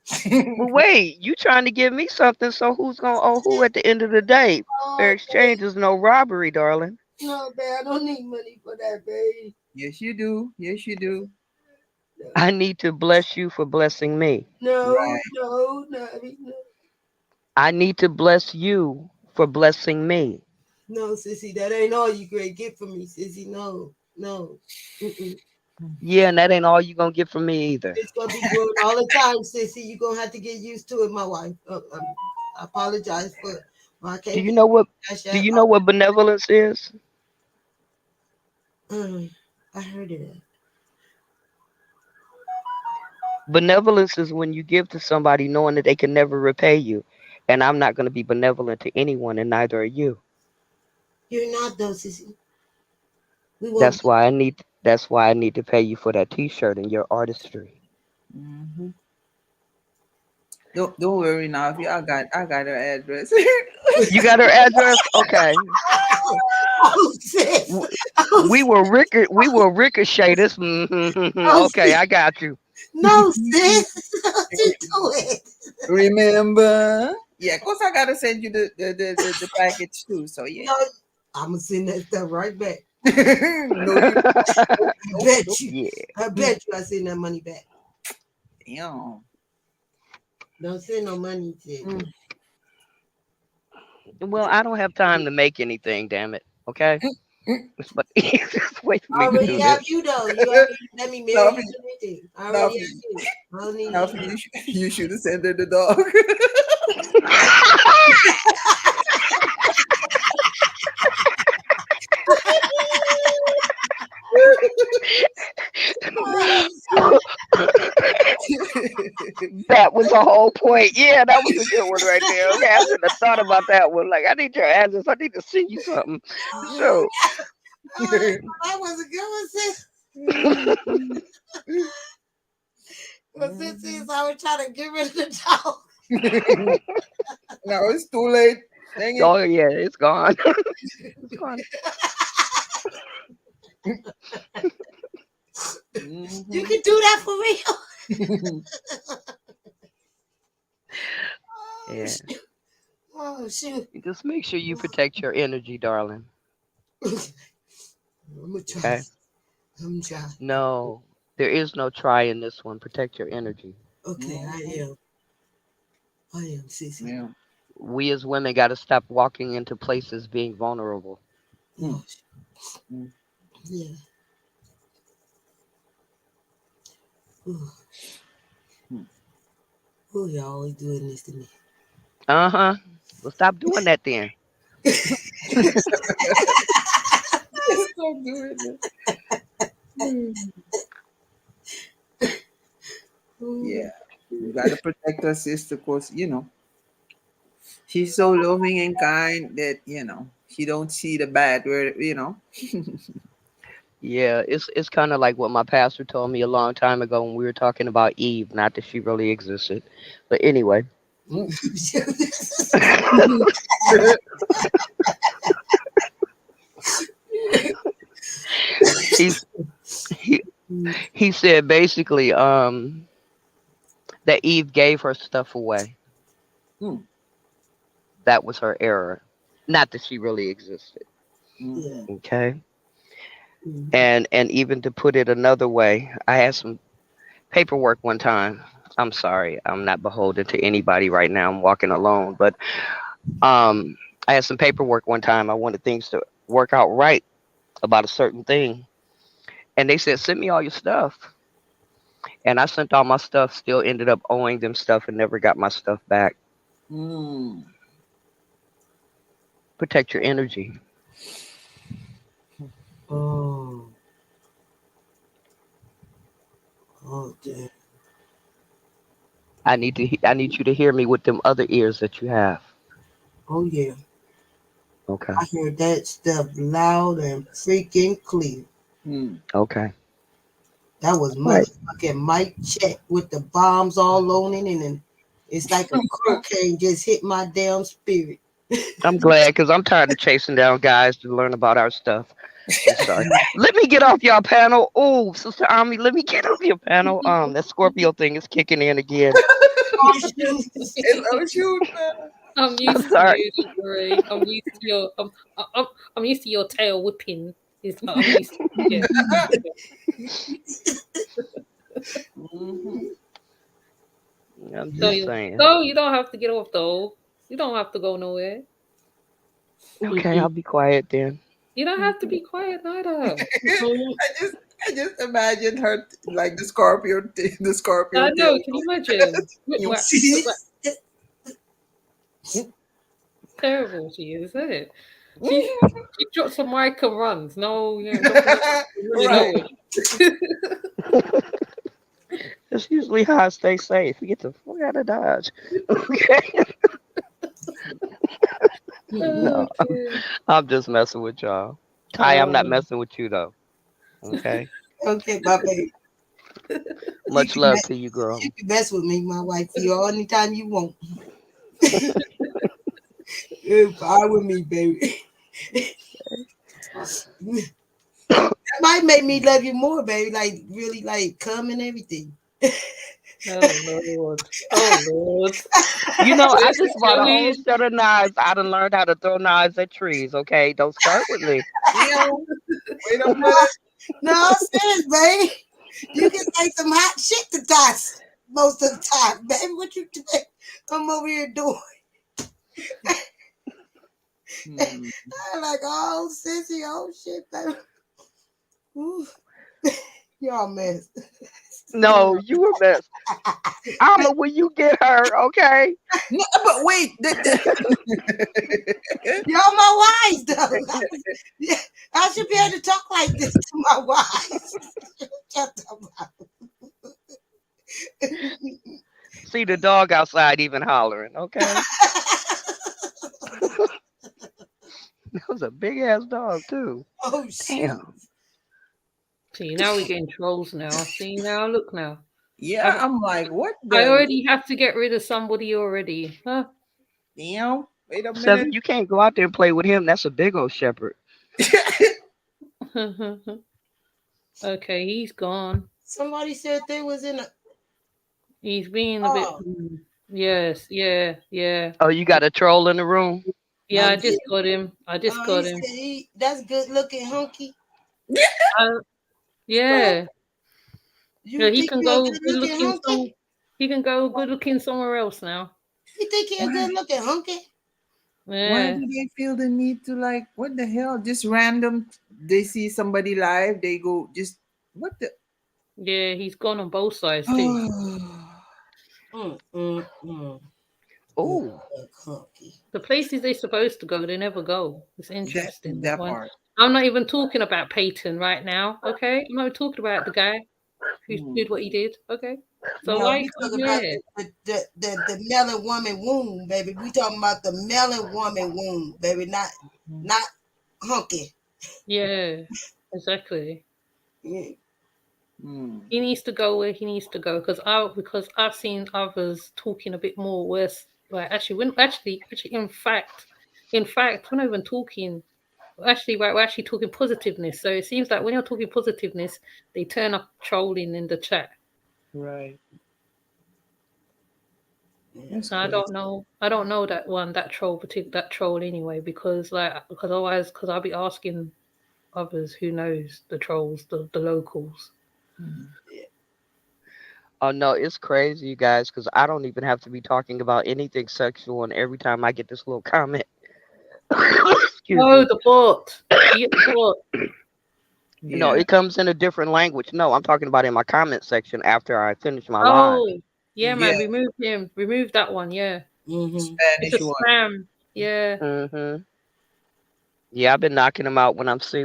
Well, wait, you trying to give me something, so who's gonna owe who at the end of the day? Fair exchange is no robbery, darling. No, babe, I don't need money for that, baby. Yes, you do. No. I need to bless you for blessing me. No. I need to bless you for blessing me. No, sissy, that ain't all you great get from me, sissy. No. Mm-mm. Yeah, and that ain't all you gonna get from me either. It's gonna be good all the time, sissy. You're gonna have to get used to it, my wife. I apologize for I can't. Do you know what benevolence is? I heard of that. Benevolence is when you give to somebody knowing that they can never repay you. And I'm not going to be benevolent to anyone, and neither are you. You're not though, sissy. That's why I need to pay you for that t-shirt and your artistry. Mm-hmm. Don't worry now. I got her address. You got her address? Okay. We will ricochet this. Okay, I got you. No, sis. Do it. Remember? Yeah, of course I gotta send you the package too. So yeah. No, I'm gonna send that stuff right back. I bet you I send that money back. Damn. Don't send no money to Well, I don't have time to make anything, damn it. Okay? But just wait for me I already to do have this. you though. You already let me marry you anything. I already have you. I don't need You should have sent her the dog. That was the whole point. Yeah, that was a good one right there. Okay, I should have thought about that one. Like, I need your address. I need to send you something. So, That was a good one, sis. Well, since I was trying to get rid of the dog. Now it's too late. Dang it. oh yeah, it's gone. It's gone. You can do that for real. Yeah. Oh shoot. Just make sure you protect your energy, darling. I'm gonna try. Okay. I'm trying. No, there is no try in this one. Protect your energy. Okay, I am, sissy. Yeah. We as women got to stop walking into places being vulnerable. Oh, yeah. Ooh. Ooh, y'all always doing this to me. Uh-huh. Well, stop doing that then. Stop doing it. Yeah. You gotta protect her sister because she's so loving and kind that she don't see the bad where Yeah, it's kind of like what my pastor told me a long time ago when we were talking about Eve. Not that she really existed, but anyway. he said basically that Eve gave her stuff away. That was her error. Not that she really existed. Yeah. Okay. And even to put it another way, I had some paperwork one time. I'm sorry, I'm not beholden to anybody right now. I'm walking alone, but I had some paperwork one time. I wanted things to work out right about a certain thing, and they said, "Send me all your stuff." And I sent all my stuff. Still ended up owing them stuff and never got my stuff back. Protect your energy. Oh. Oh, damn. I need you to hear me with them other ears that you have. Oh, yeah. Okay. I heard that stuff loud and freaking clear. Okay. That was motherfucking mic check with the bombs all on it, and then it's like a hurricane just hit my damn spirit. I'm glad because I'm tired of chasing down guys to learn about our stuff. I'm sorry. Let me get off y'all panel. Oh, Sister Ami, let me get off your panel. That Scorpio thing is kicking in again. I'm used to you, don't worry. I'm used to your tail whipping. I'm used to it. I'm just saying. No, you don't have to get off though. You don't have to go nowhere. Okay, I'll be quiet then. You don't have to be quiet either. I just imagined her like the Scorpio. I know. Can you imagine? Terrible she is, isn't it? She drops a mic and runs. No, Right. That's usually how I stay safe. We get the fuck out of Dodge. Okay. No, I'm just messing with y'all. Ty, I'm not messing with you though. Okay. Okay, my baby. Much love to you, girl. You can mess with me, my wife, for anytime you want. You're fine with me, baby. That might make me love you more, baby. Like really, like come and everything. Oh Lord! Oh Lord! You know, I just bought a whole set of knives. I done learned how to throw knives at trees. Okay, don't start with me. Wait a minute. No, serious, baby. You can say some hot shit to us most of the time, baby. What you doing? I'm over here doing. I'm like, oh, sissy, oh shit, baby. Ooh. Y'all mess. No, you a mess. I'ma when you get her, okay? No, but wait. Y'all my wives, though. Yeah, I should be able to talk like this to my wives. Shut up. See the dog outside even hollering, okay? That was a big ass dog too. Oh, shit. Damn. See, now we're getting trolls now. See, now, look now. Yeah, I'm like, what the? I already have to get rid of somebody already. Huh? Damn. Wait a minute. Seven, you can't go out there and play with him. That's a big old shepherd. Okay, he's gone. Somebody said they was in a. He's being a bit. Yes, yeah. Oh, you got a troll in the room? Yeah, I just got him. He said that's good looking hunky. Yeah. You Yeah, he think can you're go good good looking looking. hunky? He can go good looking somewhere else now. You think you're good looking hunky? Why Yeah. do they feel the need to like? What the hell? Just random. They see somebody live. They go just what the. Yeah, he's gone on both sides too. Oh, Hunky. The places they're supposed to go, they never go. It's interesting. that one. part. I'm not even talking about Peyton right now. Okay, I'm not talking about the guy who did what he did. Okay, so No, why we come talking about here? the melon woman womb, baby. We talking about the melon woman womb, baby. Not hunky. Yeah, exactly. Yeah. He needs to go where he needs to go because I've seen others talking a bit more worse. Like actually, in fact, we're not even talking. Actually, we're actually talking positiveness. So it seems like when you're talking positiveness, they turn up trolling in the chat. Right. So I don't know that troll anyway because otherwise I'll be asking others who knows the trolls, the locals. oh no, it's crazy, you guys, because I don't even have to be talking about anything sexual, and every time I get this little comment, excuse me, The bot. You get the bot. no, it comes in a different language. No, I'm talking about in my comment section after I finish my live. Oh, yeah, man, remove him. Remove that one, yeah. Spanish It's a one. spam. Yeah. Mm-hmm. Yeah, I've been knocking him out when I see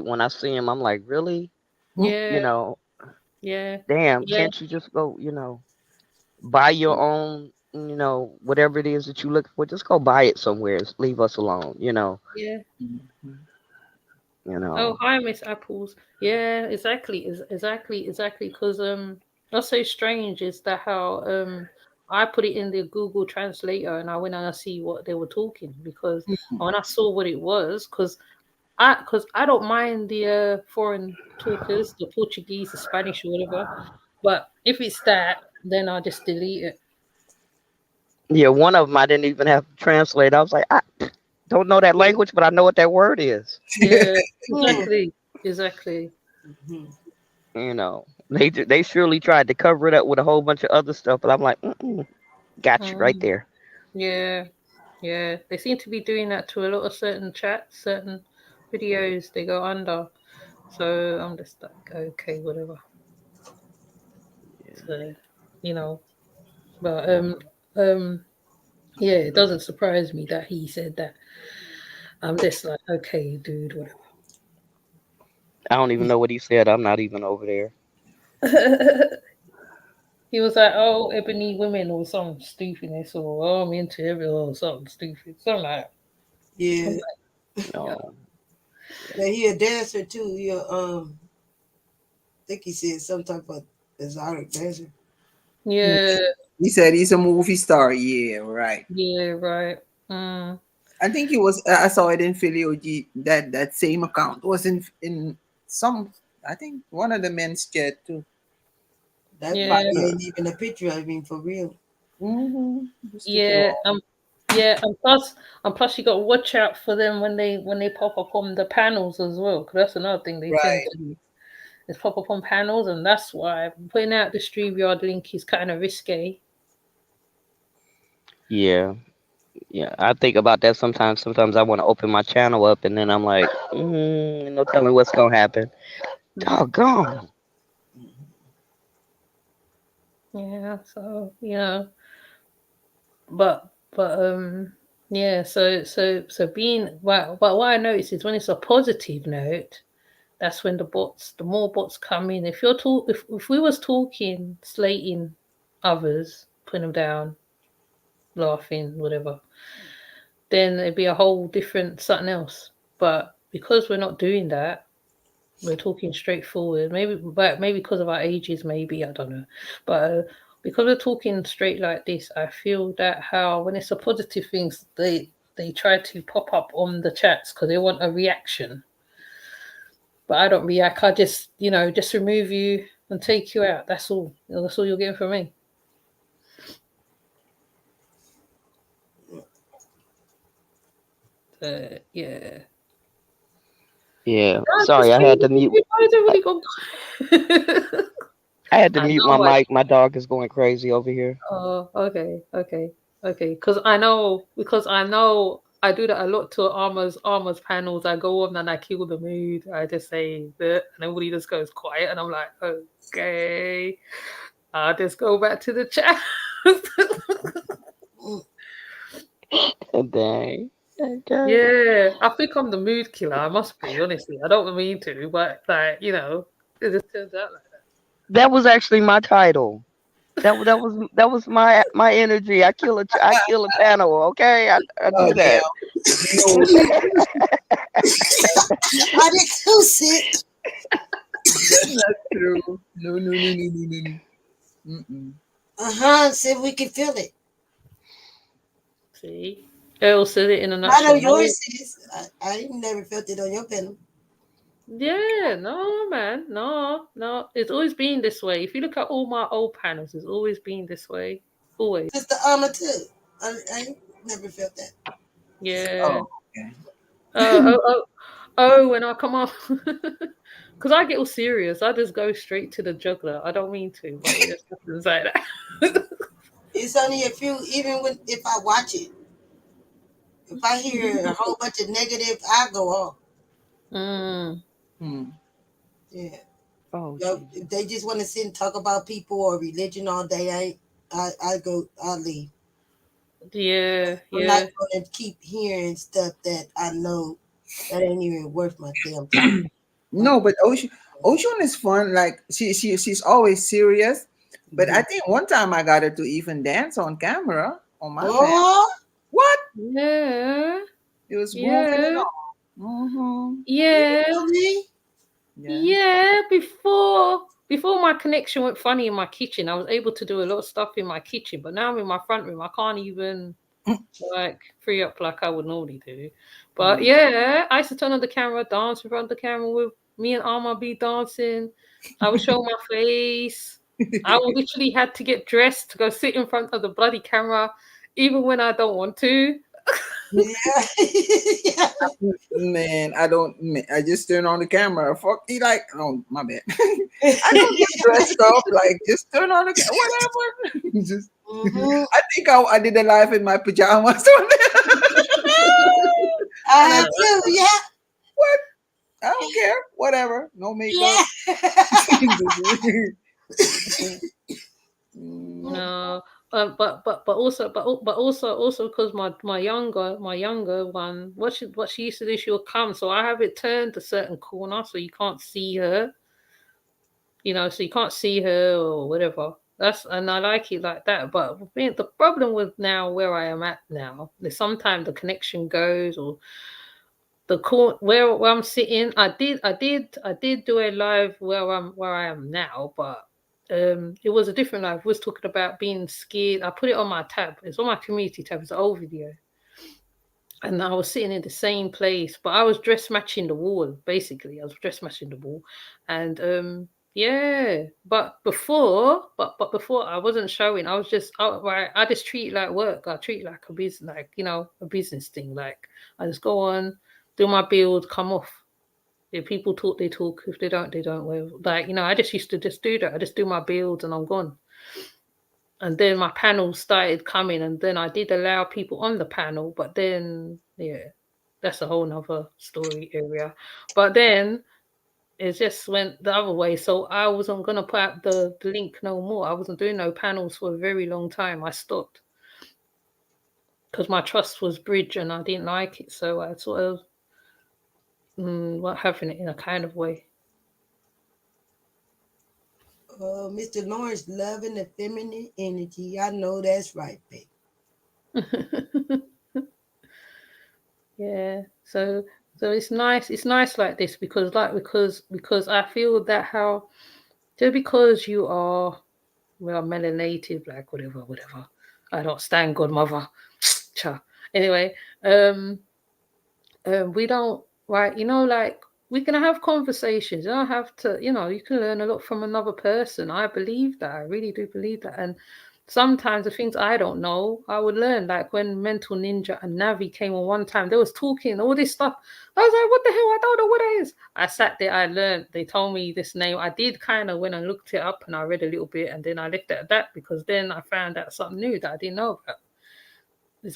him. I'm like, really? Yeah. You know, Yeah. damn, Yeah. can't you just go, buy your own, whatever it is that you look for, just go buy it somewhere. Leave us alone, Yeah. Oh, hi, Miss Apples. Yeah, exactly. Because what's so strange is that how I put it in the Google Translator and I went and I see what they were talking because when I saw what it was, because I don't mind the foreign talkers, the Portuguese, the Spanish, or whatever. But if it's that, then I'll just delete it. Yeah, one of them I didn't even have to translate. I was like, I don't know that language, but I know what that word is. Yeah, exactly. They surely tried to cover it up with a whole bunch of other stuff, but I'm like, got you right there. Yeah. They seem to be doing that to a lot of certain chats, certain videos. They go under. So I'm just like, okay, whatever. So, but yeah, it doesn't surprise me that he said that. I'm just like, okay, dude, whatever. I don't even know what he said. I'm not even over there. He was like, oh, ebony women or some stupidness, or oh, I'm into everyone or something stupid. Something like that. Yeah. No. Yeah, he a dancer too. He I think he said some type of exotic dancer. Yeah. He said he's a movie star. Yeah, right. Yeah, right. I think he was. I saw it in Philly OG. That same account was in some. I think one of the men's chat too. That probably ain't even a picture of him for real. Yeah. And plus you got to watch out for them when they pop up on the panels as well. Because that's another thing they tend to do. Is pop up on panels, and that's why putting out the StreamYard link is kind of risky. Yeah, I think about that sometimes. Sometimes I want to open my channel up, and then I'm like, no telling what's gonna happen. Doggone. Yeah, so but yeah, so being but what I notice is when it's a positive note, that's when the more bots come in. If we was talking, slating others, putting them down, laughing, whatever, then it'd be a whole different something else. But because we're not doing that, we're talking straightforward. Maybe because of our ages, maybe I don't know. But because we're talking straight like this, I feel that how when it's a positive things, they try to pop up on the chats because they want a reaction. But I don't react. I just remove you and take you out. That's all. That's all you're getting from me. Yeah. Yeah. Sorry, I had to mute. Why is everybody gone? I had to I mute know my mic. My dog is going crazy over here. Oh, okay. Because I know I do that a lot to armors panels. I go on and I kill the mood. I just say that, and everybody just goes quiet, and I'm like, okay, I'll just go back to the chat. Dang. Okay. Yeah, I think I'm the mood killer. I must be, honestly. I don't mean to, but it just turns out like that. That was actually my title. That was my energy. I kill a panel. Okay, I Oh do that. I didn't too sick. That's true. No. See, we can feel it. See, Elle said it in a I nutshell. know yours is. I never felt it on your panel. Yeah, no, man, no. It's always been this way. If you look at all my old panels, it's always been this way. Always. Just the armor too. I never felt that. Yeah. Oh, okay. When I come off, because I get all serious, I just go straight to the juggler. I don't mean to, but it just happens like that. It's only a few. Even if I watch it, if I hear a whole bunch of negative, I go off. Yeah. Oh, If they just want to sit and talk about people or religion all day, I'll leave. Yeah. I'm not going to keep hearing stuff that I know that ain't even worth my damn time. No, but Ocean is fun. Like she's always serious. But I think one time I got her to even dance on camera on my fan. What? Yeah. It was moving and all. Yeah. Really? Yeah. Before my connection went funny in my kitchen, I was able to do a lot of stuff in my kitchen. But now I'm in my front room. I can't even free up like I would normally do. But yeah, I used to turn on the camera, dance in front of the camera with me and Alma be dancing. I would show my face. I literally had to get dressed to go sit in front of the bloody camera, even when I don't want to. Yeah. Man, I just turn on the camera. Fuck, oh, my bad. I don't get dressed up. Like, just turn on the camera, whatever. Just, I think I did a live in my pajamas. I have too, yeah. What? I don't care. Whatever. No makeup. No, but also because my younger one, what she used to do, she would come, so I have it turned a certain corner so you can't see her, so you can't see her or whatever. And I like it like that. But the problem with now where I am at now is sometimes the connection goes, or the court where I'm sitting. I did do a live where I am now, but it was a different live. I was talking about being scared. I put it on my tab. It's on my community tab. It's an old video. And I was sitting in the same place, but I was dress matching the wall, basically. I was dress matching the wall. And yeah, but before I wasn't showing. I was just I just treat it like work. I treat it like a business, a business thing. Like I just go on, do my build, come off. If people talk, they talk. If they don't, they don't. Well, I just used to just do that. I just do my builds and I'm gone. And then my panel started coming, and then I did allow people on the panel, but then, yeah, that's a whole nother story area. But then it just went the other way. So I wasn't gonna put up the link no more. I wasn't doing no panels for a very long time. I stopped because my trust was bridge and I didn't like it. So I sort of not having it in a kind of way. Mr. Lawrence loving the feminine energy. I know that's right, babe. Yeah. So it's nice. It's nice like this because I feel that how just because you are melanated, black, whatever. I don't stand godmother. Cha. Anyway, we don't right. Like we can have conversations. You don't have to. You can learn a lot from another person. I believe that. I really do believe that. And sometimes the things I don't know, I would learn. Like when Mental Ninja and Navi came on one time, they was talking all this stuff. I was like, what the hell? I don't know what it is. I sat there, I learned. They told me this name. I did kind of went and looked it up and I read a little bit and then I left it at that because then I found out something new that I didn't know about. It's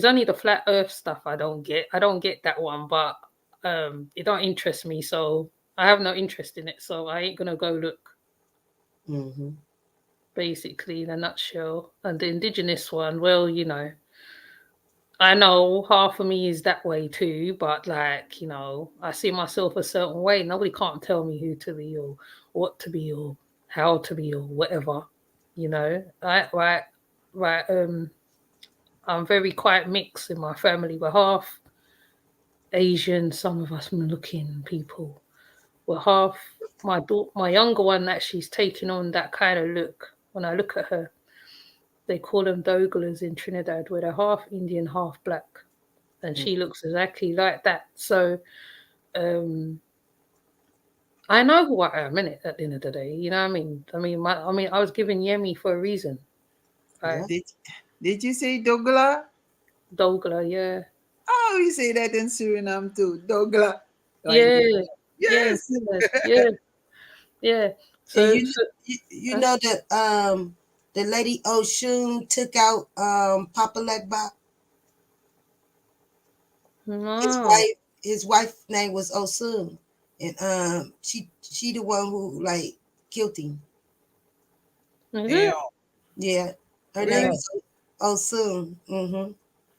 only the flat earth stuff I don't get. I don't get that one, but it don't interest me. So I have no interest in it. So I ain't going to go look. Mm-hmm. Basically, in a nutshell. And the indigenous one, well, I know half of me is that way too, but like, I see myself a certain way. Nobody can't tell me who to be or what to be or how to be or whatever, Right. I'm very quite mixed in my family. We're half Asian, some of us looking people. We're half my younger one that she's taking on that kind of look. When I look at her, they call them Douglas in Trinidad, where they're half Indian, half black. And she looks exactly like that. So I know who I am, innit, at the end of the day. You know what I mean? I was given Yemi for a reason. Right? Did you say Dogla? Dogla, yeah. Oh, you say that in Suriname too. Dogla. Yeah. Yes. Yeah. So you know that the lady Oshun took out Papa Legba. No. His wife's name was Osun, and she the one who like killed him. Yeah, her name is Osun. Mm-hmm.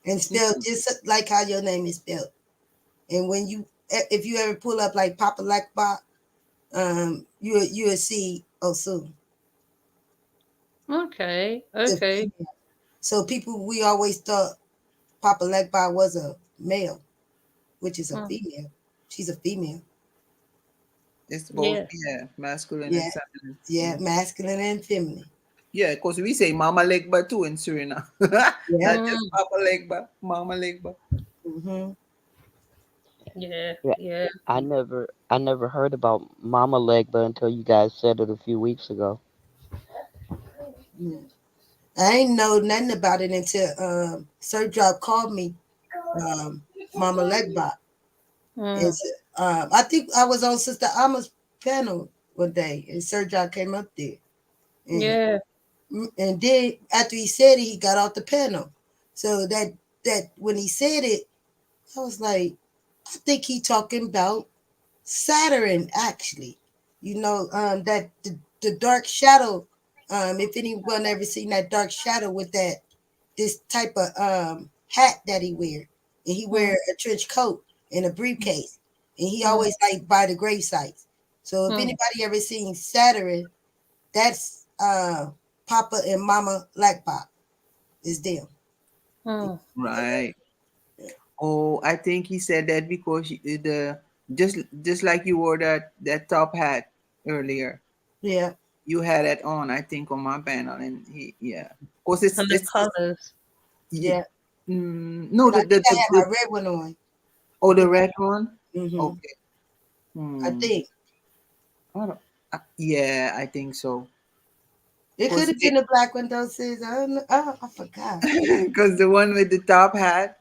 And spelled just like how your name is spelled. And when if you ever pull up like Papa Legba, you will see Osun. Okay. So we always thought Papa Legba was a male, which is a female. She's a female. It's both, masculine and feminine. Yeah, masculine and feminine. Yeah, because we say Mama Legba too in Suriname. Not just Papa Legba, Mama Legba. Mm-hmm. Yeah. I never heard about Mama Legba until you guys said it a few weeks ago. Yeah. I ain't know nothing about it until Sir Drop called me Mama Legba. I think I was on Sister Alma's panel one day, and Sir Drop came up there. And then after he said it, he got off the panel. So that when he said it, I was like, I think he talking about Saturn actually. That the dark shadow. If anyone ever seen that dark shadow with this type of hat that he wear, and he wear a trench coat and a briefcase, and he always like by the grave sites. So if anybody ever seen Saturn, that's Papa and Mama Legba is them. Right. Oh, I think he said that because just like you wore that top hat earlier. Yeah. You had it on, I think, on my panel, and because it's the colors. Yeah. No, I had my red one on. Oh, the red one. Mm-hmm. Okay. I think. I think so. It could have been a black one though, sis. I forgot. Because the one with the top hat,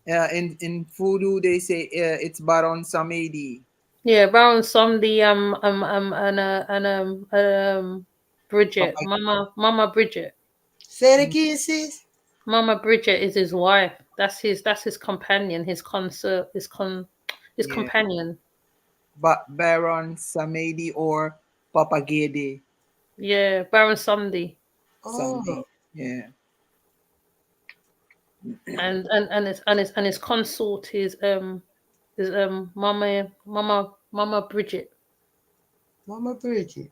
in Voodoo they say it's Baron Samedi. Yeah, Baron Samedi and Bridget, Mama Bridget. Say it again, sis. Mama Bridget is his wife. That's his companion, his companion. Baron Samedi or Papa Gede Yeah, Baron Samedi. Samedi. Oh, Yeah. And his consort is Mama Bridget. Mama Bridget.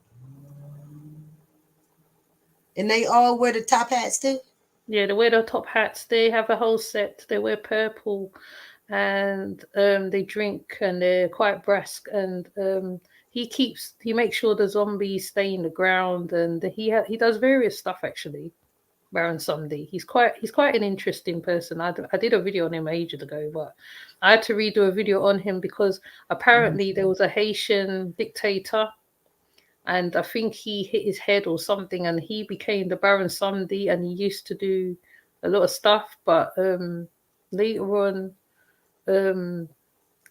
And they all wear the top hats too? Yeah, they wear the top hats. They have a whole set. They wear purple, and they drink, and they're quite brusque. And he makes sure the zombies stay in the ground, and he does various stuff actually. Baron Sunday. He's quite an interesting person. I did a video on him ages ago, but I had to redo a video on him because apparently there was a Haitian dictator, and I think he hit his head or something, and he became the Baron Sunday, and he used to do a lot of stuff. But later on,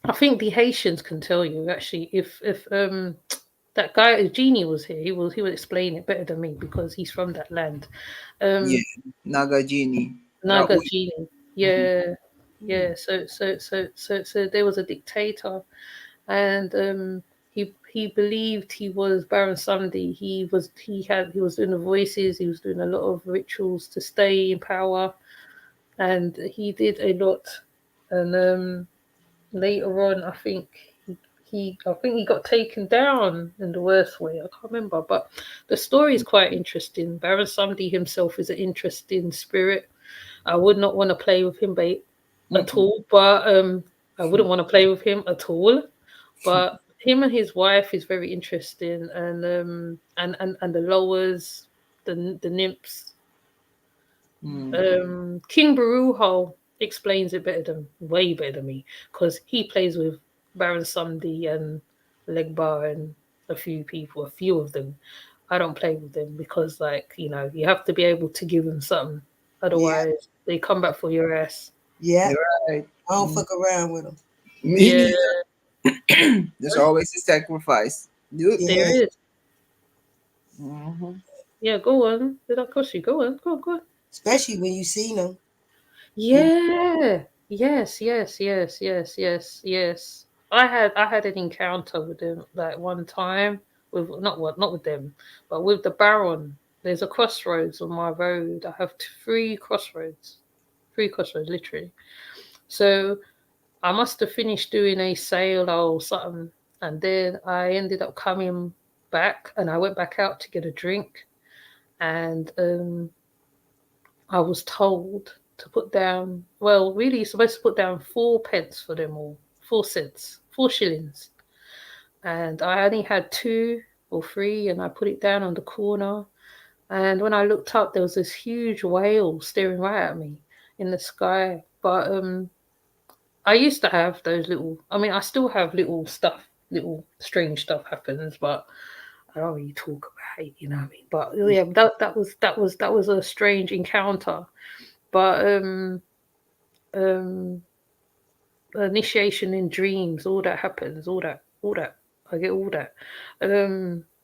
I think the Haitians can tell you actually if that guy Genie was here, he would explain it better than me because he's from that land. Yeah. Um, Nagajini. That Naga way. Genie. Yeah, yeah. So there was a dictator, and he believed he was Baron Sunday. He was doing the voices. He was doing a lot of rituals to stay in power, and he did a lot. And later on, I think he got taken down in the worst way. I can't remember, but the story is quite interesting. Baron Sunday himself is an interesting spirit. I would not want to play with him at all, but I wouldn't want to play with him at all. But him and his wife is very interesting, and the lowers, the nymphs. King Barujo explains it way better than me, because he plays with Baron Sunday and Legba and a few of them. I don't play with them because, like, you have to be able to give them something. Otherwise, they come back for your ass. Yeah. You're right. I don't fuck around with them. Me Yeah, neither. There's always a sacrifice. Yeah. there is. Mhm. Yeah, go on. Did I cost you? Go on. Go on. Especially when you see them. Yeah. Yes. I had an encounter with them like one time with not with them, but with the Baron. There's a crossroads on my road. I have three crossroads, literally. So I must have finished doing a sale or something, and then I ended up coming back, and I went back out to get a drink, and I was told to put down, well, really, you're supposed to put down 4 pence for them all, 4 cents, 4 shillings. And I only had 2 or 3, and I put it down on the corner. And when I looked up, there was this huge whale staring right at me in the sky. But I used to have those I still have little strange stuff happens, but I don't really talk about it, you know what I mean? But yeah, that was a strange encounter. But initiation in dreams, all that happens, all that. I get all that.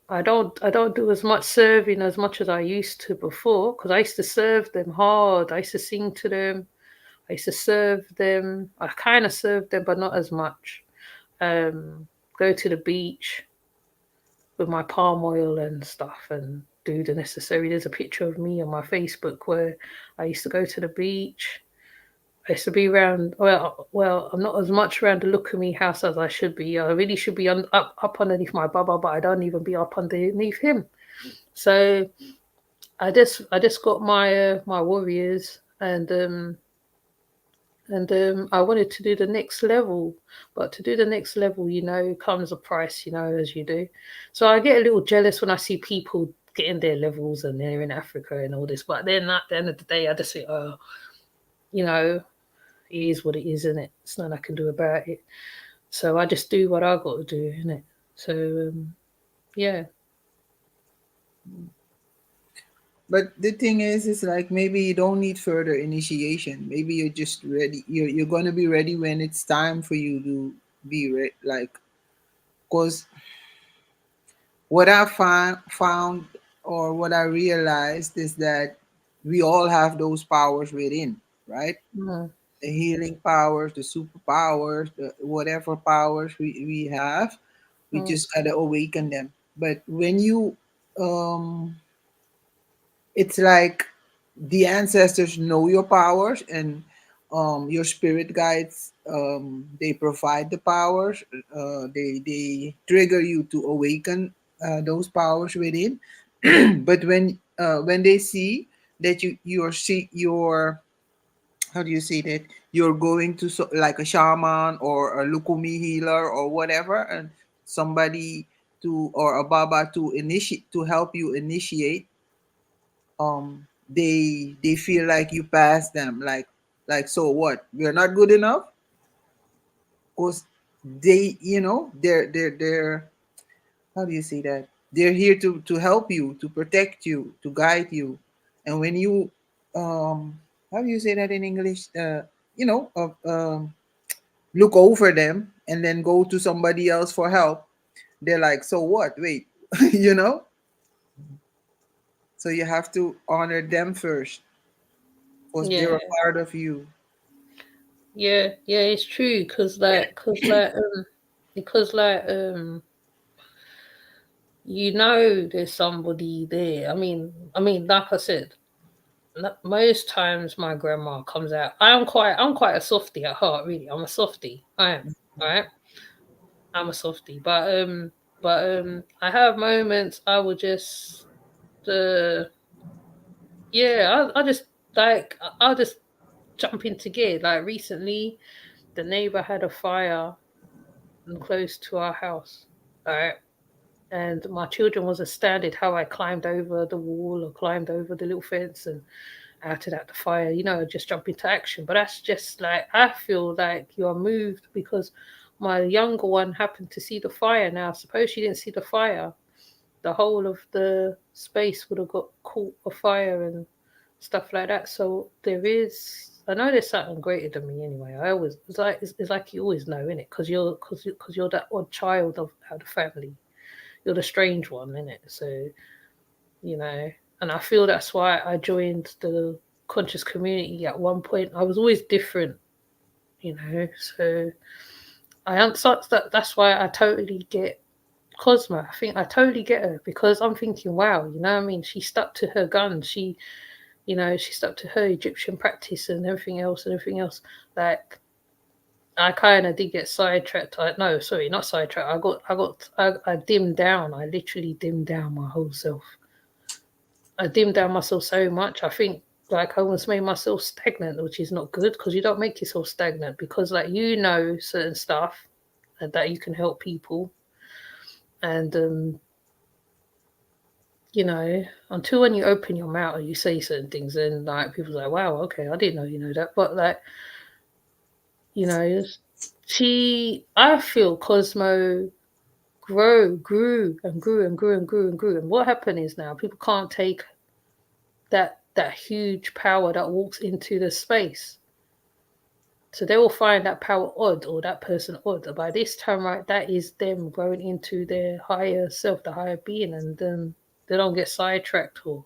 I don't do as much serving as much as I used to before, because I used to serve them hard. I used to sing to them. I used to serve them. I kind of served them, but not as much. Go to the beach with my palm oil and stuff and do the necessary. There's a picture of me on my Facebook where I used to go to the beach. I used to be around. Well, I'm not as much around the Look at Me house as I should be. I really should be up underneath my baba, but I don't even be up underneath him. So I just got my my warriors, and I wanted to do the next level, but to do the next level, comes a price, as you do. So I get a little jealous when I see people getting their levels and they're in Africa and all this. But then at the end of the day, I just think, oh, it is what it is, isn't it? There's nothing I can do about it. So I just do what I got to do, innit? So yeah. But the thing is like maybe you don't need further initiation. Maybe you're just ready. You're gonna be ready when it's time for you to be ready. Like, cause what I found or what I realized is that we all have those powers within, right? Mm. The healing powers, the superpowers, the whatever powers we have. We just gotta awaken them. But when you, it's like the ancestors know your powers, and your spirit guides, they provide the powers. They trigger you to awaken those powers within. But when they see that you're, how do you say that, you're going to, like a shaman or a lukumi healer or whatever, and somebody to, or a baba to initiate, to help you initiate, they feel like you passed them, like, so what, we're not good enough, because they, they're, how do you say that, they're here to help you, to protect you, to guide you. And when you, how do you say that in English, you know uh, um, look over them and then go to somebody else for help, they're like, so what, wait, you know. So you have to honor them first, because they're Yeah, a part of you. yeah, it's true. You know, there's somebody there. I mean, like I said, most times my grandma comes out. I'm quite a softie at heart, really. I'm a softie. I am, right? I'm a softie, but I have moments I will just, uh, yeah, I just like I'll just jump into gear. Like recently, the neighbor had a fire close to our house, right? And my children was astounded how I climbed over the wall or climbed over the little fence and out of that the fire, just jump into action. But that's just like, I feel like you're moved because my younger one happened to see the fire. Now, suppose she didn't see the fire, the whole of the space would have got caught afire and stuff like that. So I know there's something greater than me anyway. I always, it's like you always know, innit? Because you're that odd child of the family. You're the strange one, innit? So, and I feel that's why I joined the conscious community at one point. I was always different, so I answer that's why I totally get Cosmo. I think I totally get her because I'm thinking, wow, you know what I mean? She stuck to her guns. She stuck to her Egyptian practice and everything else Like, I kind of did get sidetracked. No, sorry, not sidetracked. I dimmed down. I literally dimmed down my whole self. I dimmed down myself so much. I think like I almost made myself stagnant, which is not good because you don't make yourself stagnant because like certain stuff and that you can help people and until when you open your mouth or you say certain things and like people's like, wow, okay, I didn't know you know that. But like, I feel Cosmo grew and grew and grew and grew and grew. And what happened is now people can't take that huge power that walks into the space. So they will find that power odd or that person odd. But by this time, right, that is them growing into their higher self, the higher being, and then they don't get sidetracked or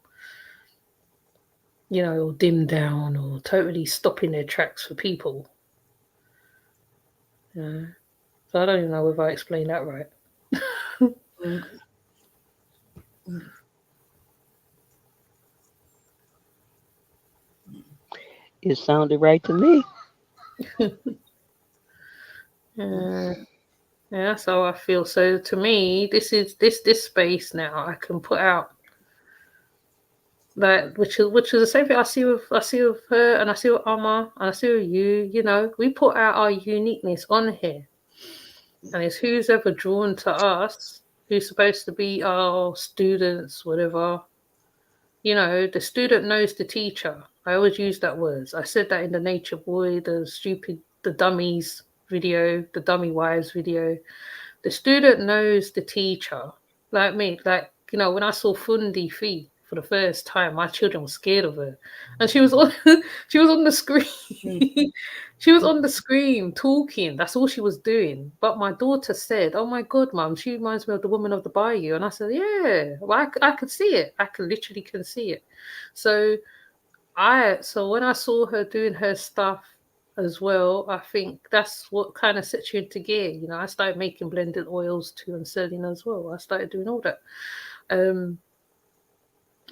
or dimmed down or totally stopping their tracks for people. So I don't even know if I explained that right. It sounded right to me. Yeah, that's how I feel. So to me, this space now I can put out, like which is the same thing I see with her and I see with Amma and I see with you. We put out our uniqueness on here, and it's who's ever drawn to us, who's supposed to be our students, whatever. The student knows the teacher. I always use that word. I said that in the Nature Boy, the dummies video, the dummy wives video. The student knows the teacher. Like me, when I saw Fundi Fi for the first time, my children were scared of her. And she was on she was on the screen. She was on the screen talking. That's all she was doing. But my daughter said, "Oh my God, Mum, she reminds me of the woman of the bayou." And I said, "Yeah, well, I could see it. I literally can see it." So when I saw her doing her stuff as well, I think that's what kind of sets you into gear. You know, I started making blended oils too and selling as well. I started doing all that.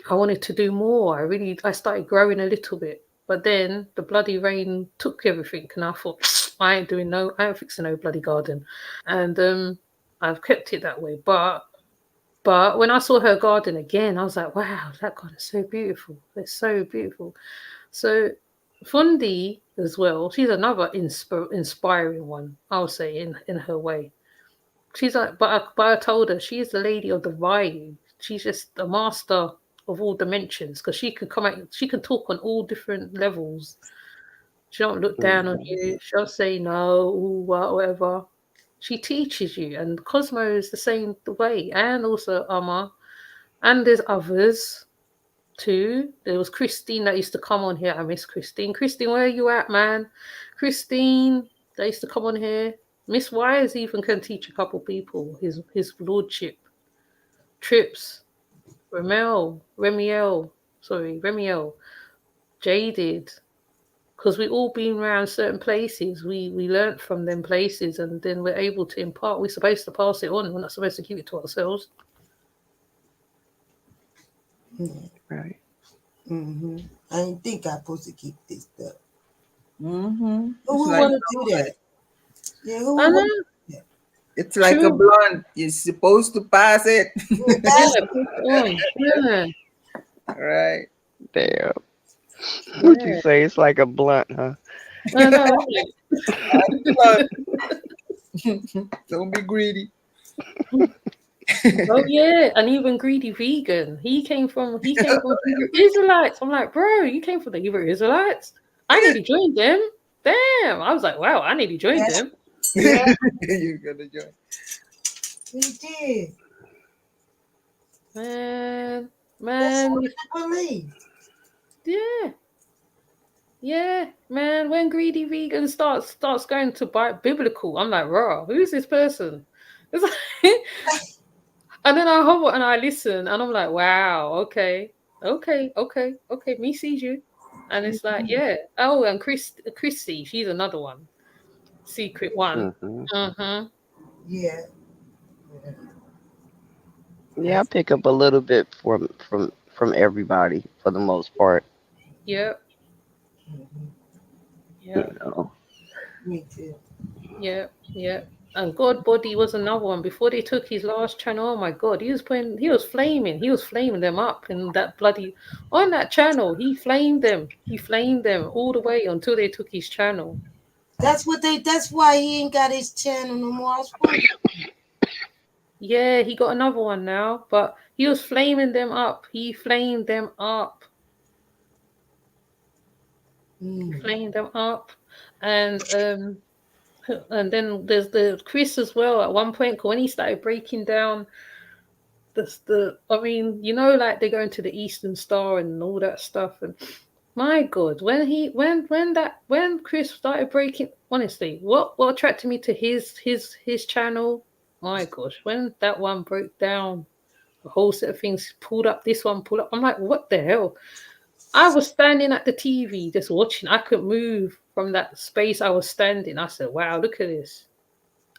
I wanted to do more. I started growing a little bit, but then the bloody rain took everything, and I thought, I ain't fixing no bloody garden, and I've kept it that way. But when I saw her garden again, I was like, wow, that garden is so beautiful. It's so beautiful. So Fundi as well, she's another inspiring one, I'll say, in her way. She's like, but I told her she's the lady of the Vayu. She's just a master of all dimensions because she can come out, she can talk on all different levels. She don't look down on you. She'll say no, ooh, whatever. She teaches you, and Cosmo is the same way, and also Amma, and there's others too. There was Christine that used to come on here. I miss Christine. Christine, where are you at, man? Christine, that used to come on here. Miss Wise even can teach a couple people. His lordship. Trips. Remiel. Jaded. Because we all been around certain places. We learnt from them places, and then we're able to impart. We're supposed to pass it on. We're not supposed to keep it to ourselves. Right. Mm-hmm. I didn't think I'm supposed to keep this stuff. Mm-hmm. Who would want to do that? Yeah, who would want to do that? It's like a blunt. You're supposed to pass it. Yeah. Right. Damn. What'd you say? It's like a blunt, huh? Don't be greedy. Oh yeah, and even greedy vegan. He came from Hebrew Israelites. I'm like, bro, you came from the Hebrew Israelites? I nearly joined them. Damn. I was like, wow, I nearly joined them. Yeah, You're gonna join. we did. Man. That's what I believe. Yeah, man. When greedy vegan starts going to biblical, I'm like, raw, who's this person? It's like, and then I hover and I listen, and I'm like, wow, okay, me sees you, and it's like, yeah. Oh, and Christy, she's another one, secret one. Mm-hmm. Yeah. Yeah, I pick up a little bit from everybody for the most part. Yep. You know. Me too. Yep. And God Body was another one. Before they took his last channel, oh my God, he was flaming them up in that bloody, on that channel. He flamed them all the way until they took his channel. That's why he ain't got his channel no more. Yeah, he got another one now, but he was flaming them up. He flamed them up. Flamed them up. And then there's the Chris as well. At one point, when he started breaking down I mean, you know, like they go into the Eastern Star and all that stuff. And my God, when Chris started breaking, honestly, what attracted me to his channel? My gosh, when that one broke down, the whole set of things pulled up. I'm like, what the hell? I was standing at the TV just watching. I couldn't move from that space I was standing. I said, wow, look at this.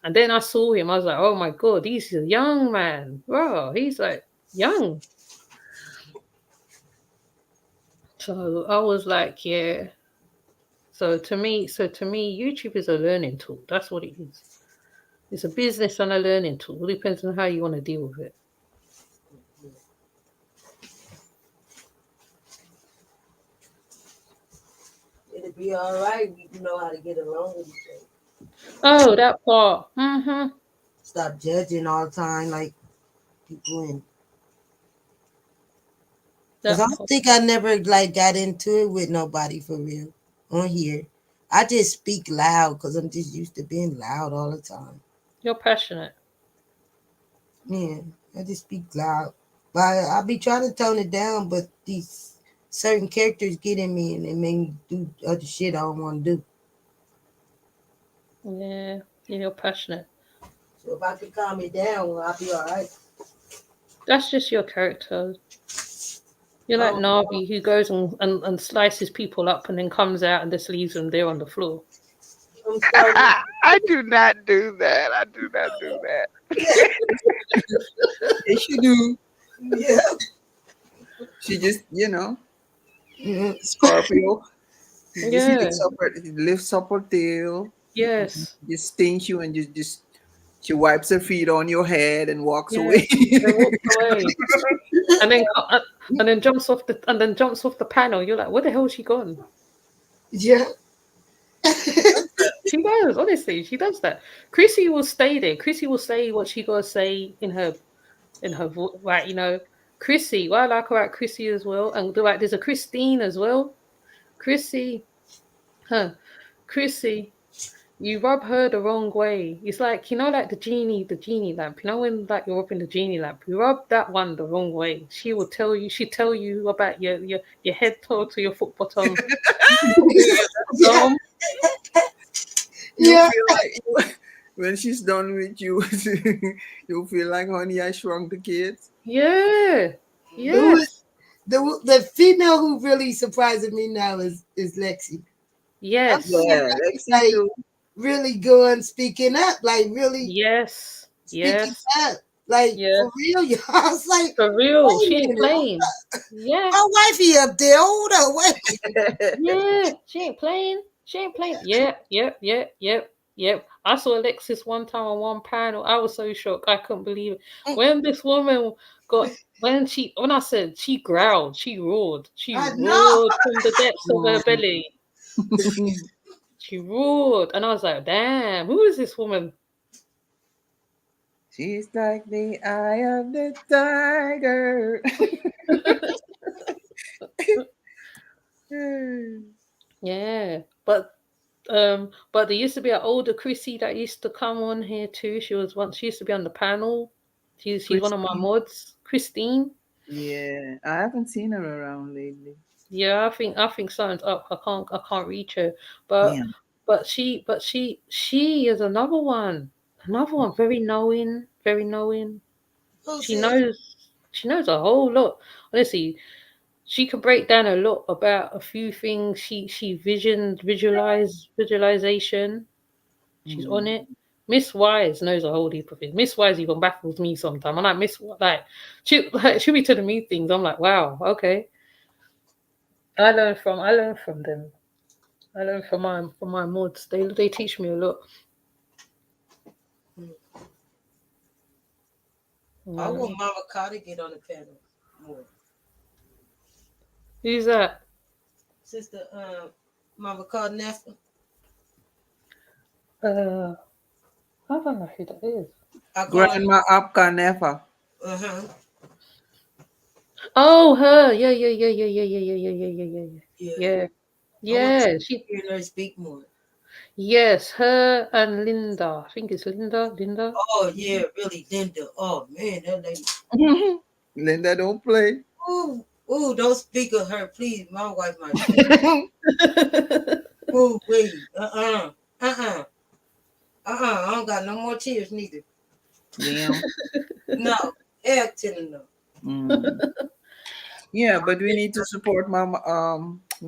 And then I saw him. I was like, oh my God, he's a young man. Bro, he's like young. So I was like, yeah. So to me, YouTube is a learning tool. That's what it is. It's a business and a learning tool. It depends on how you want to deal with it. It'll be all right. We know how to get along with each other. Oh, that part. Mm-hmm. Stop judging all the time, like people in. Because I don't think I never got into it with nobody for real on here. I just speak loud because I'm just used to being loud all the time. You're passionate. Yeah, I just speak loud. But I be trying to tone it down, but these certain characters get in me and they make me do other shit I don't want to do. Yeah, you're passionate. So if I could calm it down, I'll be all right. That's just your character. You're like Navi, who goes and slices people up and then comes out and just leaves them there on the floor. I'm sorry. I do not do that. I do not do that. Yes, you do. Yeah. She just, Mhm. Scorpio. Yeah. Lifts up her tail, Yes. just stings you, and just she wipes her feet on your head and walks Yeah. away. They walked away, and then jumps off the panel. You're like, where the hell is she gone? Yeah. She does, honestly, she does that. Chrissy will stay there. Chrissy will say what she gotta say in her right, Chrissy, what I like about Chrissy as well, and there's a Christine as well. Chrissy, Chrissy, you rub her the wrong way. It's like, like the genie lamp. When like you're rubbing the genie lamp, you rub that one the wrong way. She tell you about your head toe to your foot bottom. Yeah. You Yeah. feel like when she's done with you, you feel like, honey, I shrunk the kids. Yeah. Who Yes. is- The female who really surprises me now is Lexi. Yes. Yeah, Like, Lexi too. really going speaking up, like really Yes. speaking Yes. up, like Yeah. for real. Y'all. I was like, For real. wait a She ain't minute, playing. Yeah. my wifey up there. Hold on, wait. Yeah. She ain't playing. Yep. I saw Alexis one time on one panel. I was so shocked. I couldn't believe it. When this woman when I said she growled, she roared. She I roared know. from the depths of her belly. She roared. And I was like, damn, who is this woman? She's like the eye of the tiger. Yeah. But there used to be an older Chrissy that used to come on here too. She used to be on the panel. She's one of my mods, Christine. Yeah, I haven't seen her around lately. Yeah, I think something's up. I can't reach her. But Damn. but she is another one. Very knowing. Who She said- knows a whole lot. Honestly, she can break down a lot about a few things. She visualization. She's on it. Miss Wise knows a whole heap of things. Miss Wise even baffles me sometimes. I'm like, she'll be telling me things. I'm like, wow, okay. I learn from them. I learn from my mods. They teach me a lot. I want Mama Carr to get on the panel more. Who's that? Sister Mama Carr Neffa. I don't know who that is. Grandma Apka Nefa. Uh-huh. Oh, her. Yeah. She. Hearing her speak more. Yes, her and Linda. I think it's Linda. Oh yeah, really, Linda. Oh man, that lady. Linda don't play. Ooh, don't speak of her, please. My wife might. Ooh, wait. I don't got no more tears neither. Damn. No, heck to the no. Yeah, but we need to support Mama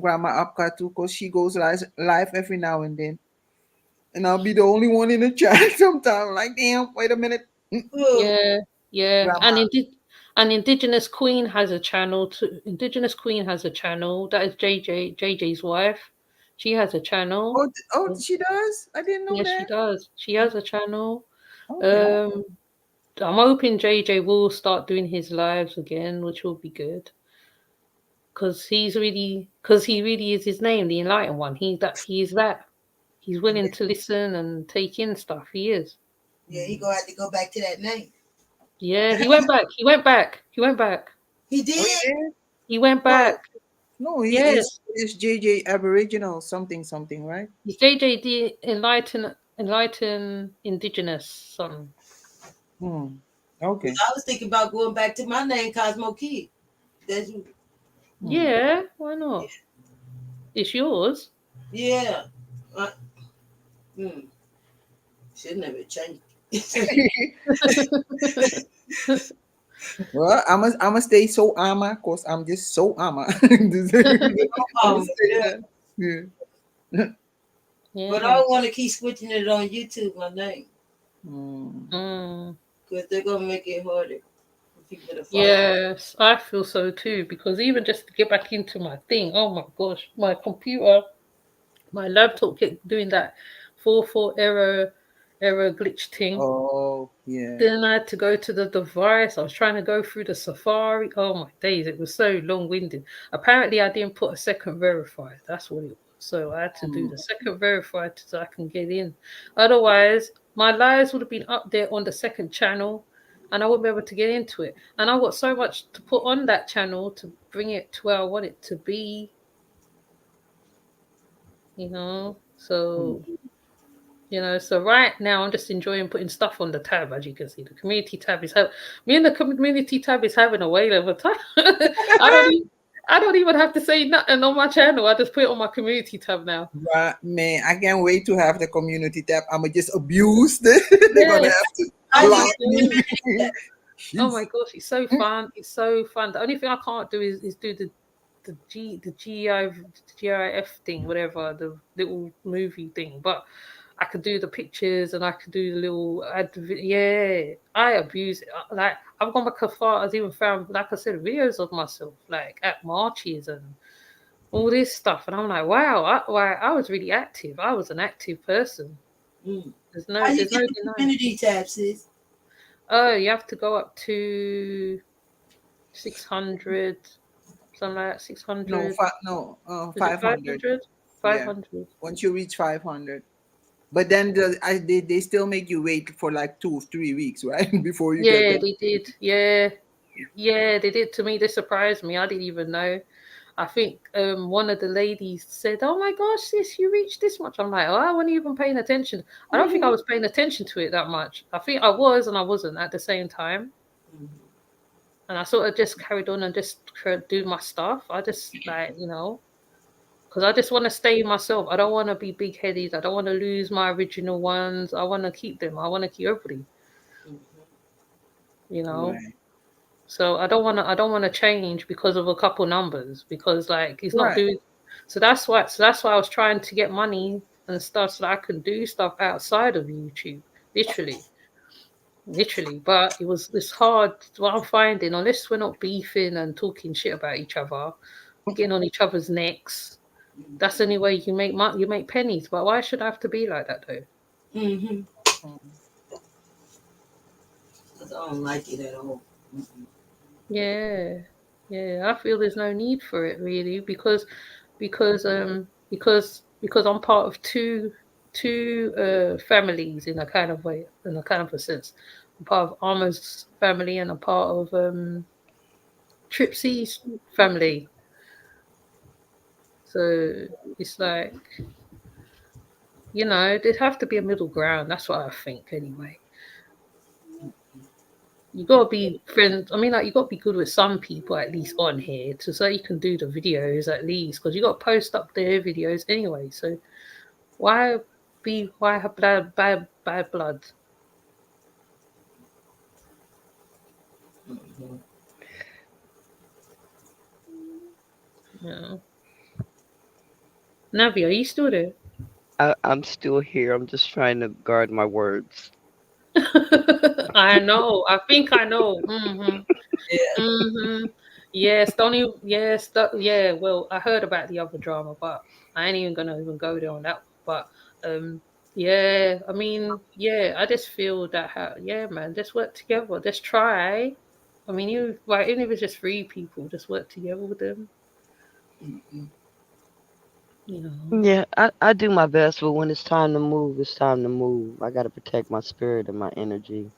Grandma Apka too, because she goes live every now and then. And I'll be the only one in the chat sometimes. Like, damn, wait a minute. Yeah. Grandma. And Indigenous Queen has a channel too. Indigenous Queen has a channel. That is JJ's wife. She has a channel. Oh, she does? I didn't know Yes, that. she does. She has a channel. Okay. I'm hoping JJ will start doing his lives again, which will be good. Because he really is his name, the Enlightened One. He is that. He's willing to listen and take in stuff. He is. Yeah, he gonna have to go back to that name. Yeah, he went back. He went back. He did. Oh, yeah? He went back. No, Yes. is JJ Aboriginal something, right? He's JJ the Enlightened Indigenous something. Okay. I was thinking about going back to my name, Cosmo Kid. That's Yeah, why not? It's yours. yeah. Should never change. Well, I'ma stay so ama, cause I'm just so ama. Oh, Yeah. Yeah. But I don't want to keep switching it on YouTube, my name. Mm. Because they're going to make it harder for people to follow. Yes, I feel so too. Because even just to get back into my thing, oh my gosh, my computer, my laptop kept doing that 4 error glitch thing. Oh, yeah. Then I had to go to the device. I was trying to go through the Safari. Oh my days, it was so long-winded. Apparently, I didn't put a second verifier. That's what it was. So I had to do the second verifier so I can get in. Otherwise, my lives would have been up there on the second channel, and I wouldn't be able to get into it. And I got so much to put on that channel to bring it to where I want it to be. You know, so. You know, so right now I'm just enjoying putting stuff on the tab. As you can see, the community tab is me and the community tab is having a whale of a time. I don't even have to say nothing on my channel. I just put it on my community tab now. Right, man, I can't wait to have the community tab. I'm gonna just abuse it. They're gonna have to block me. Oh my gosh, it's so fun! It's so fun. The only thing I can't do is do the GIF thing, whatever, the little movie thing, but I could do the pictures and I could do the little yeah, I abuse it. Like I've gone back as far as even found, like I said, videos of myself like at marches and all this stuff, and I'm like, wow, I was really active. I was an active person. There's no community tab, sis. Oh, you have to go up to 600, something like that. 600. No, 500. 500. Yeah. Once you reach 500. But then they still make you wait for like 2-3 weeks, right? Before you get there. They did. Yeah, they did. To me, they surprised me. I didn't even know. I think one of the ladies said, "Oh my gosh, sis, you reached this much." I'm like, "Oh, I wasn't even paying attention." I don't think I was paying attention to it that much. I think I was and I wasn't at the same time. And I sort of just carried on and just do my stuff. I just because I just want to stay myself. I don't want to be big-headed. I don't want to lose my original ones. I want to keep them. I want to keep everybody. Right. So I don't want to change because of a couple numbers, because like it's not doing. So that's why I was trying to get money and stuff so that I can do stuff outside of YouTube, literally. But it's hard. What I'm finding, unless we're not beefing and talking shit about each other, getting on each other's necks, that's the only way you make money. You make pennies. But why should I have to be like that though? Because I don't like it at all. Yeah, I feel there's no need for it really because I'm part of two families in a kind of way, in a kind of a sense. I'm part of Armour's family and I'm part of Tripsy's family. So it's like, there'd have to be a middle ground. That's what I think anyway. You gotta be friends. I mean, like you gotta be good with some people at least on here, so you can do the videos at least, because you gotta post up their videos anyway. So why have bad blood? Yeah. Navi, are you still there? I'm still here. I'm just trying to guard my words. I know. I think I know. Yes, yeah. Well, I heard about the other drama, but I ain't even gonna go there on that. But yeah. I mean, yeah. I just feel that man. Just work together. Just try. I mean, even if it's just 3 people, just work together with them. Yeah, I do my best, but when it's time to move, it's time to move. I got to protect my spirit and my energy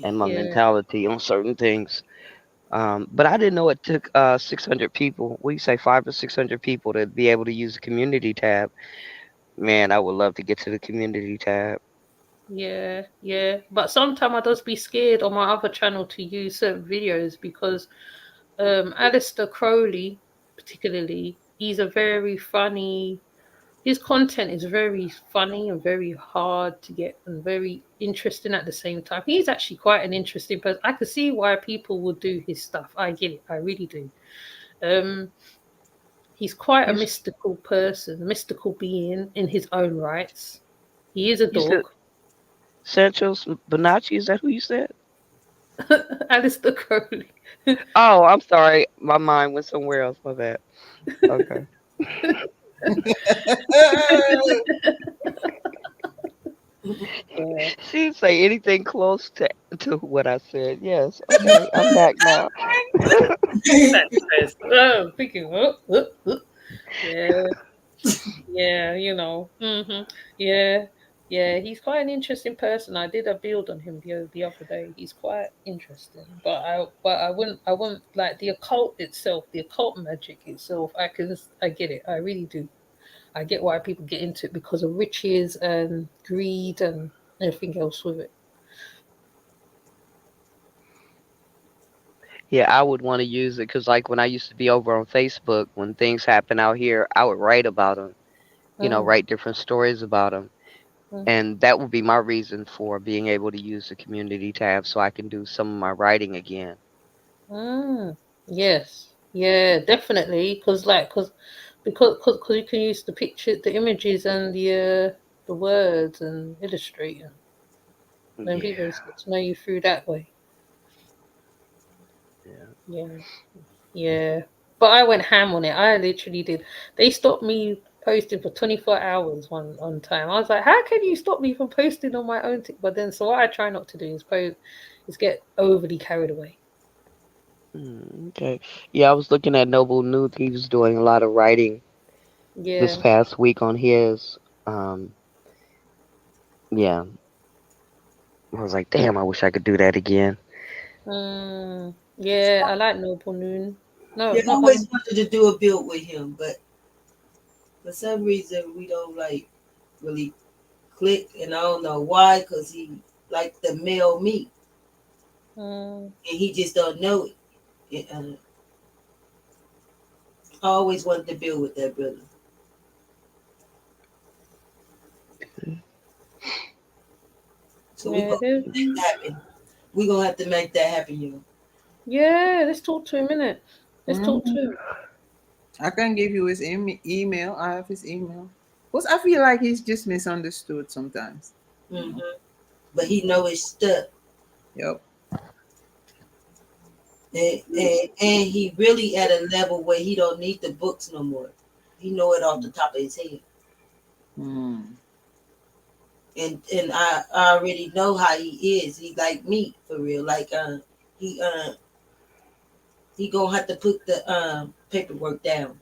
and my mentality on certain things. But I didn't know it took 600 people. What do you say, 500 or 600 people to be able to use the community tab? Man, I would love to get to the community tab. Yeah. But sometimes I just be scared on my other channel to use certain videos because Aleister Crowley, particularly, he's a very funny. His content is very funny and very hard to get and very interesting at the same time. He's actually quite an interesting person. I can see why people would do his stuff. I get it. I really do. He's quite a He's, mystical person, a mystical being in his own rights. He is a you said dog. Sancho's Bonacci. Is that who you said? Alistair Crowley. Oh, I'm sorry. My mind went somewhere else. My bad. Okay. Yeah. She didn't say anything close to what I said. Yes. Okay. I'm back now. Sanchez. Oh, thinking, yeah, yeah, yeah, yeah. He's quite an interesting person. I did a build on him the other day. He's quite interesting, but I wouldn't like the occult itself, the occult magic itself. I get it. I really do. I get why people get into it because of riches and greed and everything else with it. Yeah, I would want to use it because, like, when I used to be over on Facebook, when things happen out here, I would write about them. Mm, Write different stories about them, mm, and that would be my reason for being able to use the community tab so I can do some of my writing again. mm. Yes, yeah, definitely. Because you can use the picture, the images, and the words and illustrating. Then people Yeah. get to know you through that way. Yeah. Yeah, yeah. But I went ham on it. I literally did. They stopped me posting for 24 hours one on time. I was like, how can you stop me from posting on my own? But then, so what I try not to do is get overly carried away. Okay. Yeah, I was looking at Noble Nuth. He was doing a lot of writing this Yeah. past week on his. Um, yeah, I was like, damn, I wish I could do that again. Yeah, I like Noble Noon. No, Yeah, I not always wanted to do a build with him, but for some reason we don't like really click, and I don't know why, because he like the male me, um, and he just don't know it. I always wanted to build with that brother. So we yeah, gonna make that happen. We gonna have to make that happen, you. yeah. Let's talk to him, innit? Let's talk to Mhm. him. I can give you his email. I have his email. Because I feel like he's just misunderstood sometimes. Mm-hmm. But he know his stuff, Yep. and he really at a level where he don't need the books no more. He know it off the top of his head. Mm. And I already know how he is. He like me for real. Like he he gonna have to put the paperwork down,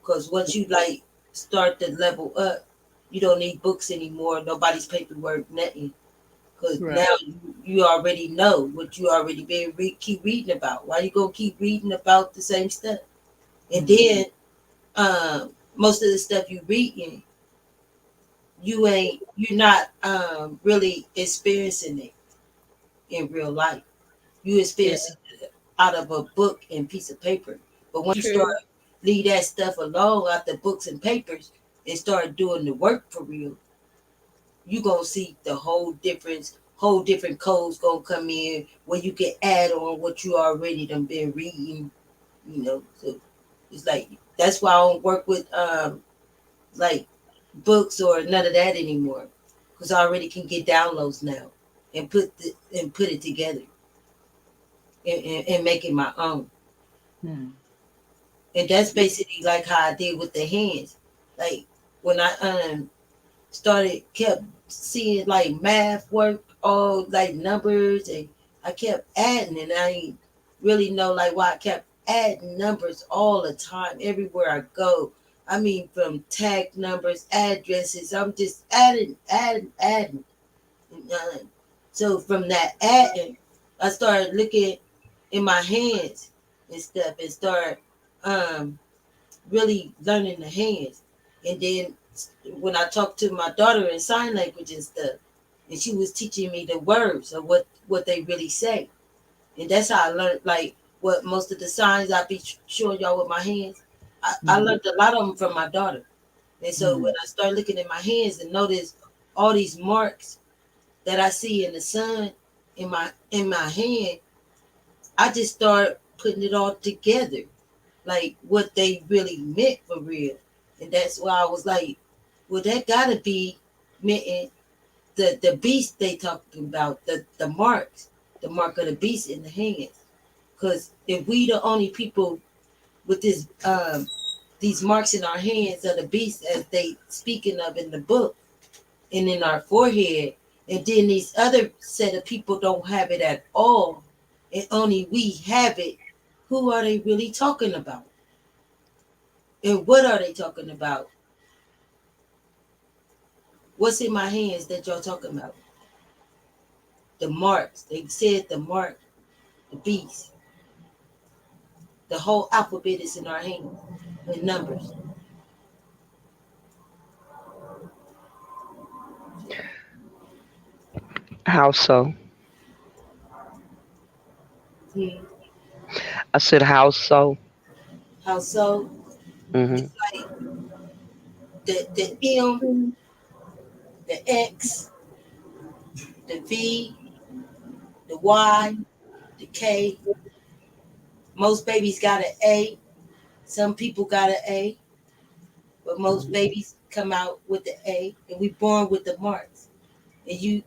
because once you like start to level up, you don't need books anymore. Nobody's paperwork, nothing. Because Right. now you already know what you already been keep reading about. Why you gonna keep reading about the same stuff? And then most of the stuff you reading, you're not really experiencing it in real life. You Yeah, experience it out of a book and piece of paper. But when you true. start leave that stuff alone out the books and papers and start doing the work for real, you gonna see the whole difference. Whole different codes gonna come in where you can add on what you already done been reading. So it's like that's why I don't work with like books or none of that anymore, because I already can get downloads now and put it together and make it my own. Hmm. And that's basically like how I did with the hands. Like when I kept seeing like math work, all like numbers, and I kept adding, and I didn't really know like why I kept adding numbers all the time everywhere I go. I mean, from tag numbers, addresses, I'm just adding. And, so from that adding, I started looking in my hands and stuff, and start um really learning the hands. And then when I talked to my daughter in sign language and stuff, and she was teaching me the words of what they really say. And that's how I learned like what most of the signs I be showing y'all with my hands. I Hmm. learned a lot of them from my daughter. And so Hmm. when I started looking at my hands and notice all these marks that I see in the sun in my hand, I just start putting it all together. like what they really meant for real. And that's why I was like, well, that gotta be meant the beast they talking about, the marks, the mark of the beast in the hands. Because if we the only people with this these marks in our hands of the beast as they speaking of in the book and in our forehead, and then these other set of people don't have it at all, and only we have it, who are they really talking about? And what are they talking about? What's in my hands that y'all talking about? The marks. They said the mark, the beast. The whole alphabet is in our hands in numbers. How so? Hmm. I said, how so? How so? Hmm. It's like the M, the X, the V, the Y, the K. Most babies got an A. Some people got an A, but most babies come out with the A, and we born with the marks. And you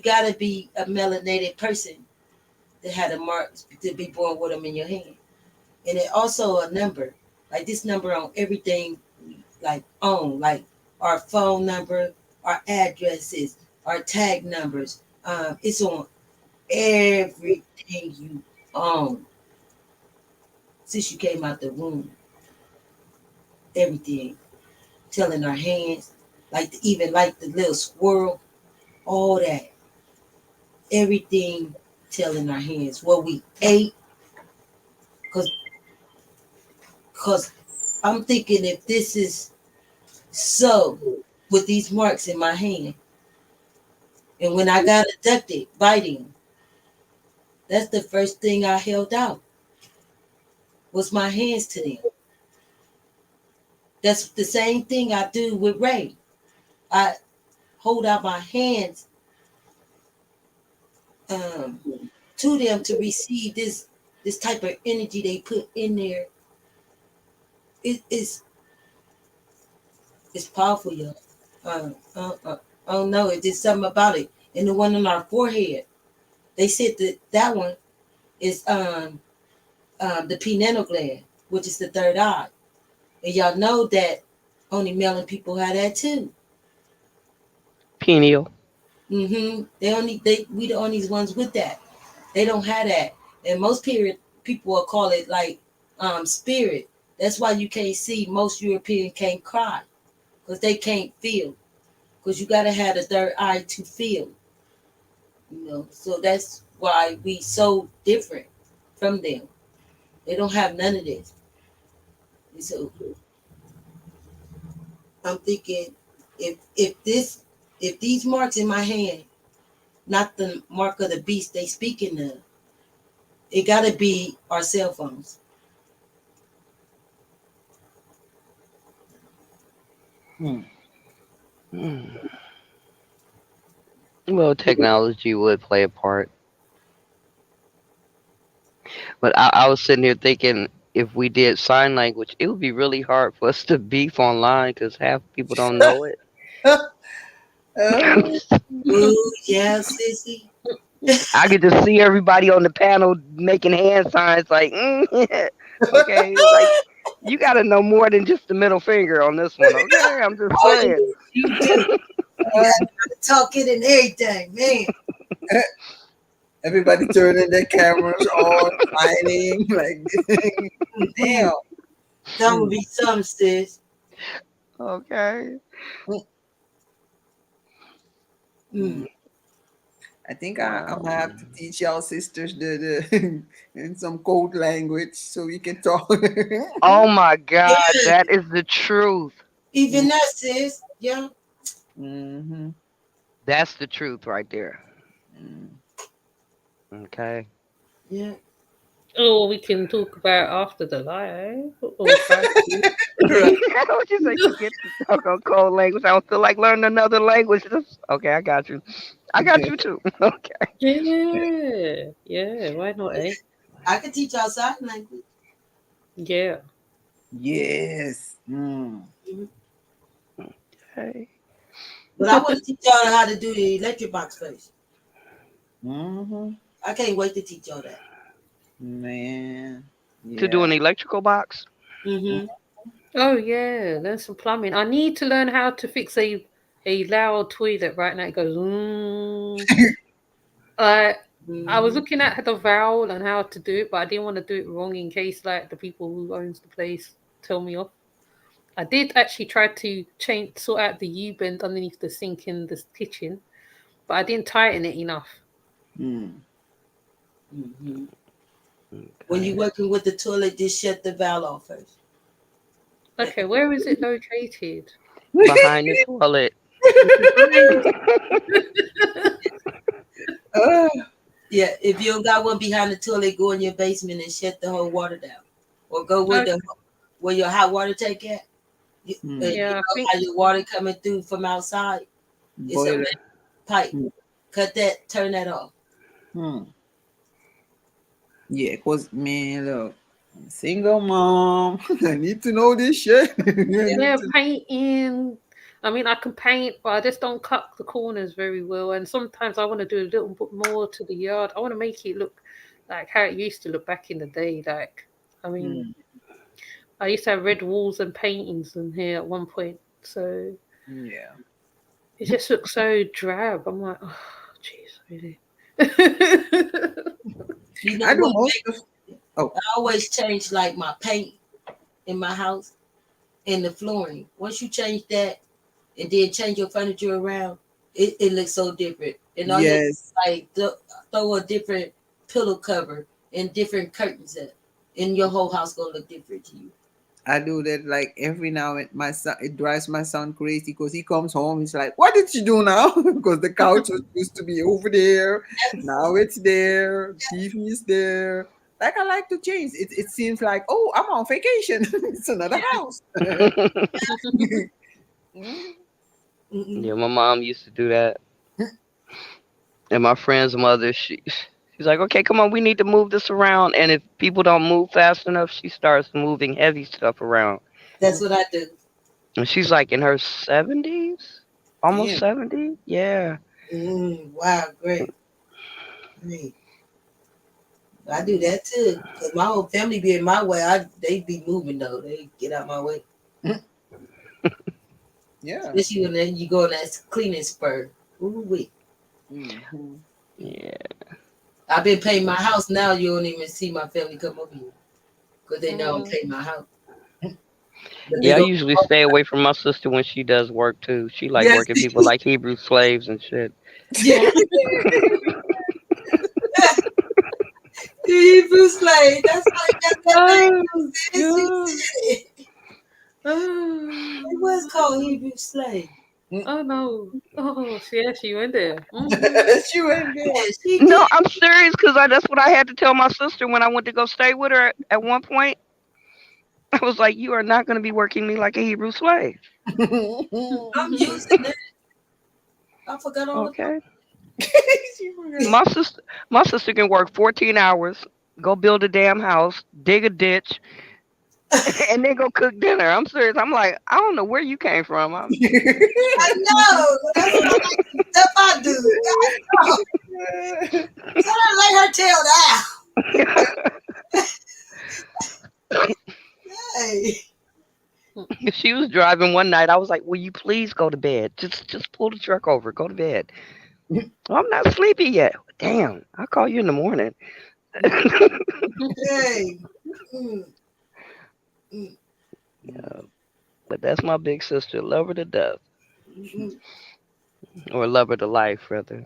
gotta be a melanated person to have the marks to be born with them in your hand. And it also a number, like this number on everything, like on like our phone number, our addresses, our tag numbers. It's on everything you own since you came out the womb. Everything, telling our hands, like even like the little squirrel, all that, everything telling our hands what we ate. Cause I'm thinking if this is so with these marks in my hand, and when I got abducted, biting, that's the first thing I held out was my hands to them. That's the same thing I do with Ray. I hold out my hands um, to them to receive this type of energy they put in there. It's powerful, y'all. I don't know. It's just something about it. And the one on our forehead, they said that one is the pineal gland, which is the third eye. And y'all know that only melanin people have that too. Peniel. We the only ones with that. They don't have that. And most people will call it like spirit. That's why you can't see most Europeans can't cry. Because they can't feel. Because you gotta have the third eye to feel. So that's why we so different from them. They don't have none of this. And so I'm thinking if these marks in my hand, not the mark of the beast they speaking of, it gotta be our cell phones. Hmm. Well, technology would play a part. But I was sitting here thinking if we did sign language, it would be really hard for us to beef online because half people don't know it. Ooh, yeah, sissy. I could just see everybody on the panel making hand signs like, okay, like you got to know more than just the middle finger on this one. Okay, I'm just Oh, saying. you do. You gotta talk it and everything, man. Everybody turning their cameras on, signing, like, damn. That would be some, sis. Okay. Mm. I think I'll have to teach y'all sisters the in some code language so we can talk. Oh my God, Yeah, that is the truth. even that, sis. Yeah. Mm-hmm. That's the truth right there. Mm. Okay. Yeah. Oh, we can talk about after the live. Or try to. What you say? You get to talk on cold language. I don't feel like learning another language. Okay, I got you. I got you too. Okay. Yeah, yeah. Why not, eh? I could teach y'all sign language. Yeah. Yes. Okay. But I want to teach y'all how to do the electric box first. Mm-hmm. I can't wait to teach y'all that. Man. To do Yeah. an electrical box? Mm-hmm. Oh yeah, learn some plumbing. I need to learn how to fix a loud toilet right now. It goes. I was Mm-hmm. looking at the valve and how to do it, but I didn't want to do it wrong in case like the people who owns the place tell me off. I did actually try to sort out the U bend underneath the sink in the kitchen, but I didn't tighten it enough. Mm. Mm-hmm. When you're Okay. working with the toilet, just shut the valve off first. Okay, where is it located? Behind the toilet. Uh, Yeah, if you don't got one behind the toilet, go in your basement and shut the whole water down. Or go Okay. where your hot water tank at. You Yeah, I know think how your water coming through from outside? It's a Boiler. metal pipe. Cut that, turn that off. Hmm. Yeah, cause man, look, I'm a single mom. I need to know this shit. I need yeah, to. painting. I mean, I can paint, but I just don't cut the corners very well. And sometimes I want to do a little bit more to the yard. I want to make it look like how it used to look back in the day. Like, I mean, Mm, I used to have red walls and paintings in here at one point. So yeah. it just looks so drab. I'm like, oh, jeez, really? You I know do what? most of. Oh, I always change like my paint in my house and the flooring. Once you change that and then change your furniture around, it looks so different. And all you yes. like throw a different pillow cover and different curtains up, and your whole house gonna look different to you. I do that like every now and my son. It drives my son crazy because he comes home. He's like, "What did you do now?" Because the couch was used to be over there. Now it's there. TV is there. Like I like to change. It seems like, oh, I'm on vacation. It's another house. Mm. Yeah, Mm-mm. my mom used to do that. And my friend's mother, she's like, okay, come on, we need to move this around. And if people don't move fast enough, she starts moving heavy stuff around. That's what I do. And she's like in her 70s, almost Damn. 70. Yeah. Wow, great, great. I do that too. Cause my whole family be in my way. They be moving though. They get out my way. Yeah. Especially when then you go on that cleaning spur. Ooh wee. Mhm. Yeah. I've been paying my house now. You don't even see my family come over here because they know I'm Mm. paying my house. But they Yeah, I go, usually stay away from my sister when she does work too. She like yes, working people like Hebrew slaves and shit. yeah. Hebrew slave. That's why you got that Oh, name. Sis. You God. said it. Oh, It was called Hebrew slave. oh no. Oh, yeah, she went there. Hmm. She went there. Yeah, she did. No, I'm serious because that's what I had to tell my sister when I went to go stay with her at one point. I was like, you are not going to be working me like a Hebrew slave. I'm using it. I forgot all about Okay. She forgot. My sister can work 14 hours, go build a damn house, dig a ditch, and then go cook dinner. I'm serious. I'm like, I don't know where you came from. I know. That's what I like the stuff I do. I know. Tell her to lay her tail down. Hey. She was driving one night. I was like, will you please go to bed? Just pull the truck over. Go to bed. "Oh, I'm not sleepy yet. Damn. I'll call you in the morning. Hey. Mm, mm, Yeah, but that's my big sister. Love her to death. mm. Or love her to life, rather.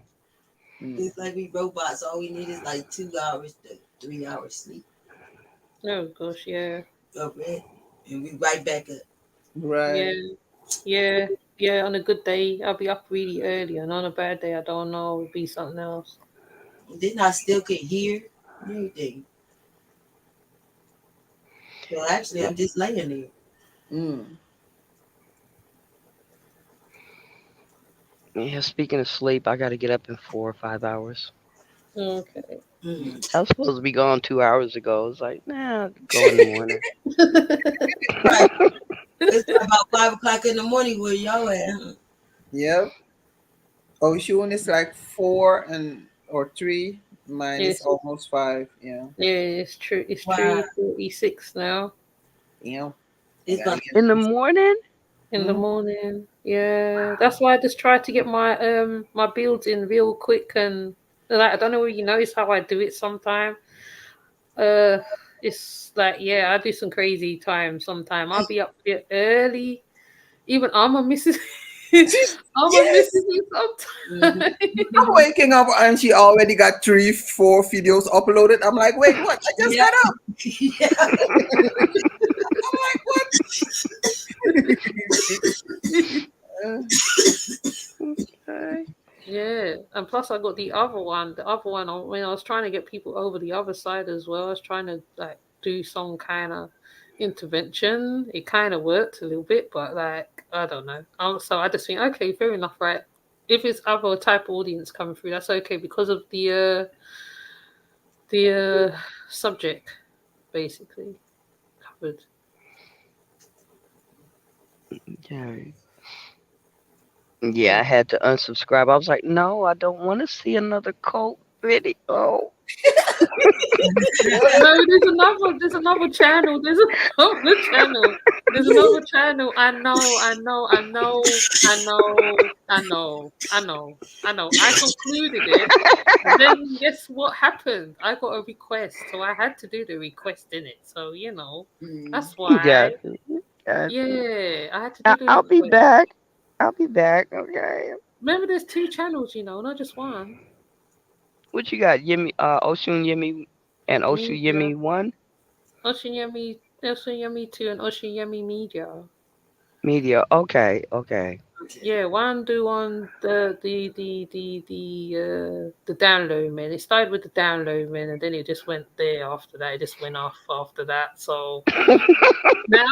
It's like we robots. All we need is like 2 hours to 3 hours sleep. Oh gosh, yeah. Up red. And we right back up. Yeah. Right. Yeah. Yeah, on a good day, I'll be up really early, and on a bad day, I don't know, it'll be something else. Then I still can hear everything. So actually, I'm just laying there. Mm. Yeah, speaking of sleep, I got to get up in 4 or 5 hours. Okay. Mm. I was supposed to be gone 2 hours ago. It's like, nah, I'll go in the morning. Right. It's about 5 o'clock in the morning where y'all at. Huh? Yep. Oshun is like 4 or 3. Mine is Yes, almost 5. Yeah. yeah, it's true. It's Wow. 3:46 now Yeah. It's Gotta about get In the morning? in the Mhm. morning. Yeah, that's why I just try to get my my builds in real quick and like I don't know whether you notice how I do it sometimes. Uh, it's like yeah, I do some crazy times. Sometime I'll be up a bit early. Even I'm a missus. I'm a Yes. missus sometimes. I'm waking up and she already got 3, 4 videos uploaded. I'm like, wait, what? I just yeah. got up. Yeah. I'm like, what? Okay. Yeah, and plus I got the other one. The other one, when I was trying to get people over the other side as well, I was trying to like do some kind of intervention. It kind of worked a little bit, but like I don't know. So I just think, okay, fair enough, right? If it's other type of audience coming through, that's okay because of the subject basically covered. Yeah. Yeah, I had to unsubscribe. I was like, no, I don't want to see another cult video. No, there's another channel. There's another channel. There's another channel. I know. I concluded it. And then guess what happened? I got a request. So I had to do the request in it. So, Mm. that's why. Got you. Got you. Yeah, I had to do the I'll be request. back. I'll be back. Okay. Remember, there's 2 channels, not just one. What you got? Yemi, Oshun Yemi and Oshun Media. Yemi 1 Ocean Yummy 2 and Ocean Yummy Media. media. Okay. Okay. Yeah, one do on the download man. It started with the download man, and then it just went there after that. It just went off after that. So now,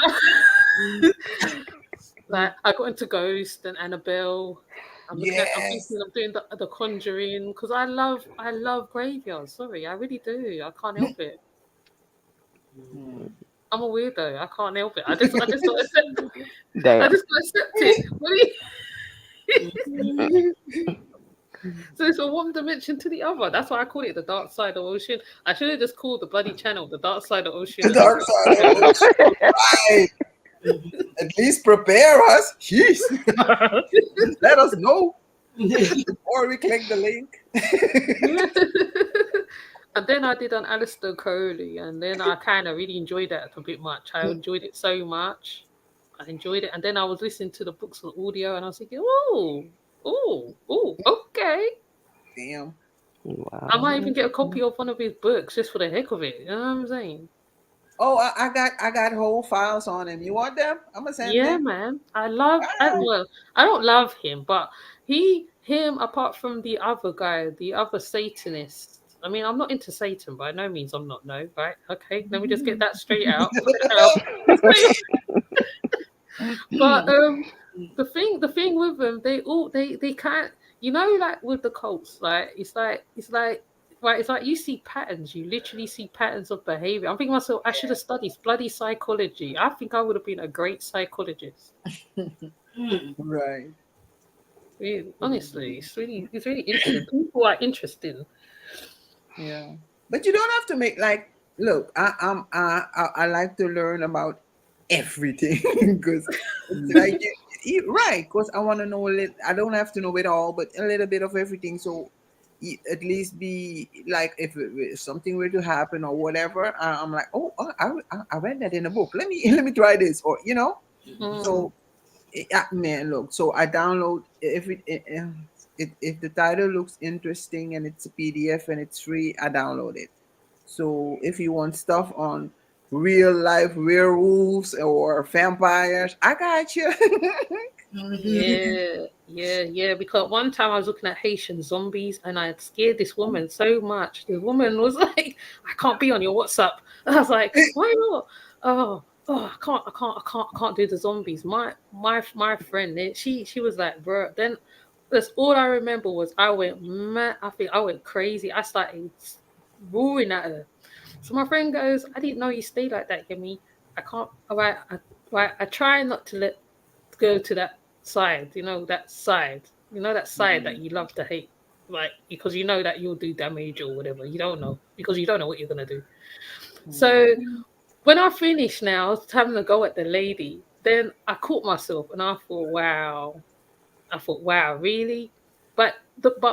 like, I got into Ghost and Annabelle. I'm Yes. thinking of doing the Conjuring because I love graveyards. Sorry, I really do. I can't help it. Mm. I'm a weirdo. I can't help it. I just got to accept it. I Damn. just got to accept it. So it's from one dimension to the other. That's why I call it the dark side of ocean. I should have just called the bloody channel the dark side of ocean. The dark side of Right. At least prepare us. Jeez. Let us know before we click the link. And then I did on Alistair Crowley, and then I kind of really enjoyed that a bit much. I enjoyed it so much. I enjoyed it. And then I was listening to the books on audio, and I was thinking, oh, okay. Damn. Wow. I might even get a copy of one of his books just for the heck of it. You know what I'm saying? Oh, I got whole files on him. You want them? I'm gonna send Yeah, them. man. I Wow. don't love him, but him, apart from the other guy, the other Satanist. I mean, I'm not into Satan, by no means I'm not, no, right? Okay, let me just get that straight out. But the thing with them, they can't, like with the cults, like it's like right, it's like you see patterns, you literally see patterns of behavior. I'm thinking to myself, I should have studied bloody psychology. I think I would have been a great psychologist. Right. Really, honestly, it's really interesting. People are interesting. Yeah. But you don't have to make like look, I like to learn about everything because like right, because I want to know a little, I don't have to know it all, but a little bit of everything. So at least be like if something were to happen or whatever, I'm like, I read that in a book. Let me try this, or So man, look. So I download if the title looks interesting and it's a PDF and it's free, I download it. So if you want stuff on real life werewolves or vampires, I got you. Yeah. Because one time I was looking at Haitian zombies and I had scared this woman so much. The woman was like, "I can't be on your WhatsApp." I was like, "Why not?" Oh, I can't do the zombies. My friend, she was like, "Bro." Then That's all I remember was I went mad. I think I went crazy. I started roaring at her. So my friend goes, I didn't know you stay like that, Yemi. I can't. All right, I try not to let go to that side. That side. That side that you love to hate, like because you know that you'll do damage or whatever. You don't know because you don't know what you're gonna do. So when I finished now, I was having a go at the lady. Then I caught myself and I thought, wow, really? But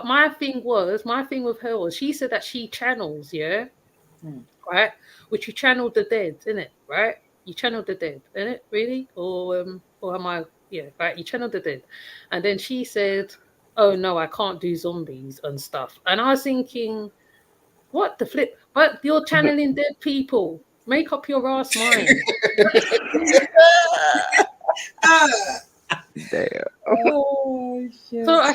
my thing with her was she said that she channels, yeah, right? Which you channeled the dead, isn't it? Right? You channeled the dead, isn't it? Really? Or am I? Yeah, right. You channeled the dead, and then she said, "Oh no, I can't do zombies and stuff." And I was thinking, what the flip? But you're channeling dead people. Make up your ass mind. Damn. Oh, shit. So I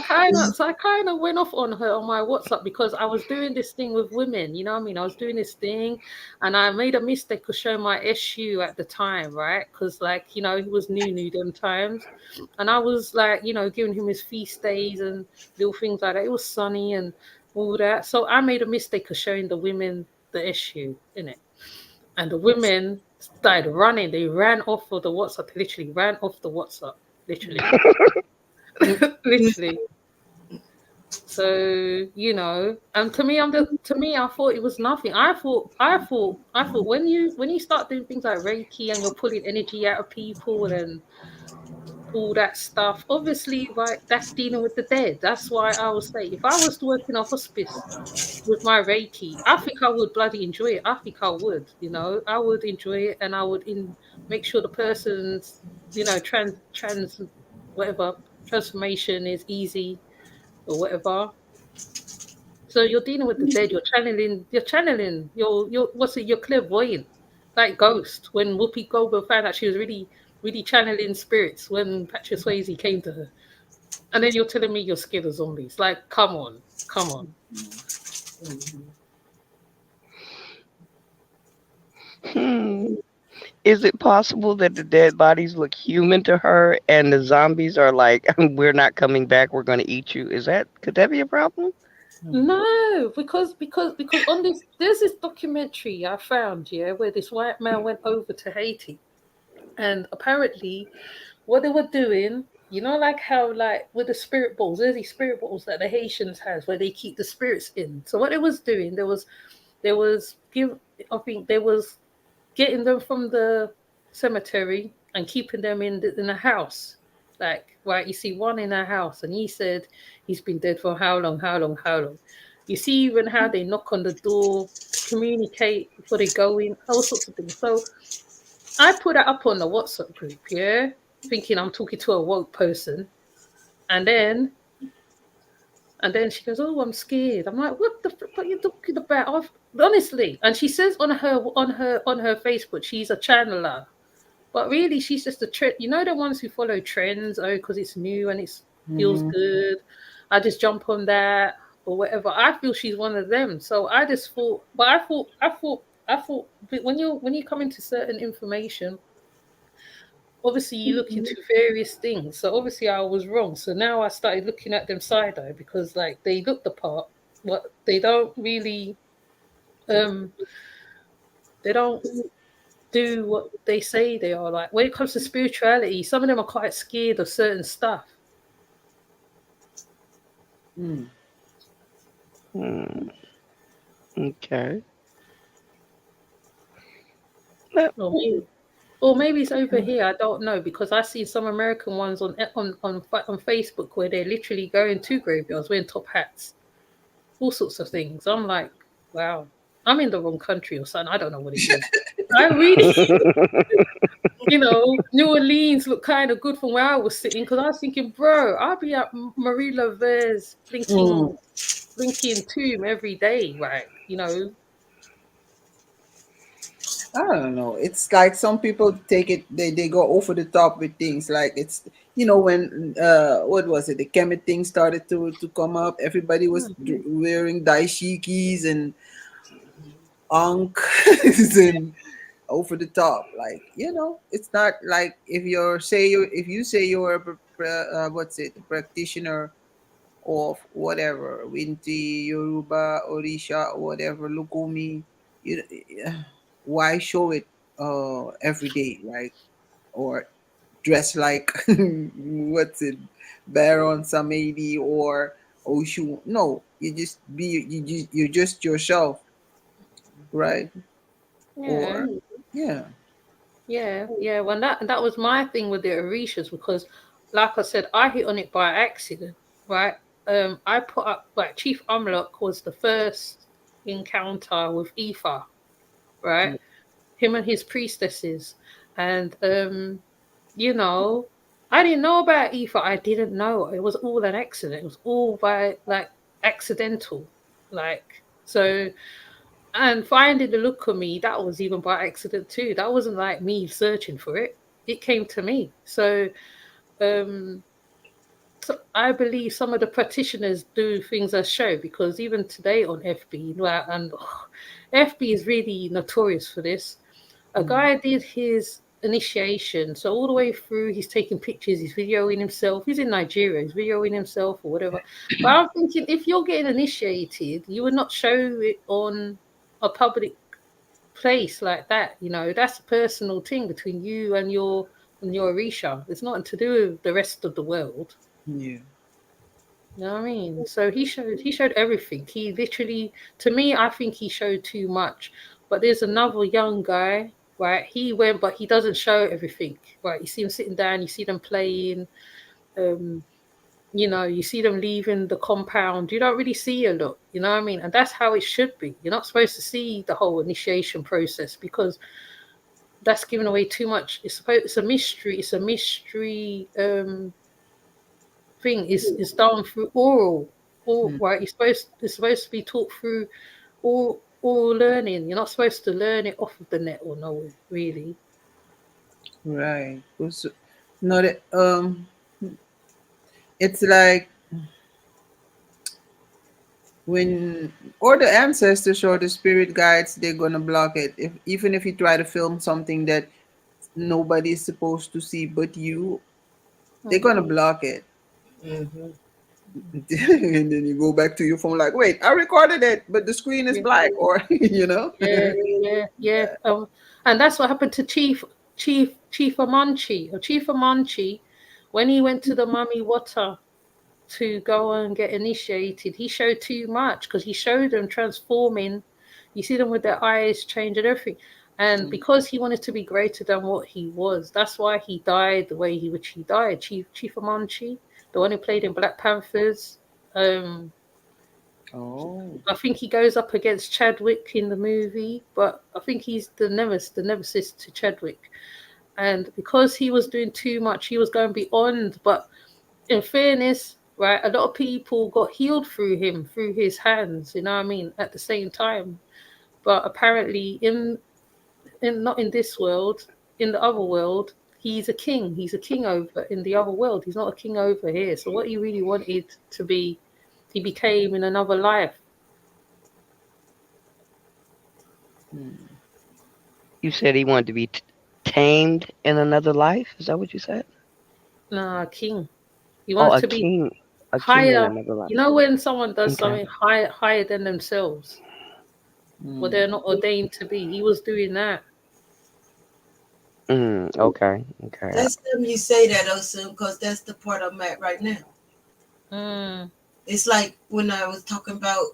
kind of went off on her on my WhatsApp because I was doing this thing with women, you know what I mean? I was doing this thing, and I made a mistake of showing my SU at the time, right? Because he was new them times, and I was giving him his feast days and little things like that. It was sunny and all that, so I made a mistake of showing the women the SU in it, and the women started running. They ran off of the WhatsApp. They literally ran off the WhatsApp. Literally. Literally. So and to me, I thought it was nothing. I thought when you start doing things like Reiki and you're pulling energy out of people and all that stuff, obviously, right, that's dealing with the dead. That's why I would say if I was to work in a hospice with my Reiki, I think I would bloody enjoy it. I think I would, I would enjoy it, and I would make sure the person's, trans whatever transformation is easy or whatever. So you're dealing with the dead. You're channeling. You're what's it? You're clairvoyant, like Ghost. When Whoopi Goldberg found out she was really, really channeling spirits when Patrick Swayze came to her, and then you're telling me you're scared of zombies. Like, come on. Is it possible that the dead bodies look human to her and the zombies are like, we're not coming back, we're going to eat you? Could that be a problem? No, because on there's this documentary I found, where this white man went over to Haiti, and apparently what they were doing, like how with the spirit balls, there's these spirit balls that the Haitians has where they keep the spirits in. So what they was doing, they was getting them from the cemetery and keeping them in the house. You see one in a house, and he said he's been dead for how long? You see even how they knock on the door to communicate before they go in, all sorts of things. So I put that up on the WhatsApp group, thinking I'm talking to a woke person, and then she goes, "Oh, I'm scared." I'm like, "What the fuck are you talking about?" Honestly, and she says on her Facebook she's a channeler. But really, she's just a trend. The ones who follow trends, because it's new and it feels good. I just jump on that or whatever. I feel she's one of them. So I just thought, but I thought when you come into certain information, obviously you look into various things. So obviously I was wrong. So now I started looking at them side eye because they look the part, but they don't really, they don't do what they say they are. Like when it comes to spirituality, some of them are quite scared of certain stuff. Okay. Or maybe it's over here. I don't know, because I see some American ones on Facebook where they're literally going to graveyards wearing top hats, all sorts of things. I'm like, wow, I'm in the wrong country or something. I don't know what it is. I really, New Orleans looked kind of good from where I was sitting, because I was thinking, bro, I'll be at Marie Laver's blinking tomb every day, right? I don't know. It's like some people take it, they go over the top with things. Like it's, when what was it? The Kemet thing started to come up. Everybody was wearing daishikis and anks and over the top. Like, it's not like if you say you're a practitioner of whatever, Winti, Yoruba, Orisha, whatever, Lukumi. You, why show it every day, like, or dress like what's it, Baron Samedi or Oshu? No, you're just yourself, right? Yeah. Or yeah. Yeah. Well, that was my thing with the Orishas because, like I said, I hit on it by accident, right? I put up like Chief Umlock was the first encounter with Ifa, right? Him and his priestesses, and you know, I didn't know about Ifa. I didn't know it was all an accident. It was all by like accidental, like so. And finding the look of me, that was even by accident too. That wasn't like me searching for it. It came to me. Um, so I believe some of the practitioners do things as show because even today on FB, well, and FB is really notorious for this. A guy did his initiation, so all the way through, he's taking pictures, he's videoing himself. He's in Nigeria, he's videoing himself or whatever. But I'm thinking, if you're getting initiated, you would not show it on a public place like that. You know, that's a personal thing between you and your Orisha. It's nothing to do with the rest of the world. Yeah. You know what I mean? So he showed everything. He literally, to me, I think he showed too much. But there's another young guy, right? He went, but he doesn't show everything, right? You see him sitting down, you see them playing, um, you see them leaving the compound. You don't really see a lot, you know what I mean? And that's how it should be. You're not supposed to see the whole initiation process because that's giving away too much. It's a mystery. It's a mystery. Thing is done through oral, right? It's supposed to be taught through oral learning. You're not supposed to learn it off of the net or no, really. Right. Not it's like when or the ancestors or the spirit guides, they're gonna block it. If even if you try to film something that nobody is supposed to see but you, they're gonna block it. Mm-hmm. And then you go back to your phone like, wait, I recorded it, but the screen is Yeah, black, or you know. yeah. And that's what happened to Chief Amanchi when he went to the Mummy Water to go and get initiated. He showed too much because he showed them transforming. You see them with their eyes change and everything. And because he wanted to be greater than what he was, that's why he died the way which he died. Chief Amanchi, the one who played in Black Panthers. Oh. I think he goes up against Chadwick in the movie, but I think he's the nemesis to Chadwick. And because he was doing too much, he was going beyond. But in fairness, right, a lot of people got healed through him, through his hands, you know what I mean, at the same time. But apparently in not in this world, in the other world, he's a king. He's a king over in the other world. He's not a king over here. So what he really wanted to be, he became in another life. You said he wanted to be tamed in another life. Is that what you said? Nah, king. He Oh, wanted a to be king, a king in higher. another life. You know when someone does Okay. something higher than themselves, what they're not ordained to be. He was doing that. Okay. That's something you say that, Osun, because that's the part I'm at right now. It's like when I was talking about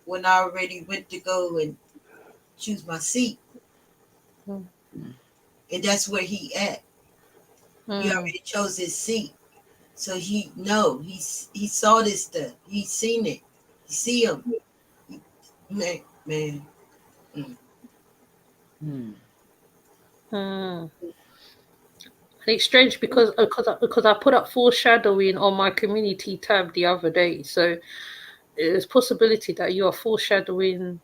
when I already went to go and choose my seat. And that's where he at. He already chose his seat. So he saw this stuff. He's seen it. He see him. Man. And it's strange because I put up foreshadowing on my community tab the other day. So there's possibility that you are foreshadowing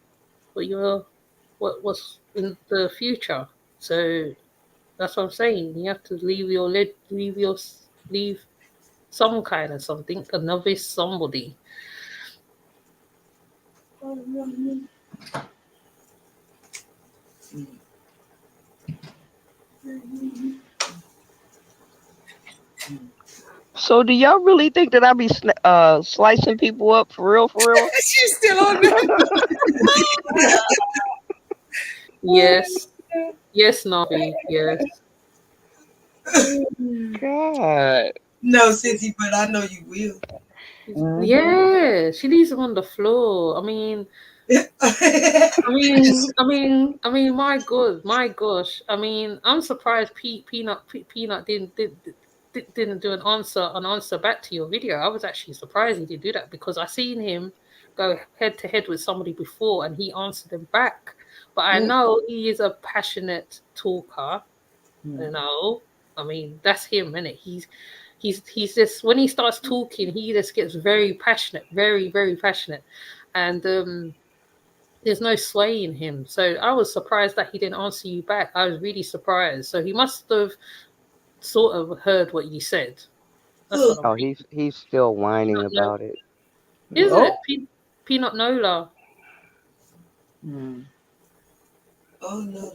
what's in the future. So that's what I'm saying. You have to leave some kind of something, a novice somebody. So do y'all really think that I be slicing people up for real, for real? She's still on there. Yes. Yes, Navi. Yes. God. No, Sissy, but I know you will. Yeah, she leaves him on the floor. My God, my gosh. I'm surprised Peanut didn't do an answer back to your video. I was actually surprised he didn't do that because I seen him go head to head with somebody before and he answered him back. But I know he is a passionate talker. You know, that's him, isn't it? He's just when he starts talking, he just gets very passionate, very very passionate, and there's no swaying him. So I was surprised that he didn't answer you back. I was really surprised. So he must have sort of heard what you said. That's what Oh, he's still whining Peanut about it. Is Oh. it Peanut Nola? Oh no.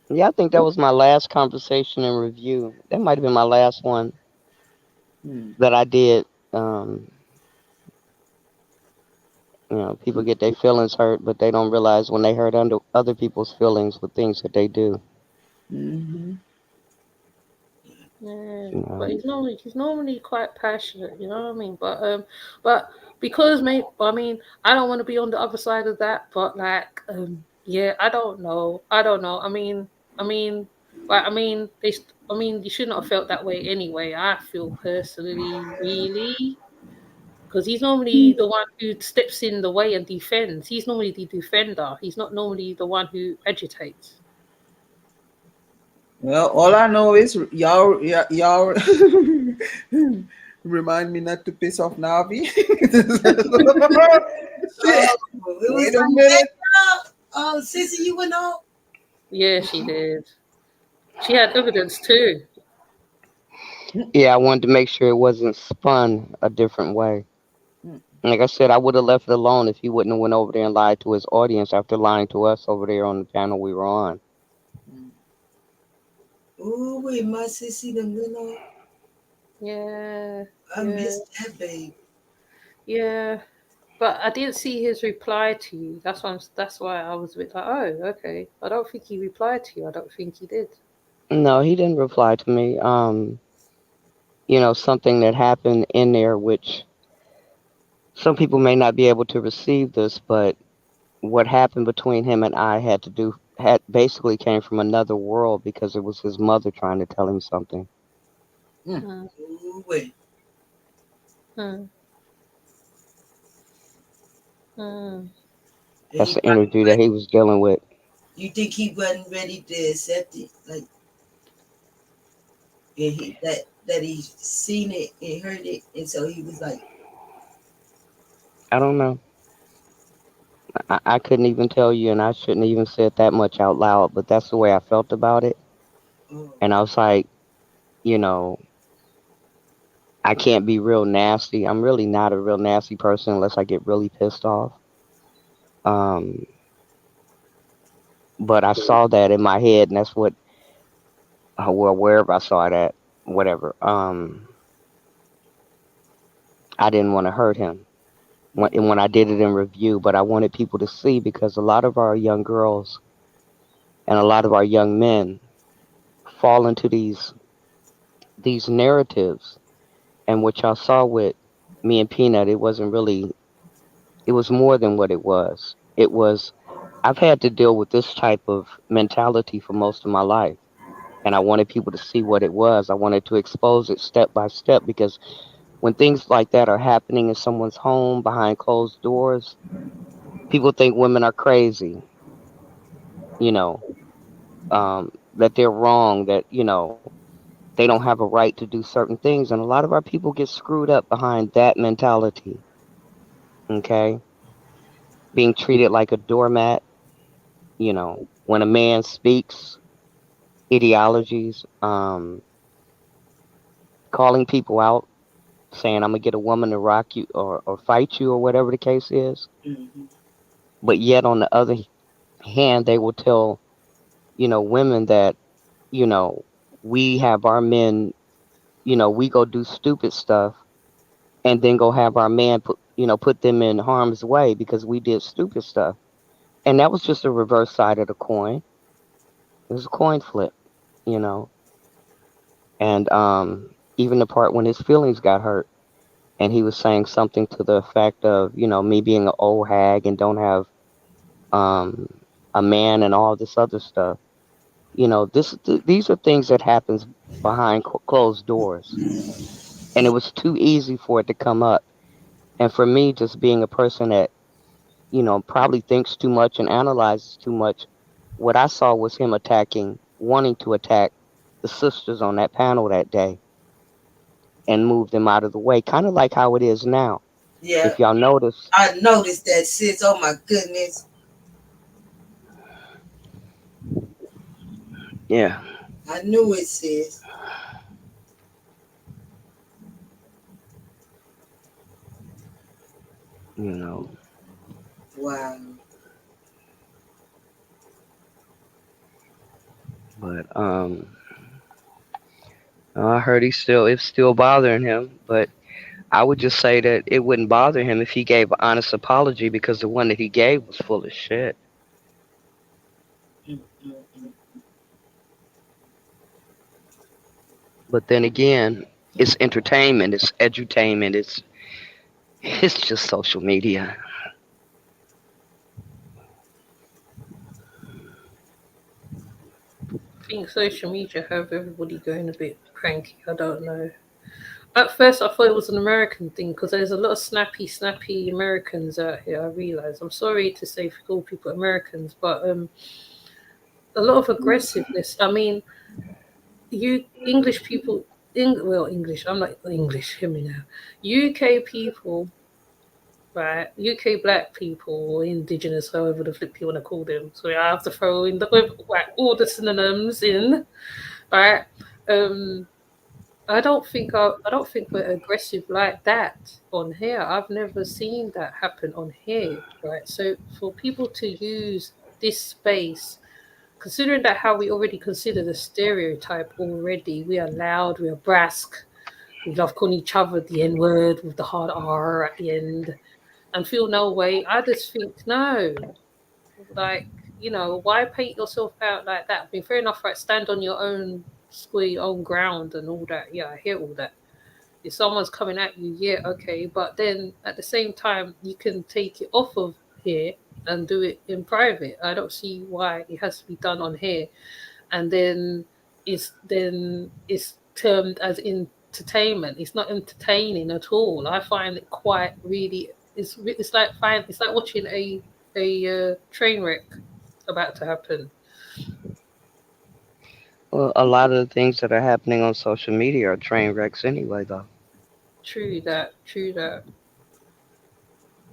Yeah, I think that was my last conversation and review. That might have been my last one that I did. People get their feelings hurt, but they don't realize when they hurt under other people's feelings with things that they do. Yeah, but he's normally quite passionate, you know what I mean? But because I don't want to be on the other side of that, but yeah, I don't know. You shouldn't have felt that way anyway. I feel personally, really, because he's normally the one who steps in the way and defends. He's normally the defender. He's not normally the one who agitates. Well, all I know is y'all remind me not to piss off Navi. Wait a minute. Oh, Sissy, you went off? Yeah, she did. She had evidence too. Yeah, I wanted to make sure it wasn't spun a different way. Like I said, I would have left it alone if he wouldn't have went over there and lied to his audience after lying to us over there on the panel we were on. Oh, wait, my Sissy done went off. Yeah. I missed that, babe. Yeah. But I didn't see his reply to you. That's why I was a bit like, oh, okay. I don't think he replied to you. I don't think he did. No, he didn't reply to me. Something that happened in there, which some people may not be able to receive this, but what happened between him and I had basically came from another world because it was his mother trying to tell him something. Oh, wait. That's the energy that he was dealing with. You think he wasn't ready to accept it? Like, and that he seen it and heard it, and so he was like, I don't know. I couldn't even tell you, and I shouldn't even said that much out loud, but that's the way I felt about it. And I was like, I can't be real nasty. I'm really not a real nasty person unless I get really pissed off. But I saw that in my head, and that's what, wherever I saw it at, whatever. I didn't want to hurt him when I did it in review, but I wanted people to see because a lot of our young girls and a lot of our young men fall into these narratives. And what y'all saw with me and Peanut, it was more than what it was. I've had to deal with this type of mentality for most of my life. And I wanted people to see what it was. I wanted to expose it step by step because when things like that are happening in someone's home behind closed doors, people think women are crazy, that they're wrong, that, they don't have a right to do certain things. And a lot of our people get screwed up behind that mentality. Okay? Being treated like a doormat, when a man speaks, ideologies, calling people out, saying, I'm going to get a woman to rock you or fight you or whatever the case is. But yet, on the other hand, they will tell, women that, we have our men we go do stupid stuff and then go have our man put them in harm's way because we did stupid stuff. And that was just a reverse side of the coin. It was a coin flip, you know. And even the part when his feelings got hurt and he was saying something to the effect of, me being an old hag and don't have a man and all this other stuff. These are things that happens behind closed doors. And it was too easy for it to come up. And for me, just being a person that, probably thinks too much and analyzes too much, what I saw was him wanting to attack the sisters on that panel that day and move them out of the way, kind of like how it is now. Yeah. If y'all notice. I noticed that, sis. Oh, my goodness. Yeah. I knew it, sis. Wow. But I heard it's still bothering him, but I would just say that it wouldn't bother him if he gave an honest apology, because the one that he gave was full of shit. But then again, it's entertainment, it's edutainment, it's just social media. I think social media have everybody going a bit cranky. I don't know. At first, I thought it was an American thing because there's a lot of snappy Americans out here. I realize. I'm sorry to say for all people Americans, but a lot of aggressiveness. I mean, you English people. English. I'm not English. Hear me now. UK people, right? UK black people or indigenous, however the flip you want to call them. So I have to throw in all the synonyms in, right? I don't think we're aggressive like that on here. I've never seen that happen on here, right? So for people to use this space, considering that how we already consider the stereotype already, we are loud, we are brusque, we love calling each other the N-word with the hard R at the end, and feel no way. I just think, no. Like, why paint yourself out like that? I mean, fair enough, right? Stand on your own square, your own ground and all that. Yeah, I hear all that. If someone's coming at you, yeah, okay. But then at the same time, you can take it off of here and do it in private. I don't see why it has to be done on here. And then it's termed as entertainment. It's not entertaining at all. I find it quite really. It's like watching a train wreck about to happen. Well, a lot of the things that are happening on social media are train wrecks anyway, though. True that.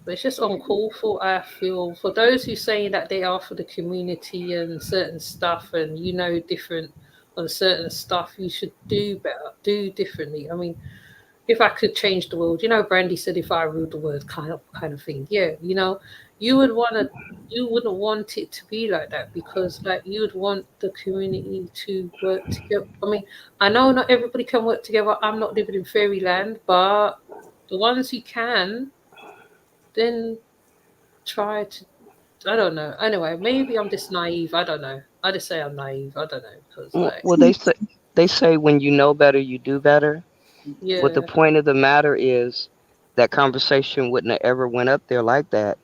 But it's just uncalled for, I feel. For those who say that they are for the community and certain stuff and different on certain stuff, you should do better, do differently. I mean, if I could change the world, Brandy said if I ruled the world kind of thing. Yeah, you wouldn't want it to be like that, because like you would want the community to work together. I mean, I know not everybody can work together. I'm not living in fairyland, but the ones who can, then try to. I don't know. Anyway, maybe I'm just naive. I don't know. I just say I'm naive. I don't know, because well, they say when you know better, you do better. yeah. But the point of the matter is that conversation wouldn't have ever went up there like that.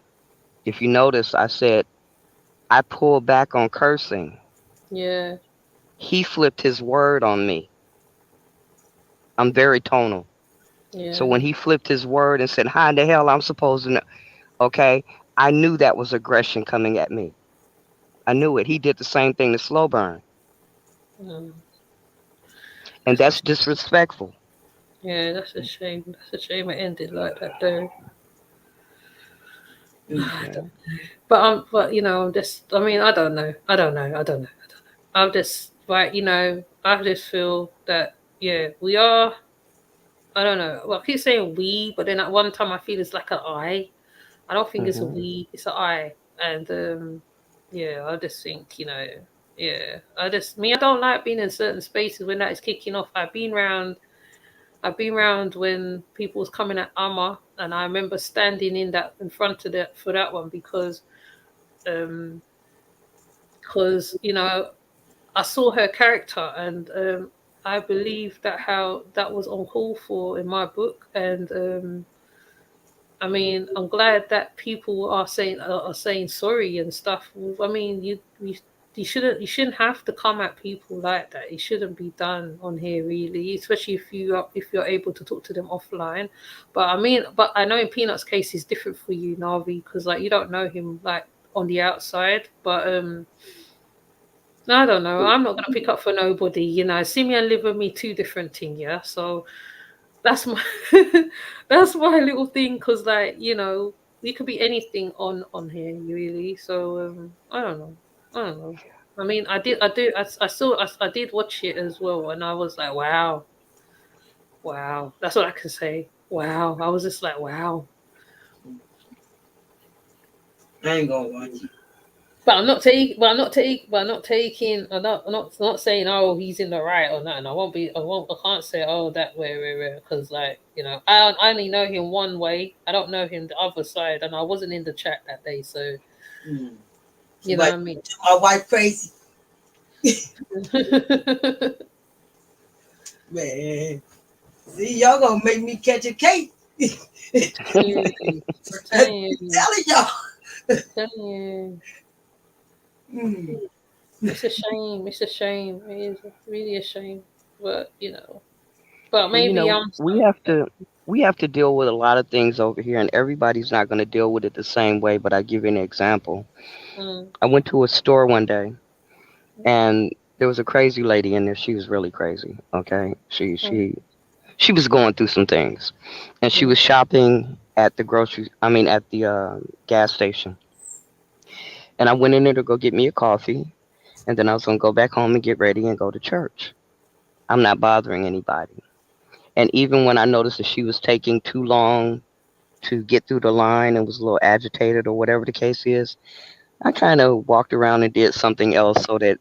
If you notice, I said I pulled back on cursing. Yeah. He flipped his word on me. I'm very tonal. Yeah. So when he flipped his word and said, how in the hell I'm supposed to know? Okay, I knew that was aggression coming at me. I knew it. He did the same thing to Slow Burn. And that's disrespectful. Yeah, that's a shame. That's a shame it ended like that, though. Yeah. But I'm just. I mean, I don't know. I'm just I just feel that we are. I don't know. Well, I keep saying we, but then at one time I feel it's like an I. I don't think it's a we. It's an I, and I just think I don't like being in certain spaces when that is kicking off. I've been around I've been around when people was coming at Amma, and I remember standing in front of that for that one because you know, I saw her character, and I believe that how that was uncalled for in my book, and I mean, I'm glad that people are saying sorry and stuff. I mean, you shouldn't have to come at people like that. It shouldn't be done on here, really, especially if you're able to talk to them offline. But I mean, but I know in Peanut's case it's different for you, Navi, because like you don't know him like on the outside. But I don't know. I'm not gonna pick up for nobody. You know, Simi and Live with Me, two different thing. Yeah, so that's my that's my little thing. Because like you know, we could be anything on here, really. So I don't know. I don't know. I mean, I did watch it as well, and I was like, wow. That's what I can say. Wow. I was just like, wow. I ain't gonna watch it. But I'm not saying, oh, he's in the right or nothing. I can't say, oh, that way, because like, you know, I only know him one way. I don't know him the other side, and I wasn't in the chat that day, so you know what I mean. My wife crazy. Man, see, y'all gonna make me catch a case. Telling y'all. It's a shame. It's a shame. It is really a shame. But you know, but maybe you know, we have to deal with a lot of things over here, and everybody's not going to deal with it the same way. But I give you an example. I went to a store one day, and there was a crazy lady in there. She was really crazy. Okay, she was going through some things, and she was shopping at the gas station. And I went in there to go get me a coffee, and then I was going to go back home and get ready and go to church. I'm not bothering anybody. And even when I noticed that she was taking too long to get through the line and was a little agitated or whatever the case is, I kind of walked around and did something else so that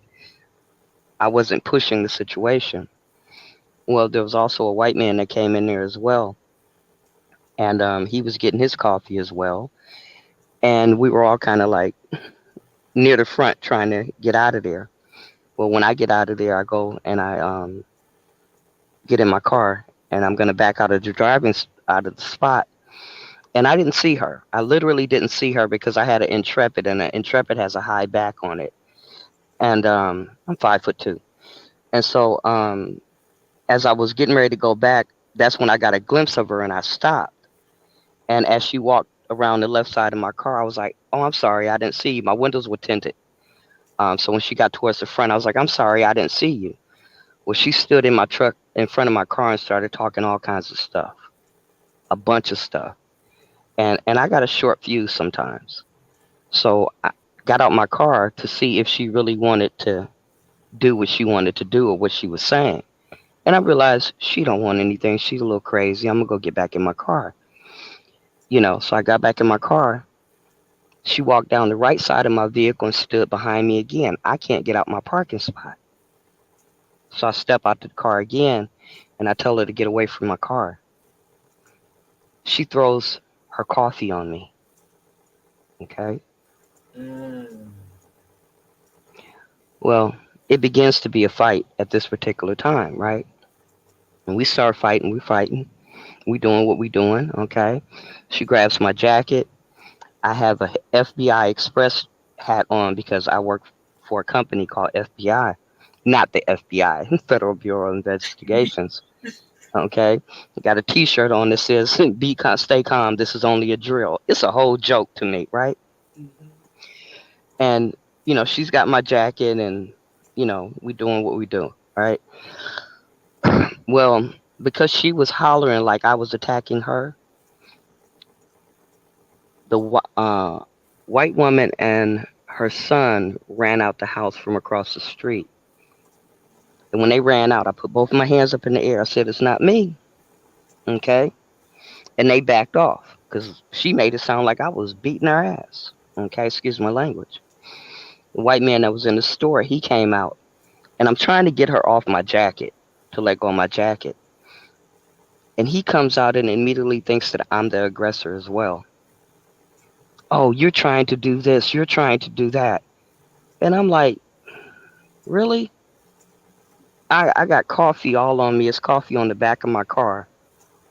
I wasn't pushing the situation. Well, there was also a white man that came in there as well. And he was getting his coffee as well. And we were all kind of like near the front trying to get out of there. Well, when I get out of there, I go and I get in my car, and I'm going to back out of the spot. And I didn't see her. I literally didn't see her because I had an Intrepid, and an Intrepid has a high back on it. And I'm 5'2". And so as I was getting ready to go back, that's when I got a glimpse of her, and I stopped. And as she walked around the left side of my car, I was like, oh, I'm sorry, I didn't see you. My windows were tinted. So when she got towards the front, I was like, I'm sorry, I didn't see you. Well, she stood in my truck in front of my car and started talking all kinds of stuff, a bunch of stuff. And I got a short fuse sometimes. So I got out my car to see if she really wanted to do what she wanted to do or what she was saying. And I realized she don't want anything. She's a little crazy. I'm going to go get back in my car. You know, so I got back in my car. She walked down the right side of my vehicle and stood behind me again. I can't get out my parking spot. So I step out the car again, and I tell her to get away from my car. She throws her coffee on me. Okay? Well, it begins to be a fight at this particular time, right? And we start fighting, we doing what we doing, okay? She grabs my jacket. I have a FBI Express hat on because I work for a company called FBI. Not the FBI, Federal Bureau of Investigations. Okay? I got a t-shirt on that says, stay calm, this is only a drill. It's a whole joke to me, right? And, you know, she's got my jacket and, you know, we doing what we do, right? Well, because she was hollering like I was attacking her, the white woman and her son ran out the house from across the street. And when they ran out, I put both of my hands up in the air. I said, it's not me. Okay? And they backed off because she made it sound like I was beating her ass. Okay? Excuse my language. The white man that was in the store, he came out. And I'm trying to get her off my jacket, to let go of my jacket. And he comes out and immediately thinks that I'm the aggressor as well. Oh, you're trying to do this, you're trying to do that. And I'm like, really? I got coffee all on me. It's coffee on the back of my car.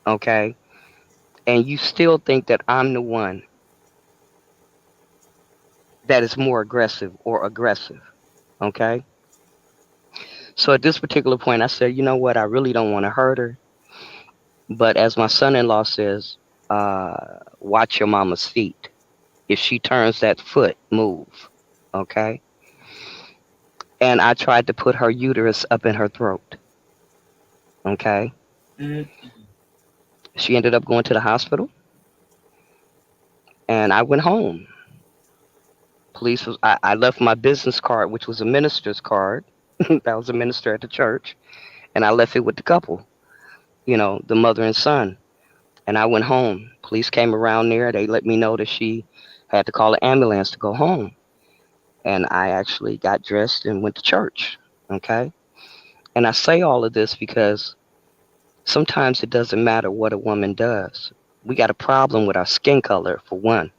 Okay. And you still think that I'm the one that is more aggressive or aggressive. Okay. So at this particular point, I said, you know what? I really don't want to hurt her. But as my son in law says, watch your mama's feet. If she turns that foot, move. Okay. And I tried to put her uterus up in her throat. Okay. She ended up going to the hospital. And I went home. Police was, I left my business card, which was a minister's card. That was a minister at the church. And I left it with the couple, the mother and son. And I went home. Police came around there. They let me know that she had to call an ambulance to go home. And I actually got dressed and went to church. Okay. And I say all of this because sometimes it doesn't matter what a woman does. We got a problem with our skin color, for one.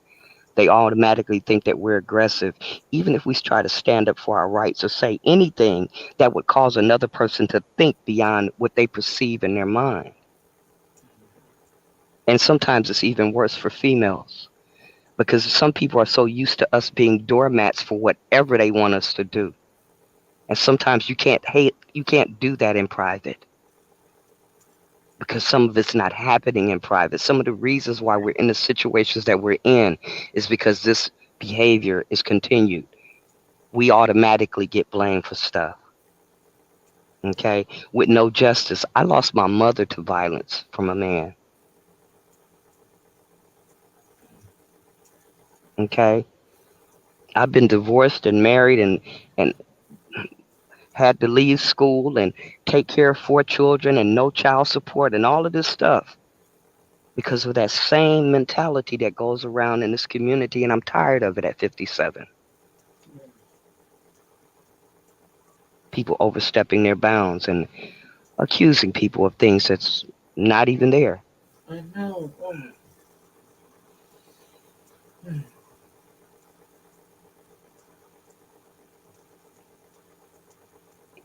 They automatically think that we're aggressive, even if we try to stand up for our rights or say anything that would cause another person to think beyond what they perceive in their mind. And sometimes it's even worse for females, because some people are so used to us being doormats for whatever they want us to do. And sometimes you can't do that in private, because some of it's not happening in private. Some of the reasons why we're in the situations that we're in is because this behavior is continued. We automatically get blamed for stuff. Okay? With no justice. I lost my mother to violence from a man. Okay? I've been divorced and married and had to leave school and take care of 4 children and no child support and all of this stuff because of that same mentality that goes around in this community, and I'm tired of it at 57. People overstepping their bounds and accusing people of things that's not even there. I know.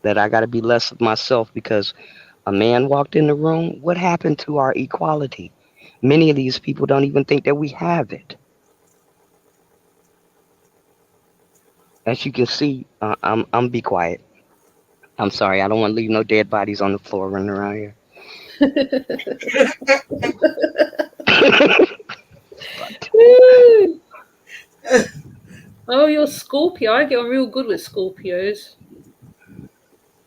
That I got to be less of myself because a man walked in the room. What happened to our equality? Many of these people don't even think that we have it. As you can see, I'm be quiet. I'm sorry. I don't want to leave no dead bodies on the floor running around here. Oh, you're Scorpio. I get on real good with Scorpios.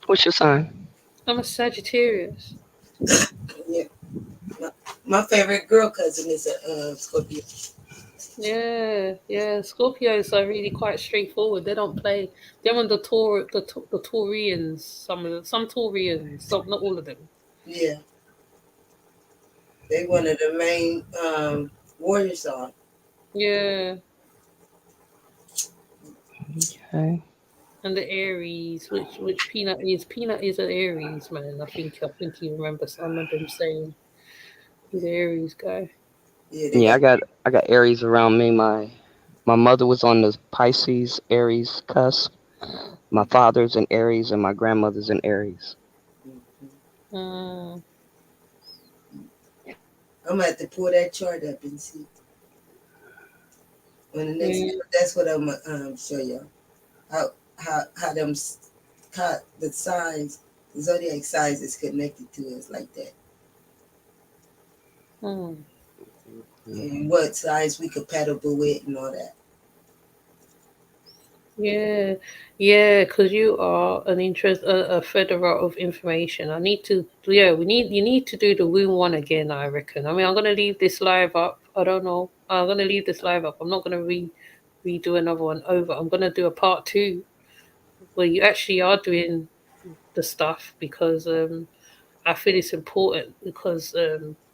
What's your sign? I'm a Sagittarius. Yeah. My favorite girl cousin is a Scorpio. Yeah. Scorpios are really quite straightforward. They don't play. They're on the Taurians. Some Taurians, not all of them. Yeah. They one of the main warriors on. Yeah. Okay. And the Aries, which Peanut is. Peanut is an Aries, man. I think you remember. I remember him saying he's an Aries guy. Yeah, I got Aries around me. My mother was on the Pisces Aries cusp. My father's in Aries and my grandmother's in Aries. I'm gonna have to pull that chart up and see. On the next, that's what I'm gonna show y'all. How the signs, the zodiac signs is connected to us like that. And what signs we compatible with and all that. Yeah, because you are a federal of information. You need to do the Womb one again, I reckon. I mean, I'm gonna leave this live up. I don't know. I'm gonna leave this live up. I'm not gonna redo another one over. I'm gonna do a part 2 where you actually are doing the stuff, because I feel it's important, because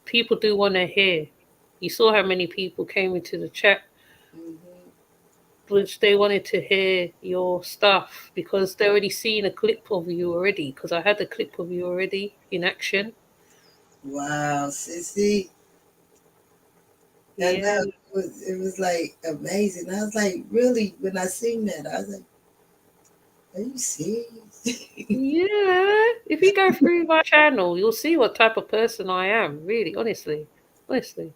people do want to hear. You saw how many people came into the chat, which they wanted to hear your stuff, because they already seen a clip of you already, because I had a clip of you already in action. Wow, sissy. And Yeah. it was like amazing. I was like, really, when I seen that, I was like, are you serious? Yeah. If you go through my channel, you'll see what type of person I am, really, honestly. Honestly.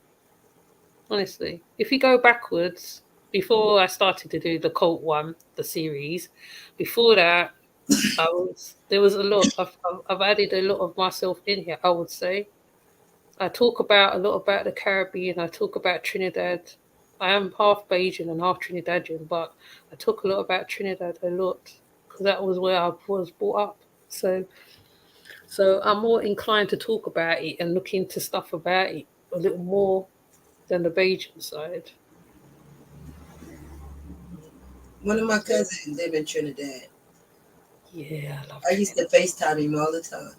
Honestly. If you go backwards, before I started to do the cult one, the series, before that, there was a lot. I've added a lot of myself in here, I would say. I talk about a lot about the Caribbean. I talk about Trinidad. I am half Bajan and half Trinidadian, but I talk a lot about Trinidad a lot because that was where I was brought up. So I'm more inclined to talk about it and look into stuff about it a little more than the Bajan side. One of my cousins live in Trinidad. Yeah, I love I used Trinidad. to FaceTime him all the time.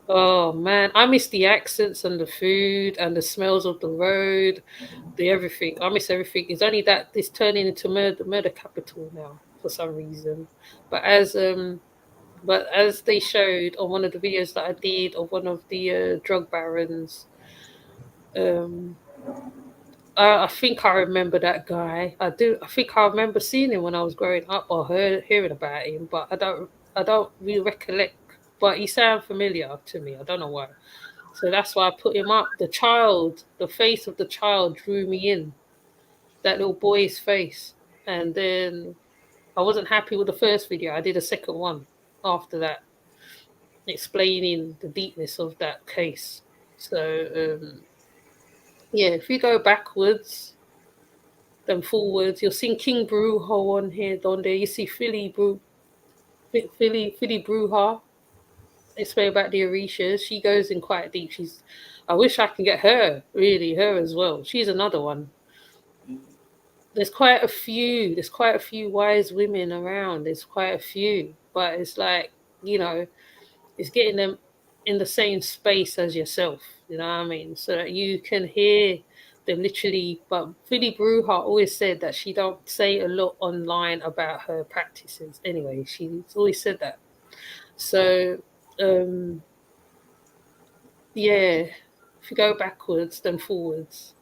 Oh man, I miss the accents and the food and the smells of the road, the everything. I miss everything. It's only that it's turning into murder capital now for some reason. But as they showed on one of the videos that I did of one of the drug barons, um, I think I remember that guy. I do. I think I remember seeing him when I was growing up or hearing about him, but I don't really recollect. But he sounded familiar to me. I don't know why. So that's why I put him up. The face of the child drew me in. That little boy's face. And then I wasn't happy with the first video. I did a second one after that, explaining the deepness of that case. So yeah, if you go backwards, then forwards, you'll see King Brujo on here, down there. You see Philly Bruja. Explain about the Orishas. She goes in quite deep. I wish I can get her, really, her as well. She's another one. There's quite a few. There's quite a few wise women around. There's quite a few, but it's like, you know, it's getting them in the same space as yourself. You know what I mean? So that you can hear them literally. But Philly Bruja always said that she don't say a lot online about her practices. Anyway, she's always said that. So yeah, if you go backwards then forwards,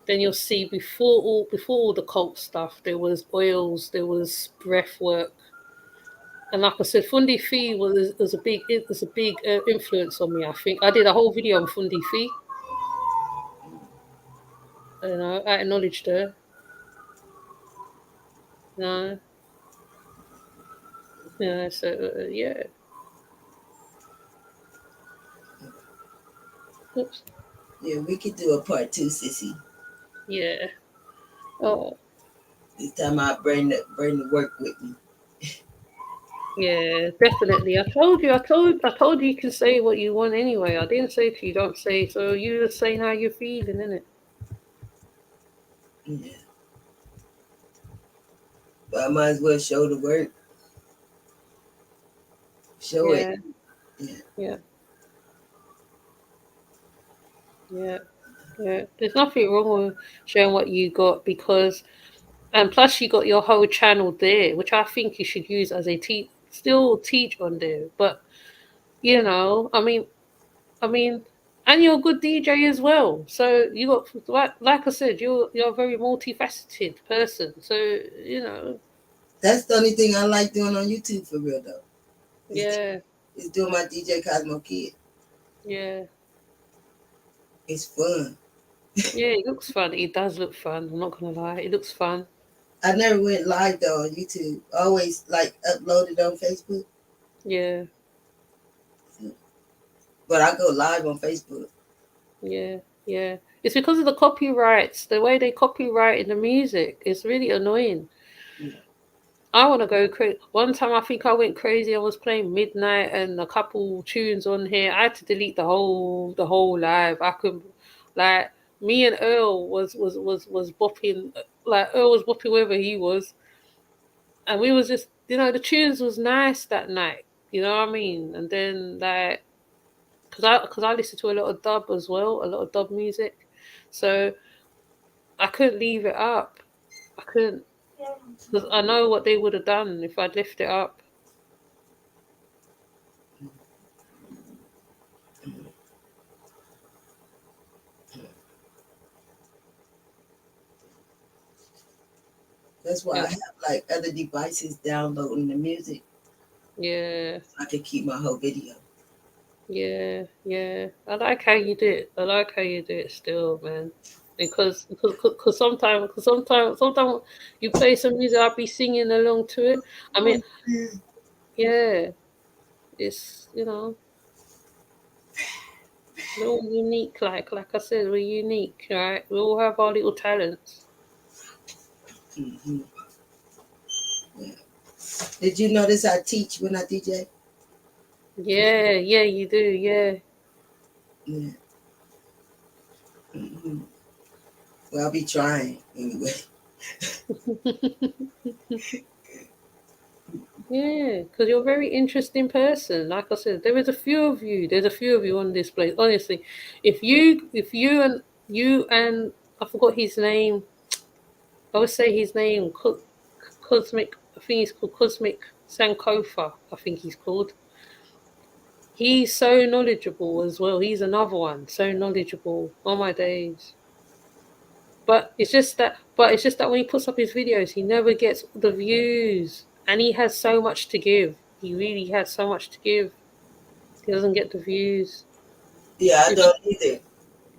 then you'll see before all the cult stuff, there was oils, there was breath work, and like I said, Fundi Fi was a big influence on me. I think I did a whole video on Fundi Fi, and I acknowledged her. No, yeah, so yeah. Oops. Yeah, we could do a part two, sissy. Yeah. Oh, This time I'll bring the work with me. yeah, definitely. I told you you can say what you want anyway. I didn't say if you don't say, so you just saying how you're feeling, innit? Yeah. But I might as well show the work. Show Yeah, it. Yeah. yeah, yeah, yeah. There's nothing wrong with showing what you got because, and plus you got your whole channel there, which I think you should use as a still teach on there. But I mean, and you're a good DJ as well. So you got like I said, you're a very multifaceted person. So That's the only thing I like doing on YouTube for real though. yeah, Is doing my DJ Cosmo Kid. yeah, It's fun. yeah. It looks fun. It does look fun. I'm not gonna lie. It looks fun. I never went live though on YouTube. Always like uploaded on Facebook. Yeah, But I go live on Facebook. yeah, yeah. It's because of the copyrights. The way they copyright in the music is really annoying. Yeah. I want to go crazy. One time, I think I went crazy. I was playing Midnight and a couple tunes on here. I had to delete the whole live. I could, like, me and Earl was bopping. Like Earl was bopping wherever he was, and we was just, the tunes was nice that night. You know what I mean? And then like, cause I listen to a lot of dub as well, a lot of dub music, so I couldn't leave it up. I couldn't, because I know what they would have done if I'd left it up. That's why Yeah. I have like other devices downloading the music. Yeah. So I can keep my whole video. Yeah, yeah. I like how you do it. I like how you do it still, man. Because sometimes you play some music, I'll be singing along to it. I mean, yeah, it's we're all unique. Like I said, we're unique, right? We all have our little talents. Mm-hmm. Yeah. Did you notice I teach when I DJ? Yeah, yeah, you do. Yeah, Yeah. Mm-hmm. Well, I'll be trying anyway. yeah. Because you're a very interesting person. Like I said, there is a few of you. There's a few of you on this place. Honestly, if you and I forgot his name. I would say his name, Cosmic. I think he's called Cosmic Sankofa. I think he's called. He's so knowledgeable as well. He's another one, so knowledgeable. Oh my days! But it's just that when he puts up his videos, he never gets the views, and he has so much to give. He really has so much to give. He doesn't get the views. Yeah, I If don't either.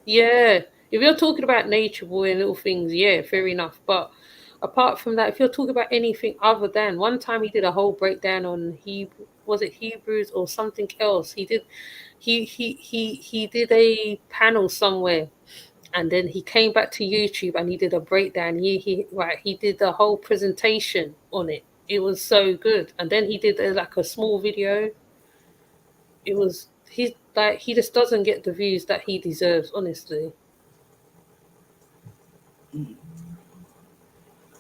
Yeah, if you're talking about nature boy and little things, yeah, fair enough. But apart from that, if you're talking about anything other than one time he did a whole breakdown on Hebrews or something else. He did a panel somewhere, and then he came back to YouTube and he did a breakdown. He did the whole presentation on it. It was so good. And then he did like a small video. He just doesn't get the views that he deserves, honestly. Mm-hmm.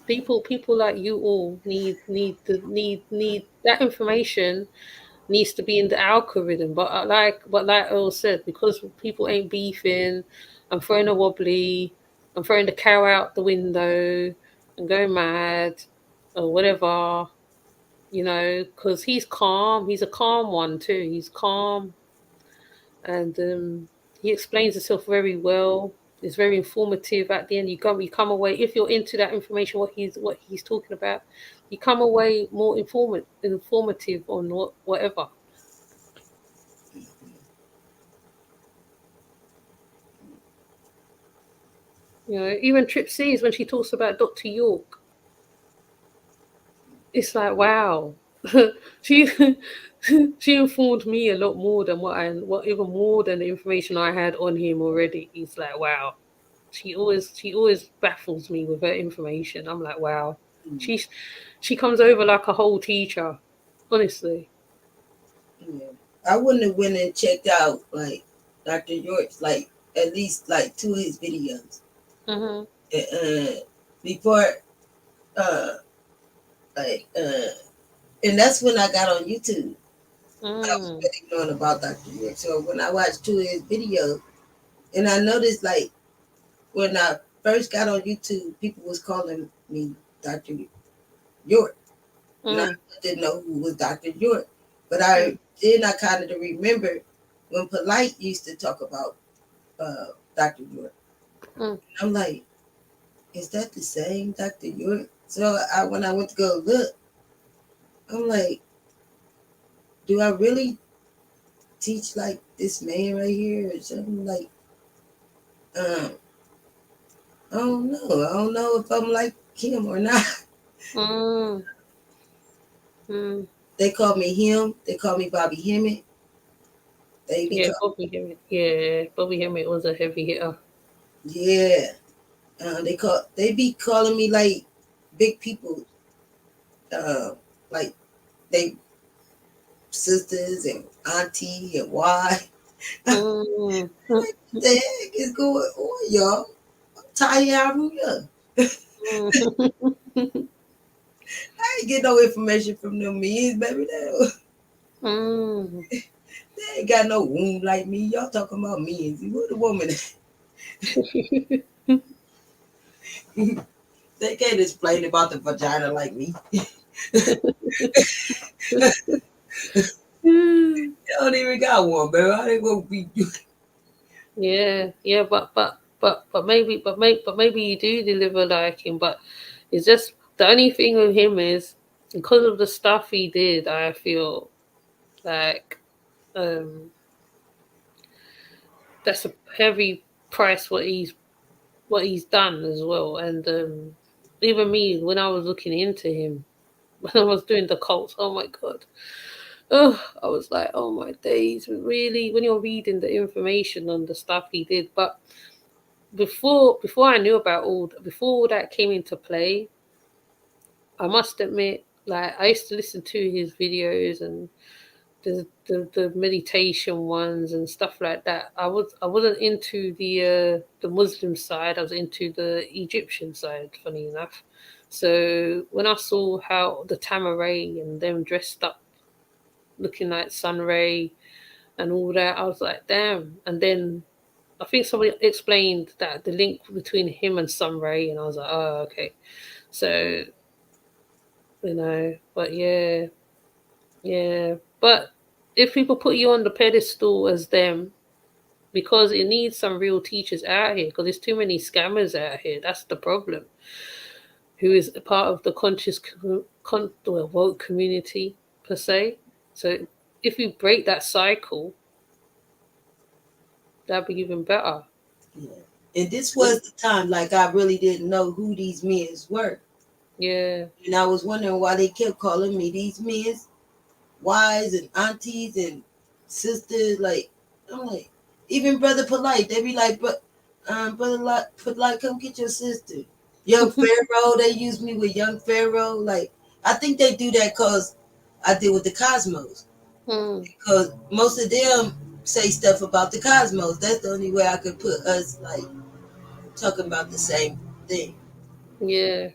People like you all need that information needs to be in the algorithm. But like Earl said, because people ain't beefing and throwing a wobbly and throwing the cow out the window and going mad or whatever, because he's calm. He's a calm one too. He's calm, and he explains himself very well. It's very informative. At the end, you come away, if you're into that information, what he's talking about, you come away more informative on whatever. Even Trip C's when she talks about Dr. York, it's like wow. she she informed me a lot more than what even more than the information I had on him already. It's like wow. She always baffles me with her information. I'm like, wow. Mm-hmm. She comes over like a whole teacher, honestly. Yeah. I wouldn't have went and checked out like Dr. York's like at least like 2 of his videos. Mm-hmm. Before and that's when I got on YouTube. I was really knowing about Dr. York. So when I watched 2 of his videos, and I noticed like when I first got on YouTube, people was calling me Dr. York. And I didn't know who was Dr. York. But I kind of remember when Polite used to talk about Dr. York. I'm like, is that the same Dr. York? So when I went to go look, I'm like, do I really teach like this man right here or something? Like, I don't know. I don't know if I'm like him or not. They call me him. They call me Bobby Hemmett. Bobby Hemmett. Yeah, Bobby Hemmett was a heavy hitter. Yeah. They be calling me like big people. Like they sisters and auntie and why. Like, what the heck is going on, y'all? I'm tired of I ain't get no information from them means, baby. They ain't got no womb like me. Y'all talking about means. Who the woman? They can't explain about the vagina like me. You don't even got one, baby. How they gonna be? Yeah, but maybe you do deliver like him. But it's just the only thing with him is because of the stuff he did, I feel like that's a heavy price what he's done as well. And even me, when I was looking into him, when I was doing the cults, oh my god, I was like, oh my days, really? When you're reading the information on the stuff he did, but before I knew about before all that came into play, I must admit, like I used to listen to his videos and the meditation ones and stuff like that. I wasn't into the Muslim side. I was into the Egyptian side, funny enough. So when I saw how the Tamaray and them dressed up, looking like Sunray and all that, I was like, damn. And then I think somebody explained that the link between him and Sunray, and I was like, oh, okay. So, but yeah. But if people put you on the pedestal as them, because it needs some real teachers out here, because there's too many scammers out here. That's the problem. Who is a part of the conscious, woke community per se. So if you break that cycle, that'd be even better. Yeah. And this was the time, like, I really didn't know who these men were. Yeah. And I was wondering why they kept calling me these men, wives and aunties and sisters. Like, I'm like, even Brother Polite, they be like, Brother Polite, come get your sister. Young Pharaoh, they use me with Young Pharaoh. Like, I think they do that because I deal with the cosmos. Because most of them say stuff about the cosmos. That's the only way I could put us, like, talking about the same thing. Yeah.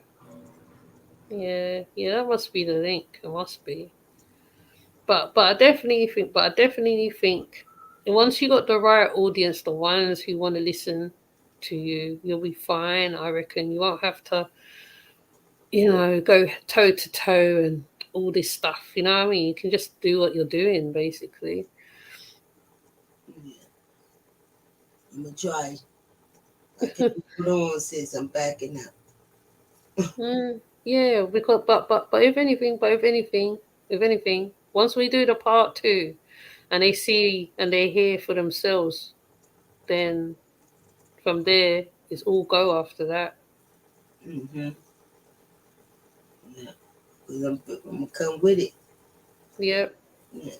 That must be the link. It must be. But I definitely think once you got the right audience, the ones who want to listen to you, you'll be fine. I reckon you won't have to, go toe to toe and all this stuff. You know what I mean? You can just do what you're doing, basically. Yeah. I'm gonna try. I can't put on since I'm backing up. Yeah, because but if anything, once we do the part 2, and they see and they hear for themselves, then from there it's all go after that. Mm-hmm. Yeah, because I'm gonna come with it. Yep. Yeah.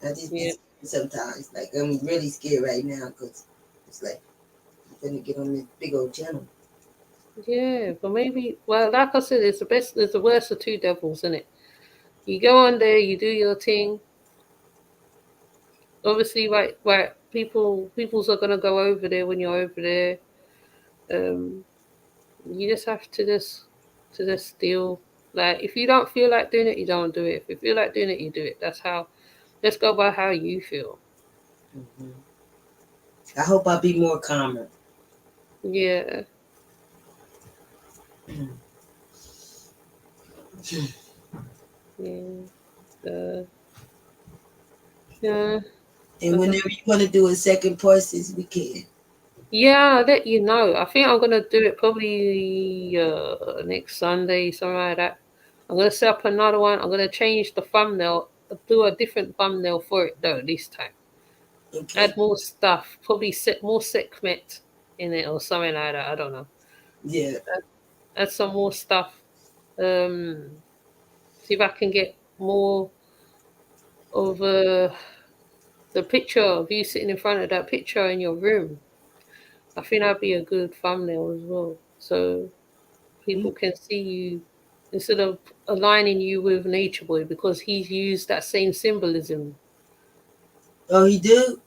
I just get scared sometimes. Like, I'm really scared right now because it's like I'm gonna get on this big old channel. Yeah, but maybe, well, like I said, it's the worst of two devils, isn't it? You go on there, you do your thing. Obviously, right, people's are gonna go over there when you're over there. You just have to just deal. Like, if you don't feel like doing it, you don't do it. If you feel like doing it, you do it. Let's go by how you feel. Mm-hmm. I hope I'll be more calmer. Yeah. Yeah. And whenever you want to do a second process, we can. Yeah, I'll let you know. I think I'm gonna do it probably next Sunday, something like that. I'm gonna set up another one. I'm gonna change the thumbnail, do a different thumbnail for it though this time. Okay. Add more stuff, probably set more Sekhmet in it or something like that. I don't know. Yeah. Add some more stuff. See if I can get more of the picture of you sitting in front of that picture in your room. I think that'd be a good thumbnail as well. So people can see you instead of aligning you with Nature Boy, because he's used that same symbolism. Oh, he do?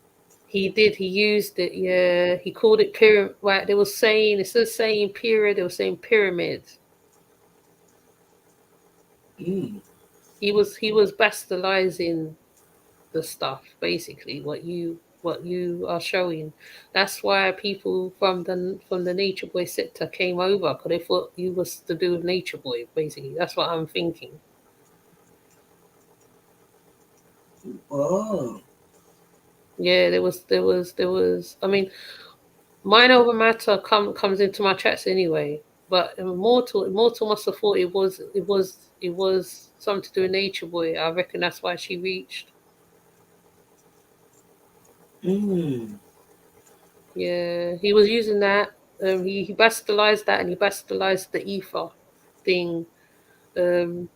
He did. He used it. Yeah. He called it pyramid. Right. They were saying, instead of saying period, they were saying pyramid. He was bastardizing the stuff, basically, what you are showing. That's why people from the Nature Boy sector came over, because they thought you was to do with Nature Boy, basically. That's what I'm thinking. Oh. Yeah, there was I mean, Mind Over Matter comes into my chats anyway. But Immortal must have thought it was something to do with Nature Boy. I reckon that's why she reached. Yeah, he was using that. He bastardized that, and he bastardized the ether thing, the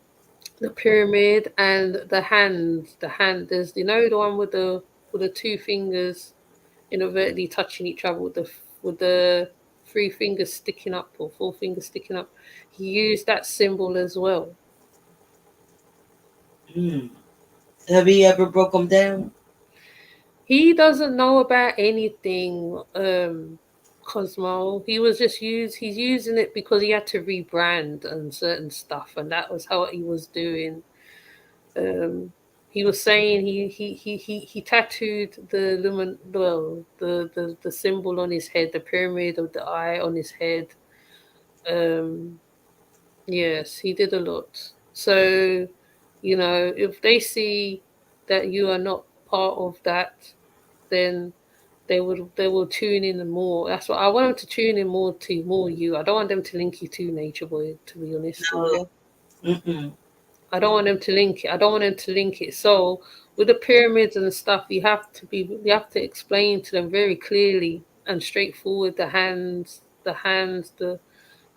pyramid, and the hand. The hand. There's the one with the two fingers inadvertently touching each other with the three fingers sticking up or four fingers sticking up. He used that symbol as well. Have you ever broke them down? He doesn't know about anything, Cosmo. He's using it because he had to rebrand and certain stuff, and that was how he was doing. He was saying he tattooed the symbol on his head, the pyramid of the eye on his head. Yes, he did a lot. So, if they see that you are not part of that, then they will tune in more. That's what I want them to tune in more to you. I don't want them to link you to Nature Boy, to be honest. No. I don't want them to link it. I don't want them to link it. So with the pyramids and stuff, you have to explain to them very clearly and straightforward the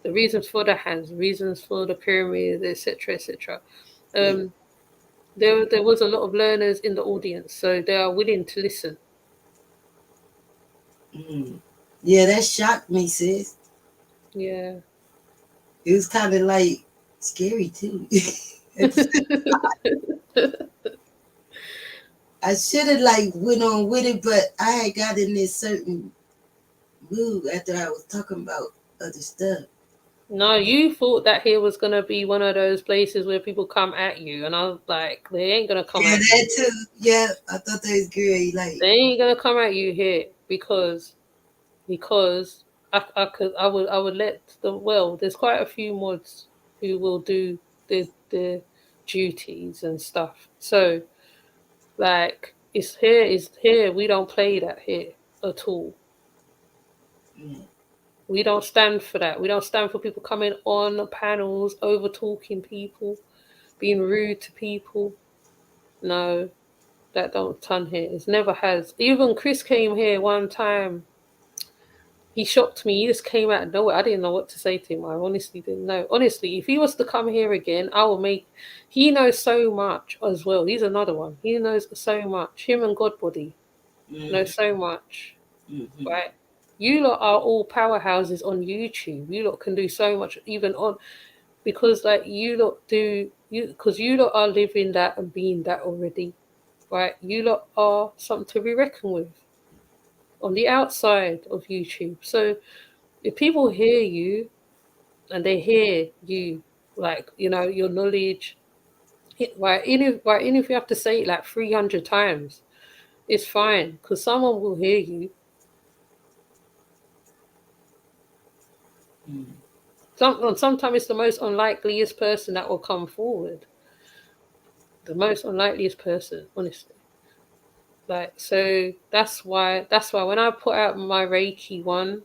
reasons for the hands, reasons for the pyramids, etc., etc. There was a lot of learners in the audience, so they are willing to listen. Yeah, that shocked me, sis. Yeah. It was kind of like scary too. I should have went on with it, but I had got in this certain mood after I was talking about other stuff. No, you thought that here was gonna be one of those places where people come at you, and I was like, they ain't gonna come at you. Yeah, that too. Yeah, I thought that was great. They ain't gonna come at you here because I would let there's quite a few mods who will do the duties and stuff. So it's here. We don't play that here at all. We don't stand for that. We don't stand for people coming on panels, over talking people, being rude to people. No, that don't turn here. It never has. Even Chris came here one time. He shocked me. He just came out of nowhere. I didn't know what to say to him. I honestly didn't know. Honestly, if he was to come here again, he knows so much as well. He's another one. He knows so much. Him and Godbody know so much. Right? You lot are all powerhouses on YouTube. You lot can do so much, even on, because you lot are living that and being that already. Right? You lot are something to be reckoned with on the outside of YouTube. So if people hear you and they hear you, your knowledge, even if you have to say it 300 times, it's fine, because someone will hear you. Sometimes it's the most unlikeliest person that will come forward. The most unlikeliest person, honestly. So that's why when I put out my Reiki one,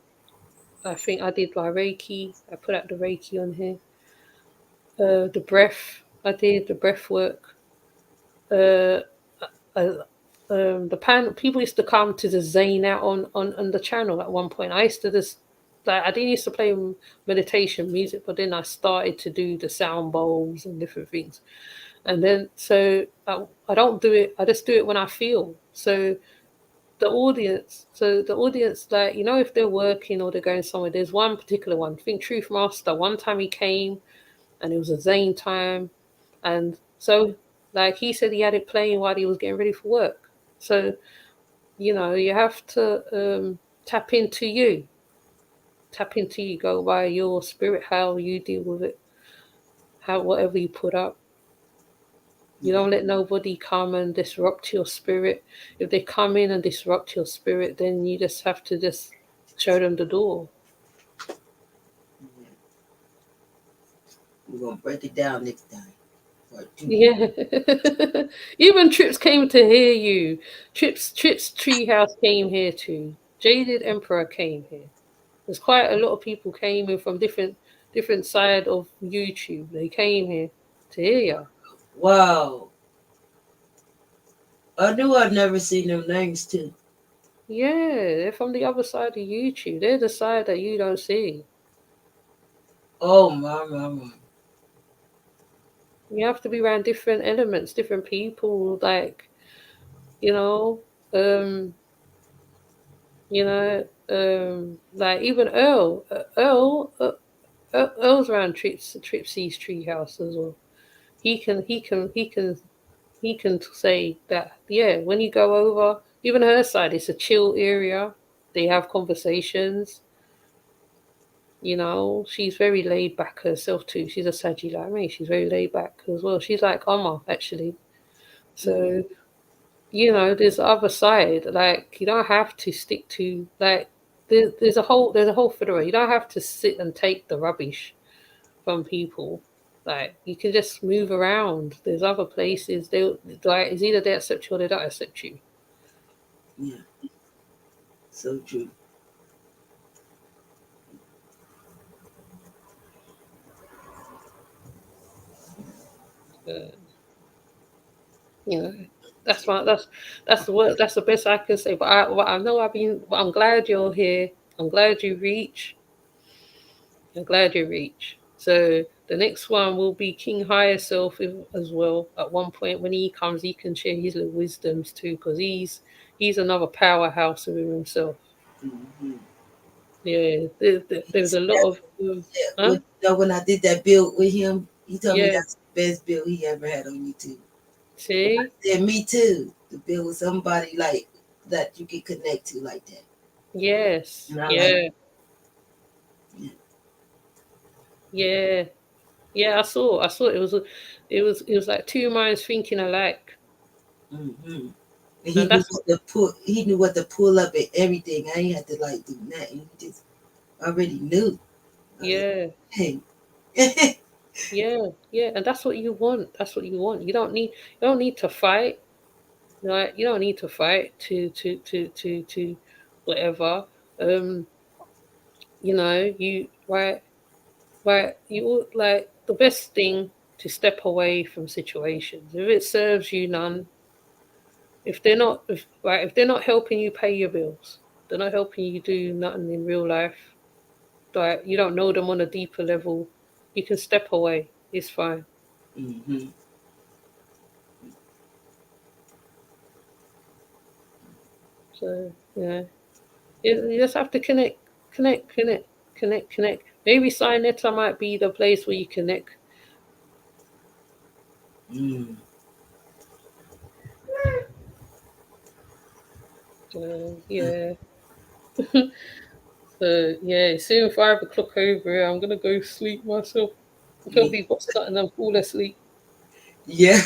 I think I did my Reiki. I put out the Reiki on here. The breath, I did the breath work. The panel, people used to come to the Zane out on the channel at one point. I used to I didn't used to play meditation music, but then I started to do the sound bowls and different things. And then, so I don't do it. I just do it when I feel. So the audience, if they're working or they're going somewhere, there's one particular one. I think Truth Master, one time he came and it was a Zane time. And so, he said he had it playing while he was getting ready for work. So, you have to tap into you. Tap into you, go by your spirit, how you deal with it, whatever you put up. You don't let nobody come and disrupt your spirit. If they come in and disrupt your spirit, then you just have to just show them the door. We're going to break it down next time. Yeah. Even Trips came to hear you. Trips Treehouse came here too. Jaded Emperor came here. There's quite a lot of people came in from different different side of YouTube. They came here to hear you. Wow. I knew I'd never seen them names too. Yeah, they're from the other side of YouTube. They're the side that you don't see. Oh my. You have to be around different elements, different people, like, you know, um, like even Earl. Earl's around Tripsy's treehouse as well. He can say that, yeah, when you go over, even her side, it's a chill area. They have conversations. She's very laid back herself too. She's a Saggy like me. She's very laid back as well. She's like Amma, actually. So, there's the other side. Like, you don't have to stick to, like, there's a whole federation. You don't have to sit and take the rubbish from people. Like, you can just move around. There's other places. It's either they accept you or they don't accept you. Yeah. So true. That's the best I can say. But I know I'm glad you're here. I'm glad you reach. I'm glad you reach. So the next one will be King Higher Self as well. At one point when he comes, he can share his little wisdoms too, because he's another powerhouse within himself. Mm-hmm. Yeah, there's a lot of. Huh? When I did that build with him, he told me Yeah. that's the best build he ever had on YouTube. See? Yeah, me too. To build with somebody like that you can connect to like that. Yes. And I Yeah. like Yeah. Yeah, I saw it was like two minds thinking alike. Mm-hmm. And he knew what to pull up and everything. I ain't had to like do nothing. He just already knew. Yeah. Hey. Yeah, and that's what you want. That's what you want. You don't need to fight. You don't need to fight to whatever. You like the best thing to step away from situations. If it serves you none, if they're not helping you pay your bills, they're not helping you do nothing in real life, like you don't know them on a deeper level, you can step away. It's fine. Mm-hmm. So you just have to connect. Maybe Sinetta might be the place where you connect. Mm. Yeah. So yeah, it's soon 5 o'clock over here. I'm gonna go sleep myself. I probably got something and fall asleep. Yeah.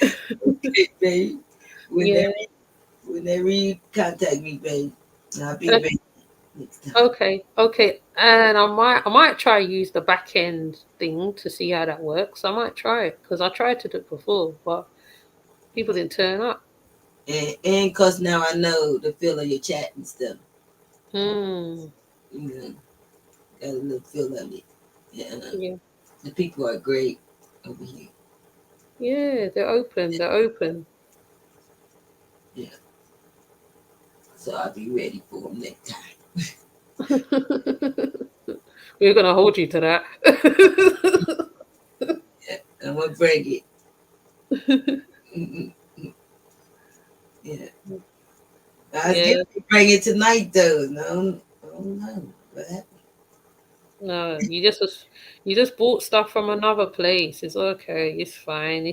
Okay, babe. Whenever you contact me, babe, I'll be ready next time. Okay. And I might try use the back end thing to see how that works. I might try it because I tried to do it before, but people didn't turn up. And because now I know the feel of your chat and stuff. Hmm. Got a little feel of it. Yeah. The people are great over here. Yeah, they're open. Yeah. So I'll be ready for them next time. We're gonna hold you to that. Yeah, I'm gonna bring it. Yeah. I was going to bring it tonight though. No, what happened? No, you just bought stuff from another place. It's okay. It's fine.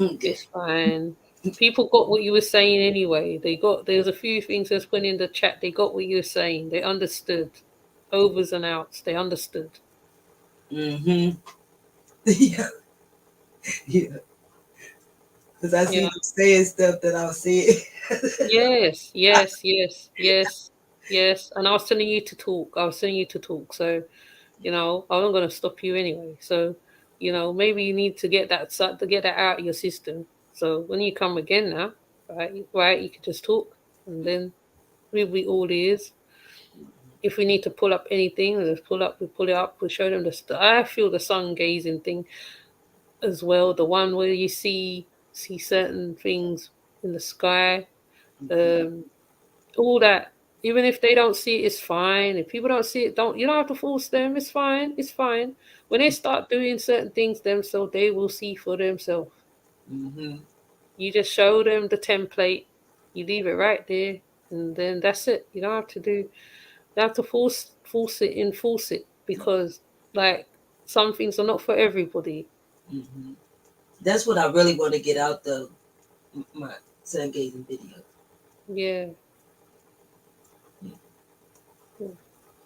Okay. It's fine. People got what you were saying anyway. There's a few things that's put in the chat. They got what you were saying. They understood. Overs and outs. They understood. Mm-hmm. Yeah. Because I see you saying stuff that I was saying. Yes. And I was telling you to talk. So, I wasn't going to stop you anyway. So, maybe you need to get that out of your system. So when you come again now, right, you can just talk, and then we'll be all ears. if we need to pull up anything, let's pull up. We pull it up. We show them I feel the sun gazing thing as well. The one where you see certain things in the sky, all that. Even if they don't see it, it's fine. If people don't see it, you don't have to force them. It's fine. It's fine. When they start doing certain things themselves, they will see for themselves. Mm-hmm. You just show them the template. You leave it right there, and then that's it. You don't have to do. You have to force it because like some things are not for everybody. Mm-hmm. That's what I really want to get out the my sun gazing video. Yeah.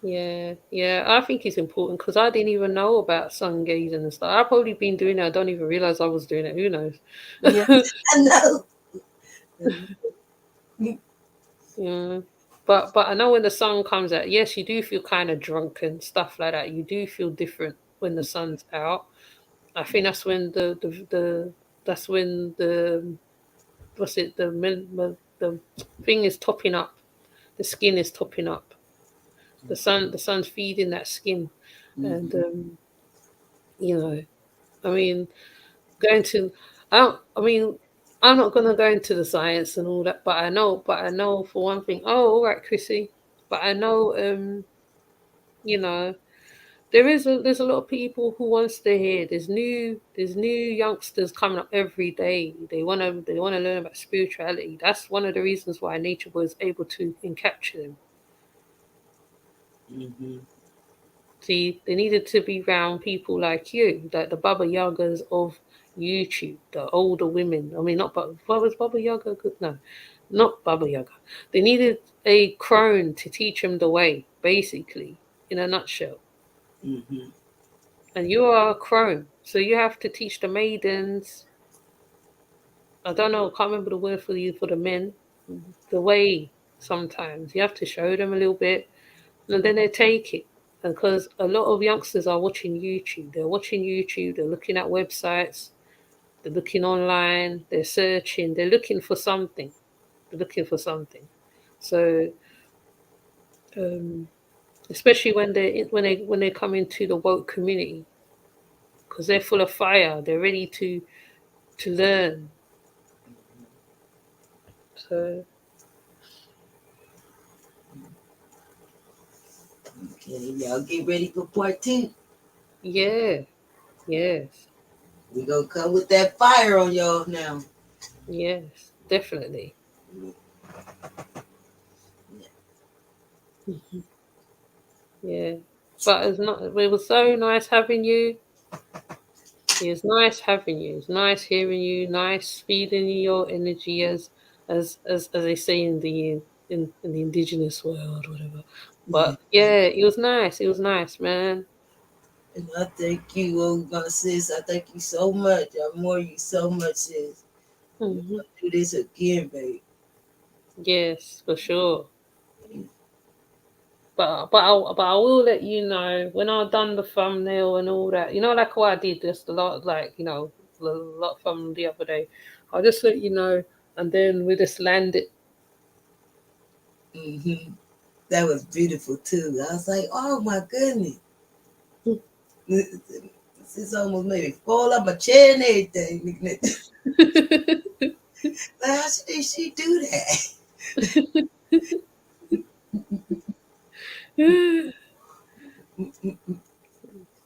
Yeah. I think it's important because I didn't even know about sun gazing and stuff. I've probably been doing it. I don't even realize I was doing it. Who knows? Yeah, I know. Yeah. But I know when the sun comes out, yes, you do feel kind of drunk and stuff like that. You do feel different when the sun's out. I think that's when that's when the the thing is topping up. The skin is topping up. The sun's feeding that skin, and I mean, going to, I mean, I'm not gonna go into the science and all that, but I know for one thing. Oh, all right, Chrissy. But I know, you know, there's a lot of people who wants to hear. There's new youngsters coming up every day. They wanna learn about spirituality. That's one of the reasons why Nature was able to capture them. Mm-hmm. See, they needed to be around people like you, like the Baba Yagas of YouTube, the older women. I mean, not Baba. What was Baba Yaga good? No, not Baba Yaga. They needed a crone to teach them the way, basically, in a nutshell. Mm-hmm. And you are a crone, so you have to teach the maidens. I don't know, I can't remember the word for the men. The way. Sometimes you have to show them a little bit, and then they take it. Because a lot of youngsters are watching YouTube. They're watching YouTube, they're looking at websites, they're looking online, they're searching, they're looking for something. They're looking for something. So especially when they come into the woke community, because they're full of fire, they're ready to learn. So Okay, y'all get ready for part 2. yeah, yes, We gonna come with that fire on y'all now. yes, definitely. Yeah. But it was so nice having you. It was nice having you. It's nice hearing you. Nice feeding you your energy, as they say in the indigenous world, whatever. But yeah, it was nice. It was nice, man. And I thank you, my sis. I thank you so much. I admire you so much, sis. Hmm. Do this again, babe. Yes, for sure. But I will let you know when I've done the thumbnail and all that. You know, like what I did just a lot, like a lot from the other day. I'll just let you know, and then we just land it. Mm-hmm. That was beautiful too. I was like, oh my goodness. This almost made me fall off my chair and everything. How did she do that?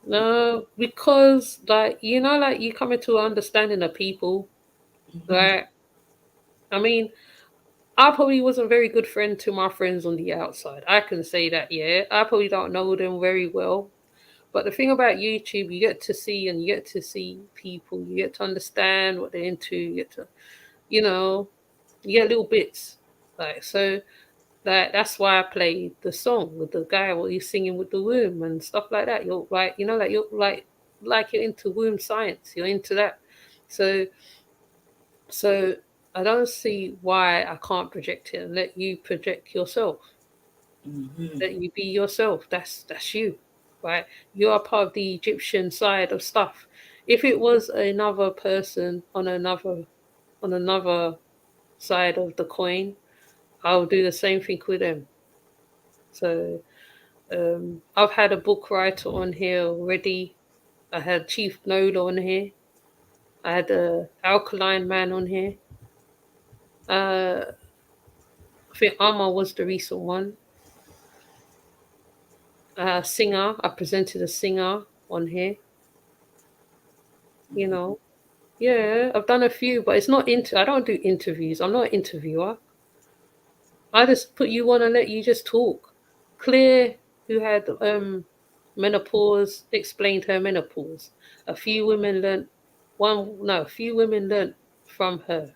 No, because like you come into understanding of people. Like, I mean, I probably wasn't a very good friend to my friends on the outside. I can say that, yeah. I probably don't know them very well. But the thing about YouTube, you get to see people, you get to understand what they're into, you get to, you know, you get little bits. Like, so that's why I played the song with the guy what he's singing with the womb and stuff like that. You're like, you're like you're into womb science. You're into that. So I don't see why I can't project it and let you project yourself. Mm-hmm. Let you be yourself. That's you, right? You are part of the Egyptian side of stuff. If it was another person on another side of the coin, I'll do the same thing with them. So I've had a book writer on here already. I had Chief Nola on here. I had a Alkaline Man on here. I think Amma was the recent one. Singer. I presented a singer on here. You know, yeah, I've done a few, but it's not I don't do interviews. I'm not an interviewer. I just put you on and let you just talk. Claire, who had menopause, explained her menopause. A few women learnt a few women learnt from her.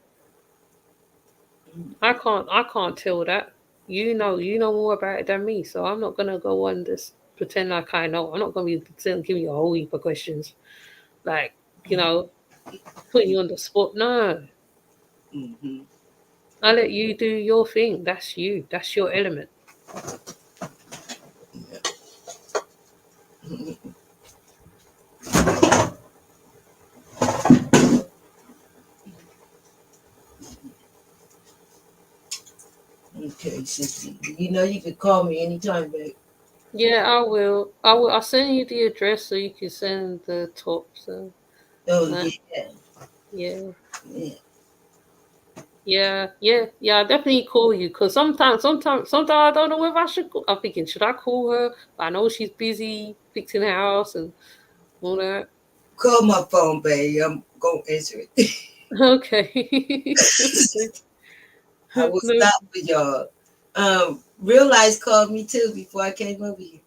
I can't tell that. You know more about it than me, so I'm not gonna go on this pretend like I know. I'm not gonna be giving you a whole heap of questions, like putting you on the spot. No, Mm-hmm. I let you do your thing. That's you. That's your element. Okay, sissy. You know you can call me anytime, babe. Yeah, I will. I'll send you the address so you can send the top. So Oh uh, yeah. yeah. Yeah. Yeah. I definitely call you because sometimes I don't know whether I should. I'm thinking, should I call her? I know she's busy fixing the house and all that. Call my phone, babe. I'm gonna answer it. Okay. I will No. stop with y'all. Real Life called me too before I came over here.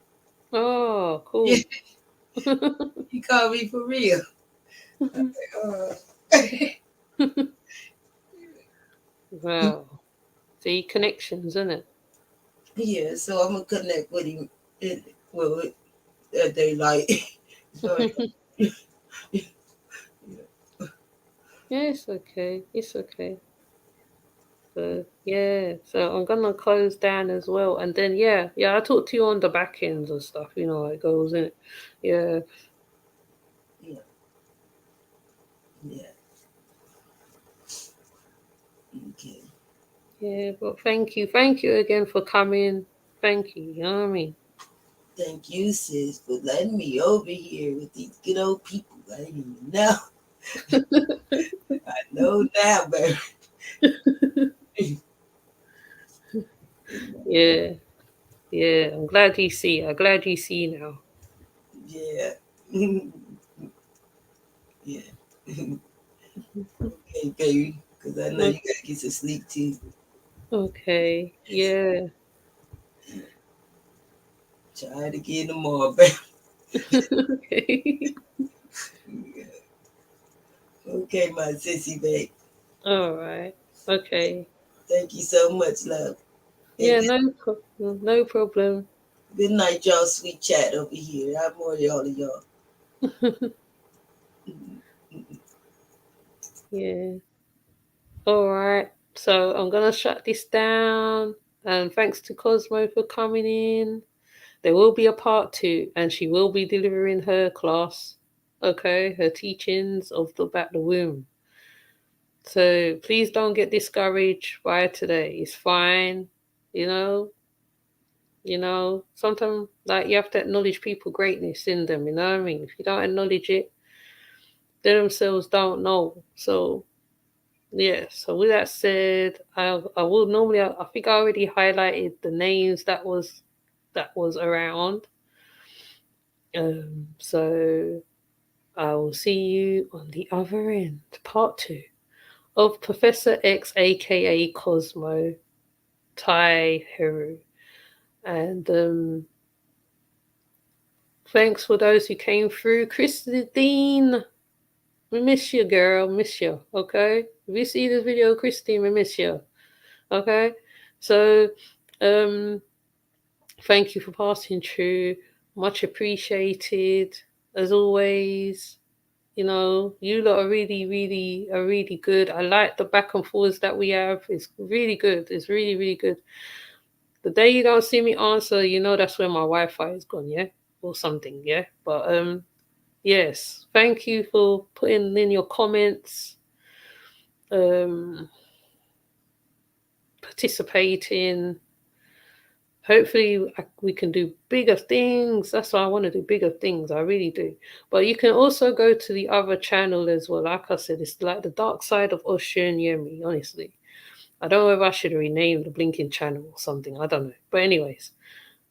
Oh, cool. Yeah, he called me for real. Uh, Wow. See, connections, isn't it? yeah, so I'm gonna connect with him. Well, they like. So, Yeah, it's okay. It's okay. So yeah, so I'm gonna close down as well, and then yeah, I talk to you on the back ends and stuff. You know how it goes, in it. Yeah, yeah, yeah. Okay. yeah. But thank you again for coming. Thank you. You know what I mean? Thank you, sis, for letting me over here with these good old people. I didn't even know. I know now, baby. Yeah, yeah. I'm glad you see. I'm glad you see now. Yeah. Yeah. Okay, baby. Because I know you O- gotta get some sleep too. Okay. Yeah. Try it again tomorrow, baby. Okay. Okay, my sissy babe. All right. Okay. Thank you so much, love. And Yeah. No problem. No problem. good night, y'all. Sweet chat over here. I'm more y'all of y'all. Yeah. All right. So I'm gonna shut this down. And thanks to Cosmo for coming in. There will be a part 2, and she will be delivering her class. Okay, her teachings of about the womb. So please don't get discouraged by today. It's fine. You know. Sometimes like you have to acknowledge people greatness in them. You know what I mean? If you don't acknowledge it, they themselves don't know. So yeah, so with that said, I will normally I think I already highlighted the names that was around. So I will see you on the other end, part 2 of Professor X, aka Cosmo Tai Heru. And thanks for those who came through. Christine, we miss you, girl. Miss you. Okay. If you see this video, Christine, we miss you. Okay. So thank you for passing through. Much appreciated. As always, you lot are really good. I like the back and forwards that we have. It's really good. It's really, really good. The day you don't see me answer, that's when my Wi-Fi is gone, yeah? Or something, yeah? But yes. Thank you for putting in your comments, um, participating, hopefully we can do bigger things. That's why I want to do bigger things. I really do. But you can also go to the other channel as well. Like I said, it's like the dark side of Oshun Yemi, honestly. I don't know if I should rename the Blinking channel or something. I don't know. But anyways,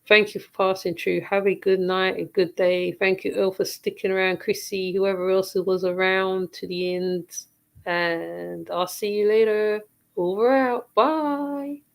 thank you for passing through. Have a good night, a good day. Thank you, Earl, for sticking around. Chrissy, whoever else who was around to the end. And I'll see you later. Over out. Bye.